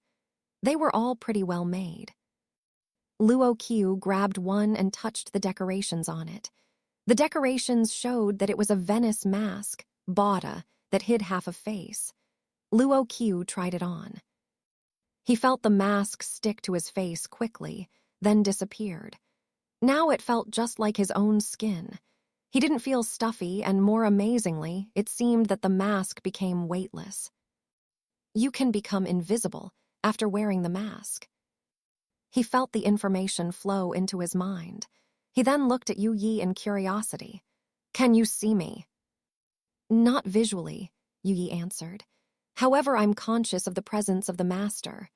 They were all pretty well made. Luo Qiu grabbed one and touched the decorations on it. The decorations showed that it was a Venice mask, Bada, that hid half a face. Luo Qiu tried it on. He felt the mask stick to his face quickly, then disappeared. Now it felt just like his own skin. He didn't feel stuffy, and more amazingly, it seemed that the mask became weightless. You can become invisible after wearing the mask. He felt the information flow into his mind. He then looked at Yu Yi in curiosity. "Can you see me?" "Not visually," Yu Yi answered. "However, I'm conscious of the presence of the master."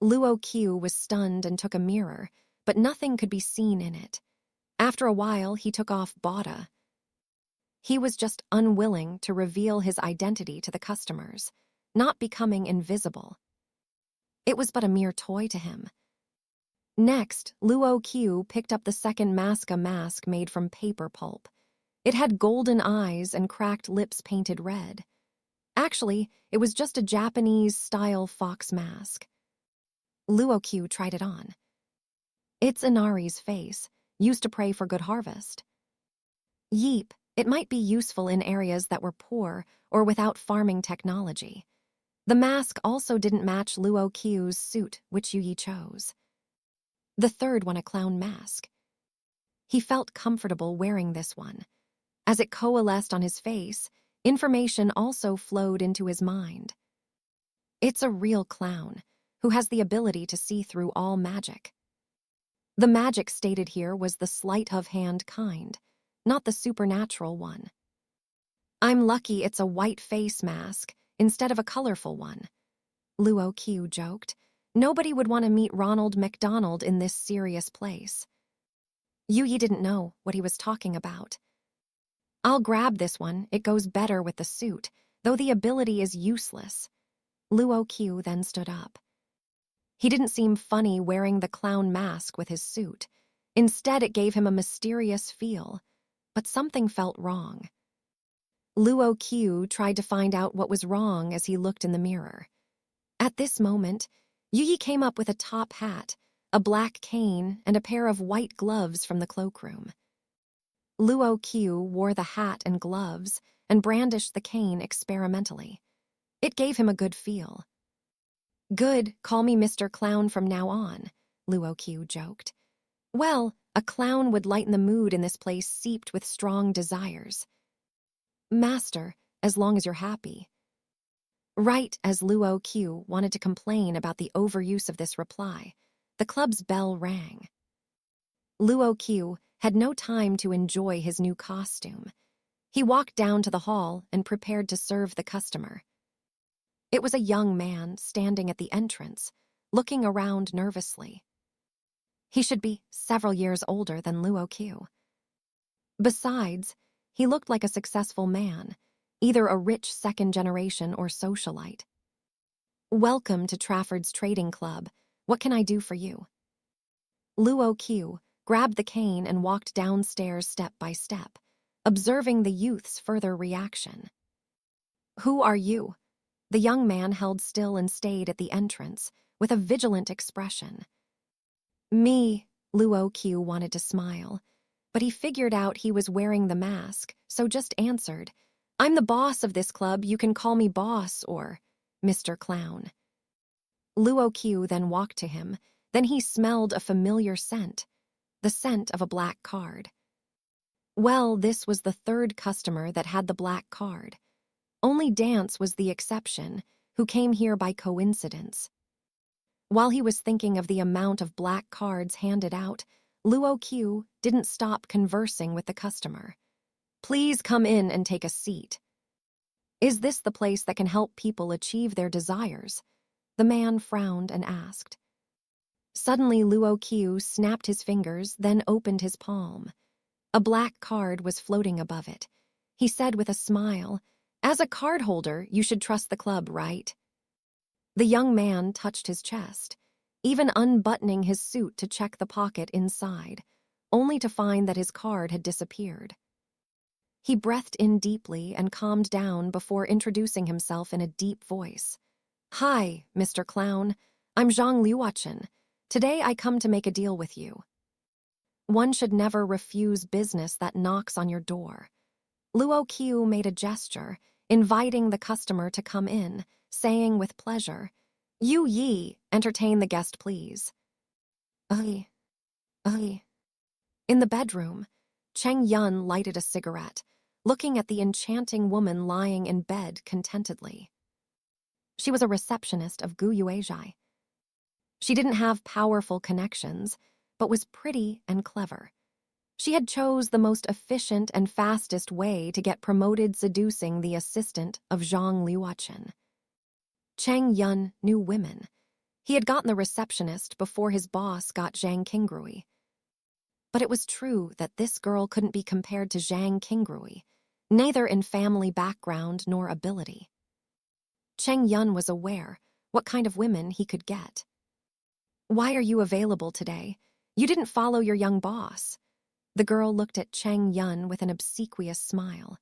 Luo Qiu was stunned and took a mirror, but nothing could be seen in it. After a while, he took off Bada. He was just unwilling to reveal his identity to the customers, not becoming invisible. It was but a mere toy to him. Next, Luo Qiu picked up the second mask made from paper pulp. It had golden eyes and cracked lips painted red. Actually, it was just a Japanese-style fox mask. Luo Qiu tried it on. It's Inari's face, used to pray for good harvest. Yeep, it might be useful in areas that were poor or without farming technology. The mask also didn't match Luo Qiu's suit, which Yu Yi chose. The third one, a clown mask. He felt comfortable wearing this one. As it coalesced on his face, information also flowed into his mind. It's a real clown, who has the ability to see through all magic. The magic stated here was the sleight of hand kind, not the supernatural one. I'm lucky it's a white face mask instead of a colorful one, Luo Qiu joked. Nobody would want to meet Ronald McDonald in this serious place. Yu Yi didn't know what he was talking about. I'll grab this one, it goes better with the suit, though the ability is useless. Luo Qiu then stood up. He didn't seem funny wearing the clown mask with his suit. Instead, it gave him a mysterious feel, but something felt wrong. Luo Qiu tried to find out what was wrong as he looked in the mirror. At this moment, Yu Yi came up with a top hat, a black cane, and a pair of white gloves from the cloakroom. Luo Qiu wore the hat and gloves and brandished the cane experimentally. It gave him a good feel. Good, call me Mr. Clown from now on, Luo Qiu joked. Well, a clown would lighten the mood in this place seeped with strong desires. Master, as long as you're happy. Right as Luo Qiu wanted to complain about the overuse of this reply, the club's bell rang. Luo Qiu had no time to enjoy his new costume. He walked down to the hall and prepared to serve the customer. It was a young man standing at the entrance, looking around nervously. He should be several years older than Luo Qiu. Besides, he looked like a successful man, either a rich second generation or socialite. "Welcome to Trafford's Trading Club. What can I do for you?" Luo Qiu grabbed the cane and walked downstairs step by step, observing the youth's further reaction. "Who are you?" The young man held still and stayed at the entrance, with a vigilant expression. "Me," Luo Qiu wanted to smile, but he figured out he was wearing the mask, so just answered, "I'm the boss of this club. You can call me boss or Mr. Clown." Luo Qiu then walked to him. Then he smelled a familiar scent, the scent of a black card. Well, this was the third customer that had the black card. Only Dance was the exception, who came here by coincidence. While he was thinking of the amount of black cards handed out, Luo Qiu didn't stop conversing with the customer. "Please come in and take a seat." "Is this the place that can help people achieve their desires?" The man frowned and asked. Suddenly, Luo Qiu snapped his fingers, then opened his palm. A black card was floating above it. He said with a smile, "As a card holder, you should trust the club, right?" The young man touched his chest, even unbuttoning his suit to check the pocket inside, only to find that his card had disappeared. He breathed in deeply and calmed down before introducing himself in a deep voice. "Hi, Mr. Clown. I'm Zhang Liuchen. Today I come to make a deal with you." One should never refuse business that knocks on your door. Luo Qiu made a gesture, inviting the customer to come in, saying with pleasure, "Yu Yi, entertain the guest, please." "Aye, aye." In the bedroom, Cheng Yun lighted a cigarette, looking at the enchanting woman lying in bed contentedly. She was a receptionist of Gu Yuezhai. She didn't have powerful connections, but was pretty and clever. She had chose the most efficient and fastest way to get promoted, seducing the assistant of Zhang Liuchen. Cheng Yun knew women. He had gotten the receptionist before his boss got Zhang Qingrui. But it was true that this girl couldn't be compared to Zhang Qingrui, neither in family background nor ability. Cheng Yun was aware what kind of women he could get. "Why are you available today? You didn't follow your young boss." The girl looked at Cheng Yun with an obsequious smile.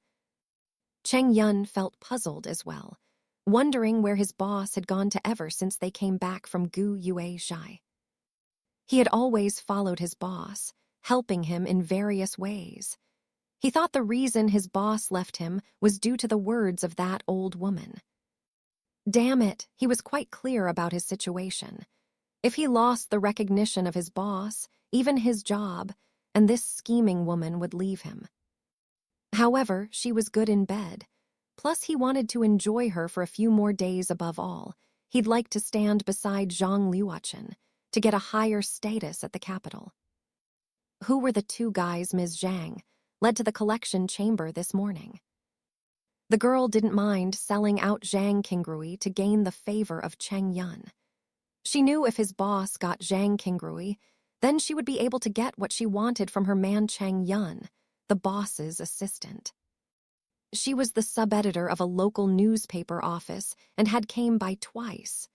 Cheng Yun felt puzzled as well, wondering where his boss had gone to ever since they came back from Gu Yuezhai. He had always followed his boss, helping him in various ways. He thought the reason his boss left him was due to the words of that old woman. Damn it, he was quite clear about his situation. If he lost the recognition of his boss, even his job, and this scheming woman would leave him. However, she was good in bed. Plus, he wanted to enjoy her for a few more days. Above all, he'd like to stand beside Zhang Liuchen to get a higher status at the capital. Who were the two guys Ms. Zhang led to the collection chamber this morning? The girl didn't mind selling out Zhang Qingrui to gain the favor of Cheng Yun. She knew if his boss got Zhang Qingrui, then she would be able to get what she wanted from her man Cheng Yun, the boss's assistant. She was the sub-editor of a local newspaper office and had came by twice,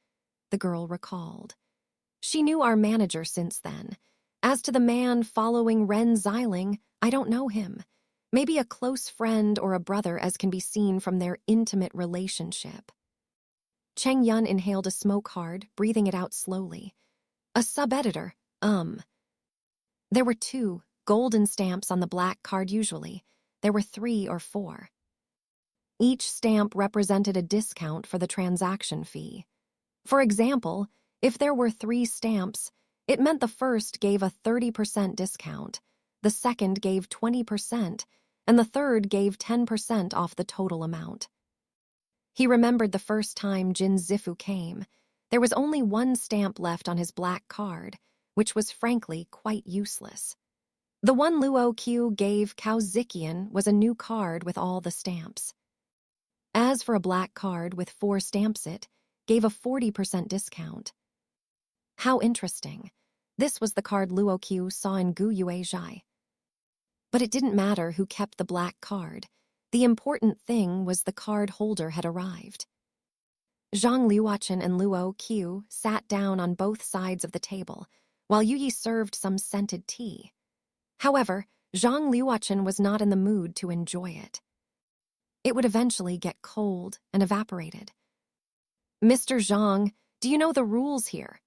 the girl recalled. She knew our manager since then. As to the man following Ren Xiling, I don't know him. Maybe a close friend or a brother, as can be seen from their intimate relationship. Cheng Yun inhaled a smoke hard, breathing it out slowly. A sub-editor, There were 2 golden stamps on the black card usually. There were 3 or 4. Each stamp represented a discount for the transaction fee. For example, if there were 3 stamps, it meant the first gave a 30% discount, the second gave 20%, and the third gave 10% off the total amount. He remembered the first time Jin Zifu came. There was only 1 stamp left on his black card, which was frankly quite useless. The one Luo Qiu gave Cao Ziqian was a new card with all the stamps. As for a black card with 4 stamps, it gave a 40% discount. How interesting. This was the card Luo Qiu saw in Gu Yue Zhai. But it didn't matter who kept the black card. The important thing was the card holder had arrived. Zhang Liuchen and Luo Qiu sat down on both sides of the table, while Yu served some scented tea. However, Zhang Liuchen was not in the mood to enjoy it. It would eventually get cold and evaporated. "Mr. Zhang, do you know the rules here?"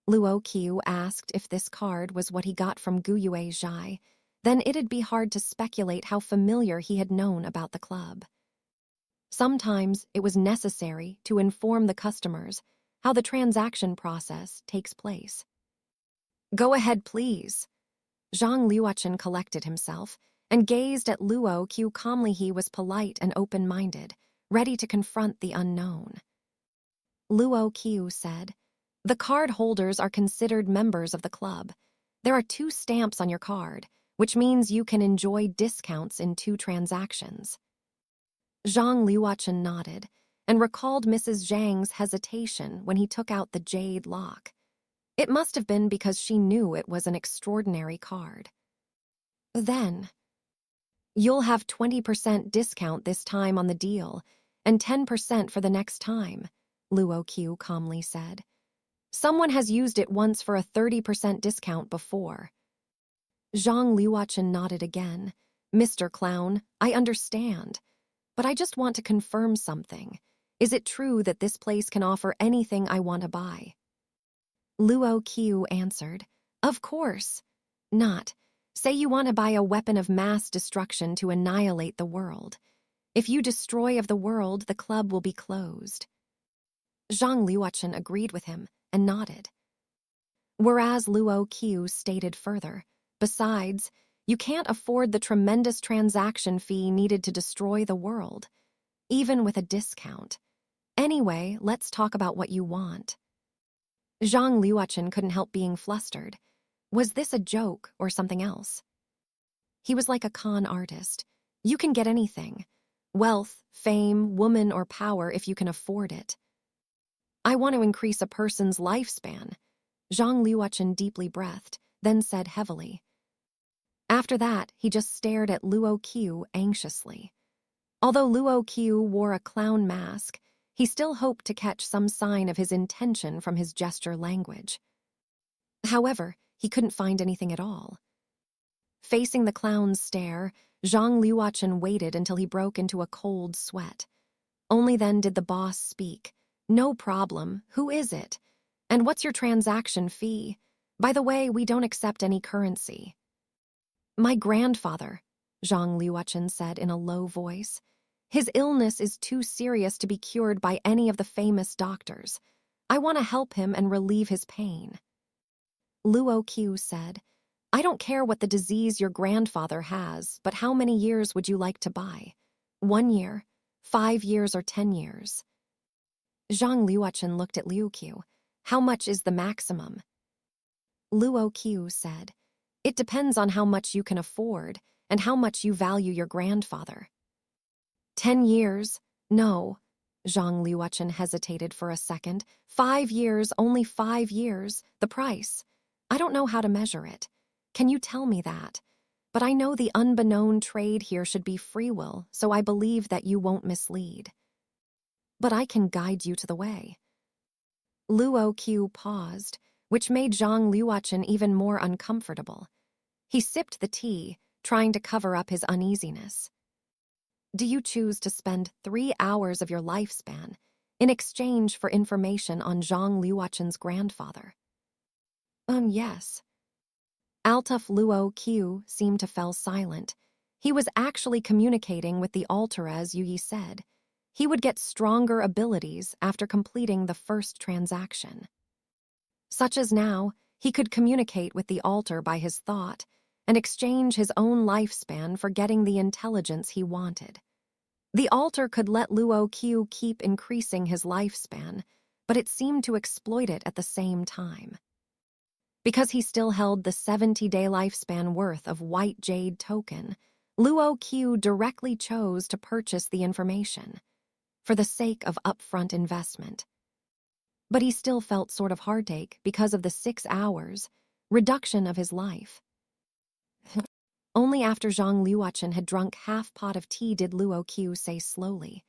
Luo Qiu asked. If this card was what he got from Gu Yue Zhai, then it'd be hard to speculate how familiar he had known about the club. Sometimes it was necessary to inform the customers how the transaction process takes place. "Go ahead, please." Zhang Liuchen collected himself and gazed at Luo Qiu calmly. He was polite and open-minded, ready to confront the unknown. Luo Qiu said, "The card holders are considered members of the club. There are 2 stamps on your card, which means you can enjoy discounts in 2 transactions." Zhang Liuchen nodded and recalled Mrs. Zhang's hesitation when he took out the jade lock. It must have been because she knew it was an extraordinary card. "Then, you'll have 20% discount this time on the deal, and 10% for the next time," Luo Qiu calmly said. "Someone has used it once for a 30% discount before." Zhang Liuchen nodded again. "Mr. Clown, I understand. But I just want to confirm something. Is it true that this place can offer anything I want to buy?" Luo Qiu answered, "Of course. Not. Say you want to buy a weapon of mass destruction to annihilate the world. If you destroy of the world, the club will be closed." Zhang Liuchen agreed with him and nodded. Whereas Luo Qiu stated further, "Besides, you can't afford the tremendous transaction fee needed to destroy the world, even with a discount. Anyway, let's talk about what you want." Zhang Liuchen couldn't help being flustered. Was this a joke or something else? He was like a con artist. You can get anything. Wealth, fame, woman, or power if you can afford it. "I want to increase a person's lifespan." Zhang Liuchen deeply breathed, then said heavily. After that, he just stared at Luo Qiu anxiously. Although Luo Qiu wore a clown mask, he still hoped to catch some sign of his intention from his gesture language. However, he couldn't find anything at all. Facing the clown's stare, Zhang Liuchen waited until he broke into a cold sweat. Only then did the boss speak. "No problem. Who is it? And what's your transaction fee? By the way, we don't accept any currency." "My grandfather," Zhang Liuchen said in a low voice. "His illness is too serious to be cured by any of the famous doctors. I want to help him and relieve his pain." Luo Qiu said, "I don't care what the disease your grandfather has, but how many years would you like to buy? 1 year, 5 years, or 10 years? Zhang Liuchen looked at Luo Qiu. "How much is the maximum?" Luo Qiu said, "It depends on how much you can afford and how much you value your grandfather." 10 years? No. Zhang Liuchen hesitated for a second. 5 years, only 5 years. The price. I don't know how to measure it. Can you tell me that? But I know the unbeknown trade here should be free will, so I believe that you won't mislead. But I can guide you to the way." Luo Qiu paused, which made Zhang Liuchen even more uncomfortable. He sipped the tea, trying to cover up his uneasiness. "Do you choose to spend 3 hours of your lifespan in exchange for information on Zhang Liuchen's grandfather?" Yes." Altaf Luo Qiu seemed to fell silent. He was actually communicating with the altar, as Yu Yi said. He would get stronger abilities after completing the first transaction. Such as now, he could communicate with the altar by his thought and exchange his own lifespan for getting the intelligence he wanted. The altar could let Luo Qiu keep increasing his lifespan, but it seemed to exploit it at the same time. Because he still held the 70-day lifespan worth of white jade token, Luo Qiu directly chose to purchase the information for the sake of upfront investment. But he still felt sort of heartache because of the 6 hours reduction of his life. Only after Zhang Liuchen had drunk half pot of tea did Luo Qiu say slowly,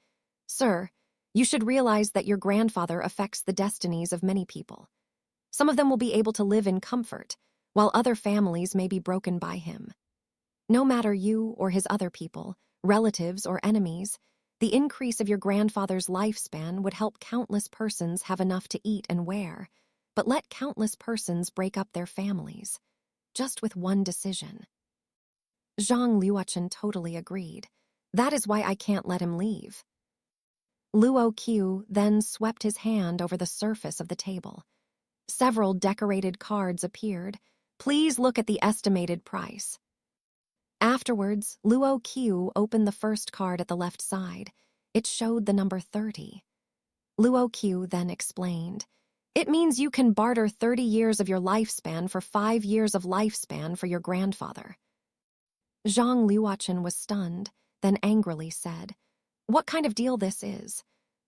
"Sir, you should realize that your grandfather affects the destinies of many people. Some of them will be able to live in comfort, while other families may be broken by him. No matter you or his other people, relatives or enemies, the increase of your grandfather's lifespan would help countless persons have enough to eat and wear, but let countless persons break up their families, just with one decision." Zhang Liuchen totally agreed. "That is why I can't let him leave." Luo Qiu then swept his hand over the surface of the table. Several decorated cards appeared. "Please look at the estimated price." Afterwards, Luo Qiu opened the first card at the left side. It showed the number 30. Luo Qiu then explained, "It means you can barter 30 years of your lifespan for 5 years of lifespan for your grandfather." Zhang Liuchen was stunned, then angrily said, "What kind of deal this is?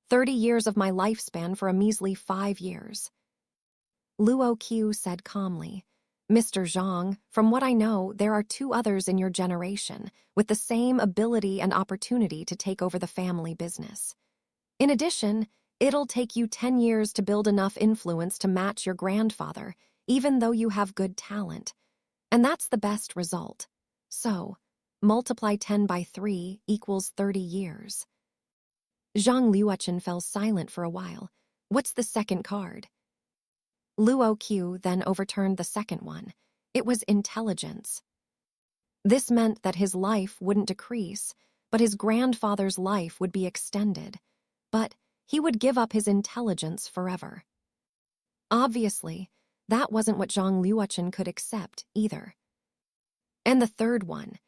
30 years of my lifespan for a measly 5 years. Luo Qiu said calmly, "Mr. Zhang, from what I know, there are 2 others in your generation with the same ability and opportunity to take over the family business. In addition, it'll take you 10 years to build enough influence to match your grandfather, even though you have good talent. And that's the best result. So, multiply 10 by 3 equals 30 years. Zhang Liuchen fell silent for a while. "What's the second card?" Luo Qiu then overturned the second one. It was intelligence. This meant that his life wouldn't decrease, but his grandfather's life would be extended. But he would give up his intelligence forever. Obviously, that wasn't what Zhang Liuchen could accept either. And the third one.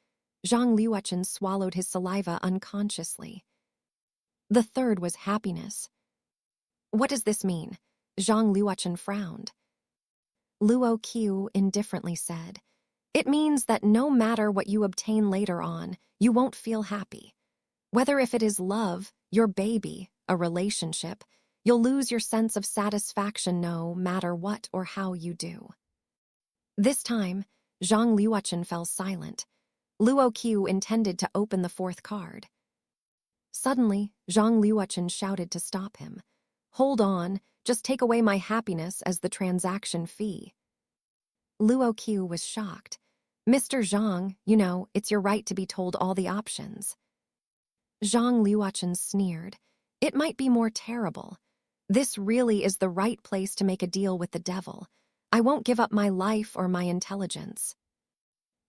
Zhang Liuchen swallowed his saliva unconsciously. The third was happiness. "What does this mean?" Zhang Liuchen frowned. Luo Qiu indifferently said, "It means that no matter what you obtain later on, you won't feel happy. Whether if it is love, your baby, a relationship, you'll lose your sense of satisfaction no matter what or how you do." This time, Zhang Liuchen fell silent. Luo Qiu intended to open the fourth card. Suddenly, Zhang Liuchen shouted to stop him. "Hold on, just take away my happiness as the transaction fee." Luo Qiu was shocked. "Mr. Zhang, you know, it's your right to be told all the options." Zhang Liuchen sneered. "It might be more terrible. This really is the right place to make a deal with the devil. I won't give up my life or my intelligence."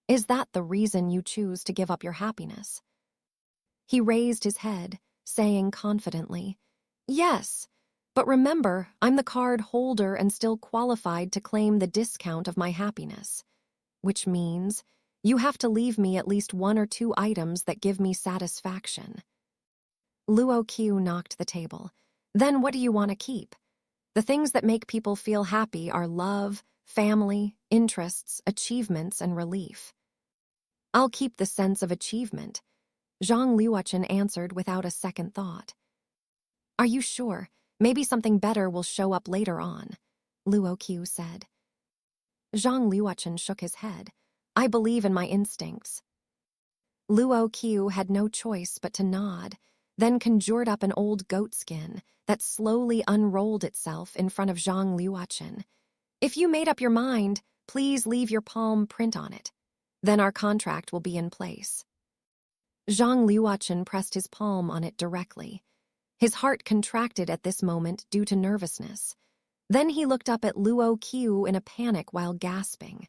"Is that the reason you choose to give up your happiness?" He raised his head, saying confidently, "Yes, but remember, I'm the card holder and still qualified to claim the discount of my happiness. Which means you have to leave me at least 1 or 2 items that give me satisfaction." Luo Qiu knocked the table. "Then what do you want to keep? The things that make people feel happy are love, family, interests, achievements, and relief." "I'll keep the sense of achievement," Zhang Liuchen answered without a second thought. "Are you sure? Maybe something better will show up later on," Luo Qiu said. Zhang Liuchen shook his head. "I believe in my instincts." Luo Qiu had no choice but to nod, then conjured up an old goat skin that slowly unrolled itself in front of Zhang Liuchen. "If you made up your mind, please leave your palm print on it. Then our contract will be in place." Zhang Liuchen pressed his palm on it directly. His heart contracted at this moment due to nervousness. Then he looked up at Luo Qiu in a panic while gasping.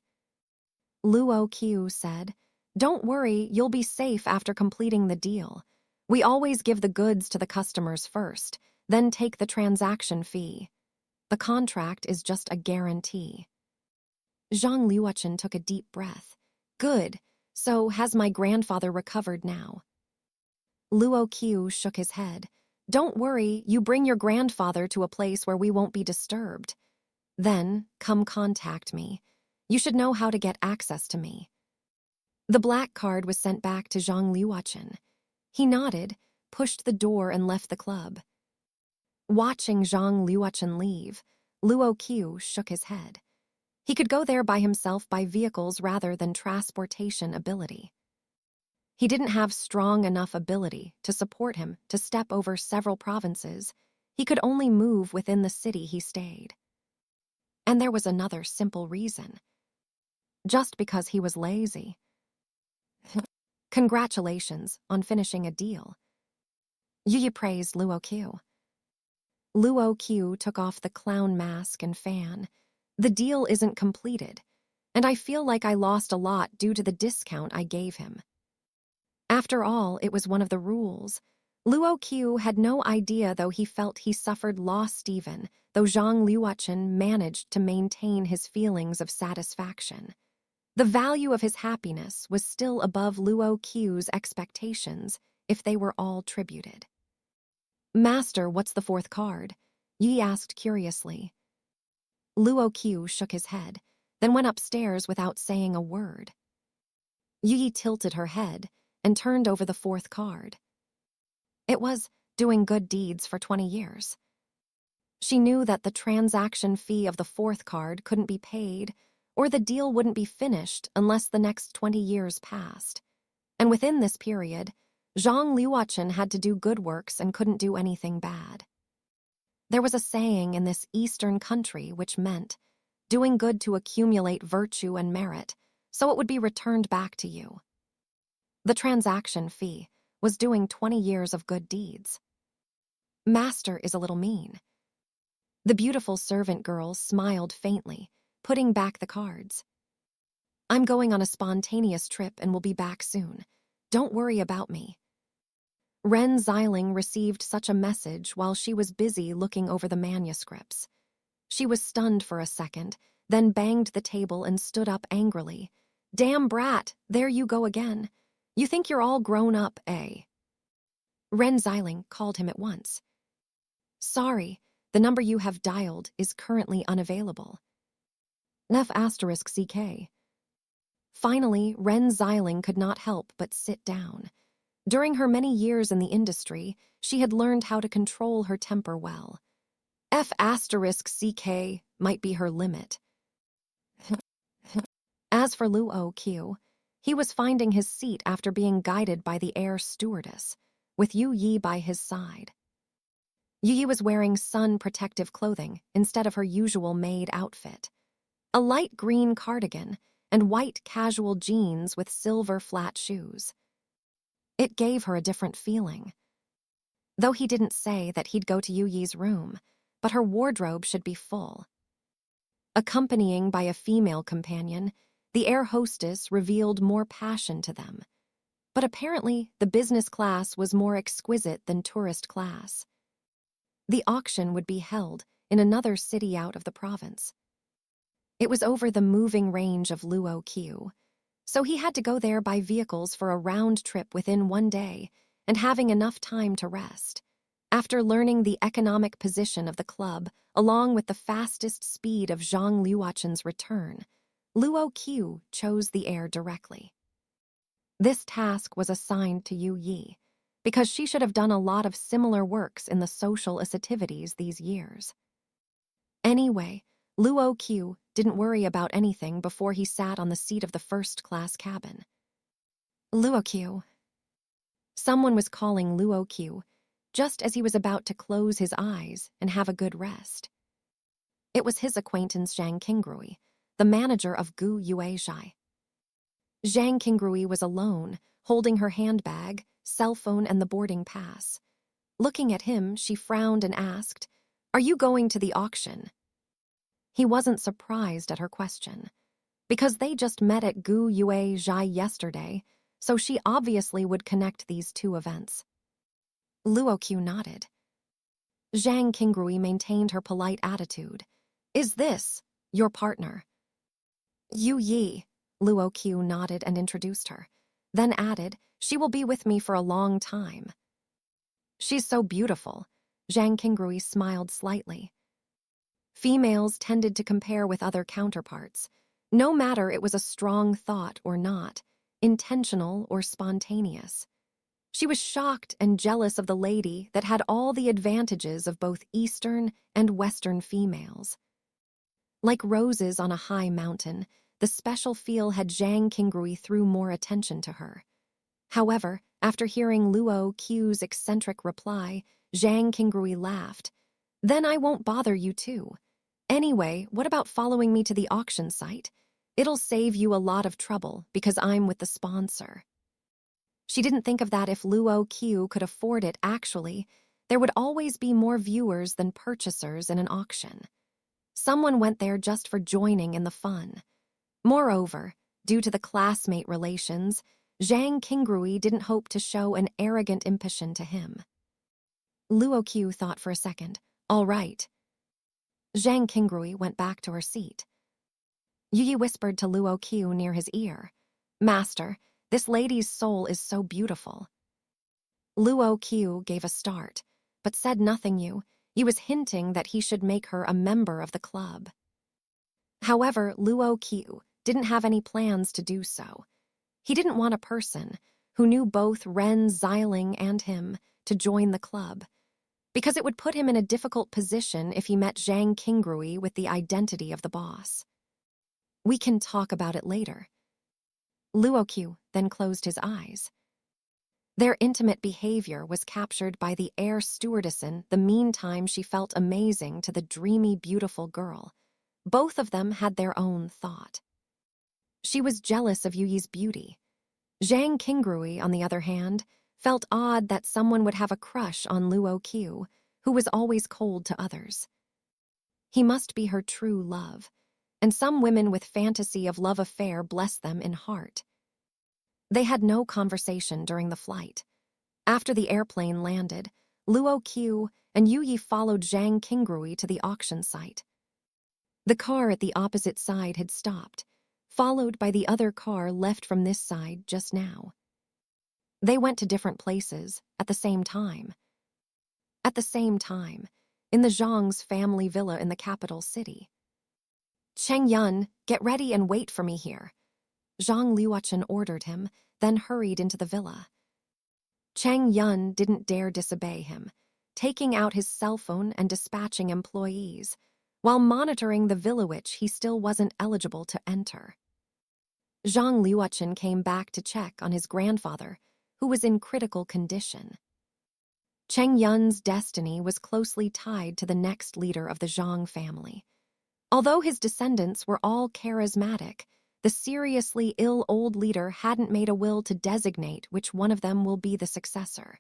Luo Qiu said, "Don't worry, you'll be safe after completing the deal. We always give the goods to the customers first, then take the transaction fee. The contract is just a guarantee." Zhang Liuchen took a deep breath. "Good. So has my grandfather recovered now?" Luo Qiu shook his head. "Don't worry, you bring your grandfather to a place where we won't be disturbed. Then, come contact me. You should know how to get access to me. The black card was sent back to Zhang Liuchen. He nodded, pushed the door and left the club. Watching Zhang Liuchen leave, Luo Qiu shook his head. He could go there by himself by vehicles rather than transportation ability. He didn't have strong enough ability to support him to step over several provinces. He could only move within the city he stayed. And there was another simple reason. Just because he was lazy. Congratulations on finishing a deal. Yi praised Luo Qiu. Luo Qiu took off the clown mask and fan. The deal isn't completed, and I feel like I lost a lot due to the discount I gave him. After all, it was one of the rules. Luo Qiu had no idea, though he felt he suffered loss even, though Zhang Liuchen managed to maintain his feelings of satisfaction. The value of his happiness was still above Luo Qiu's expectations if they were all tributed. Master, what's the fourth card? Yi asked curiously. Luo Qiu shook his head, then went upstairs without saying a word. Yi tilted her head and turned over the fourth card. It was doing good deeds for 20 years. She knew that the transaction fee of the fourth card couldn't be paid, or the deal wouldn't be finished unless the next 20 years passed. And within this period, Zhang Liuchen had to do good works and couldn't do anything bad. There was a saying in this eastern country which meant, doing good to accumulate virtue and merit, so it would be returned back to you. The transaction fee was doing 20 years of good deeds. Master is a little mean. The beautiful servant girl smiled faintly, putting back the cards. I'm going on a spontaneous trip and will be back soon. Don't worry about me. Ren Xiling received such a message while she was busy looking over the manuscripts. She was stunned for a second, then banged the table and stood up angrily. Damn brat, there you go again. You think you're all grown up, eh? Ren Xiling called him at once. Sorry, the number you have dialed is currently unavailable. F***CK. Finally, Ren Xiling could not help but sit down. During her many years in the industry, she had learned how to control her temper well. F***CK might be her limit. As for Luo Qiu, he was finding his seat after being guided by the air stewardess, with Yu Yi by his side. Yu Yi was wearing sun-protective clothing instead of her usual maid outfit. A light green cardigan and white casual jeans with silver flat shoes. It gave her a different feeling. Though he didn't say that he'd go to Yu Yi's room, but her wardrobe should be full. Accompanying by a female companion, the air hostess revealed more passion to them. But apparently, the business class was more exquisite than tourist class. The auction would be held in another city out of the province. It was over the moving range of Luo Qiu, so he had to go there by vehicles for a round trip within one day and having enough time to rest. After learning the economic position of the club, along with the fastest speed of Zhang Liuchen's return, Luo Qiu chose the air directly. This task was assigned to Yu Yi, because she should have done a lot of similar works in the social activities these years. Anyway, Luo Qiu didn't worry about anything before he sat on the seat of the first-class cabin. Luo Qiu. Someone was calling Luo Qiu just as he was about to close his eyes and have a good rest. It was his acquaintance Zhang Qingrui, the manager of Gu Yuezhai. Zhang Qingrui was alone, holding her handbag, cell phone, and the boarding pass. Looking at him, she frowned and asked, "Are you going to the auction?" He wasn't surprised at her question, because they just met at Gu Yuezhai yesterday, so she obviously would connect these two events. Luo Qiu nodded. Zhang Qingrui maintained her polite attitude. "Is this your partner?" Yu Yi. Luo Qiu nodded and introduced her, then added, "She will be with me for a long time." "She's so beautiful." Zhang Qingrui smiled slightly. Females tended to compare with other counterparts. No matter it was a strong thought or not, intentional or spontaneous. She was shocked and jealous of the lady that had all the advantages of both Eastern and Western females. Like roses on a high mountain, the special feel had Zhang Qingrui threw more attention to her. However, after hearing Luo Qiu's eccentric reply, Zhang Qingrui laughed. Then I won't bother you too. Anyway, what about following me to the auction site? It'll save you a lot of trouble because I'm with the sponsor. She didn't think of that if Luo Qiu could afford it actually. There would always be more viewers than purchasers in an auction. Someone went there just for joining in the fun. Moreover, due to the classmate relations, Zhang Qingrui didn't hope to show an arrogant imposition to him. Luo Qiu thought for a second. All right. Zhang Qingrui went back to her seat. Yi whispered to Luo Qiu near his ear. Master, this lady's soul is so beautiful. Luo Qiu gave a start, but said nothing. Yi was hinting that he should make her a member of the club. However, Luo Qiu didn't have any plans to do so. He didn't want a person who knew both Ren Xiling and him to join the club, because it would put him in a difficult position if he met Zhang Qingrui with the identity of the boss. We can talk about it later. Luo Qiu then closed his eyes. Their intimate behavior was captured by the air stewardess. In the meantime, she felt amazing to the dreamy, beautiful girl. Both of them had their own thought. She was jealous of Yuyi's beauty. Zhang Qingrui, on the other hand, felt odd that someone would have a crush on Luo Qiu, who was always cold to others. He must be her true love, and some women with fantasy of love affair bless them in heart. They had no conversation during the flight. After the airplane landed, Luo Qiu and Yuyi followed Zhang Qingrui to the auction site. The car at the opposite side had stopped, followed by the other car left from this side just now. They went to different places at the same time. At the same time, in the Zhang's family villa in the capital city. Cheng Yun, get ready and wait for me here. Zhang Liuchen ordered him, then hurried into the villa. Cheng Yun didn't dare disobey him, taking out his cell phone and dispatching employees, while monitoring the villa which he still wasn't eligible to enter. Zhang Liuchen came back to check on his grandfather, who was in critical condition. Cheng Yun's destiny was closely tied to the next leader of the Zhang family. Although his descendants were all charismatic, the seriously ill old leader hadn't made a will to designate which one of them will be the successor.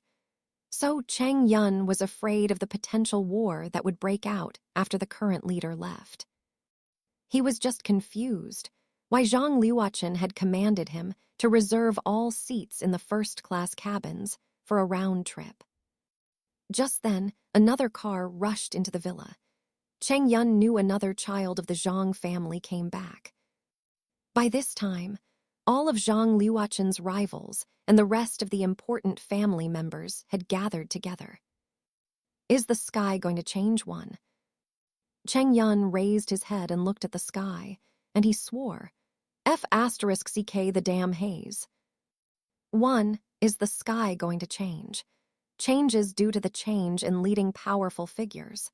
So Cheng Yun was afraid of the potential war that would break out after the current leader left. He was just confused why Zhang Liuchen had commanded him to reserve all seats in the first-class cabins for a round trip. Just then, another car rushed into the villa. Cheng Yun knew another child of the Zhang family came back. By this time, all of Zhang Liuchen's rivals and the rest of the important family members had gathered together. Is the sky going to change one? Cheng Yun raised his head and looked at the sky, and he swore, F*CK the damn haze. One, is the sky going to change? Changes due to the change in leading powerful figures.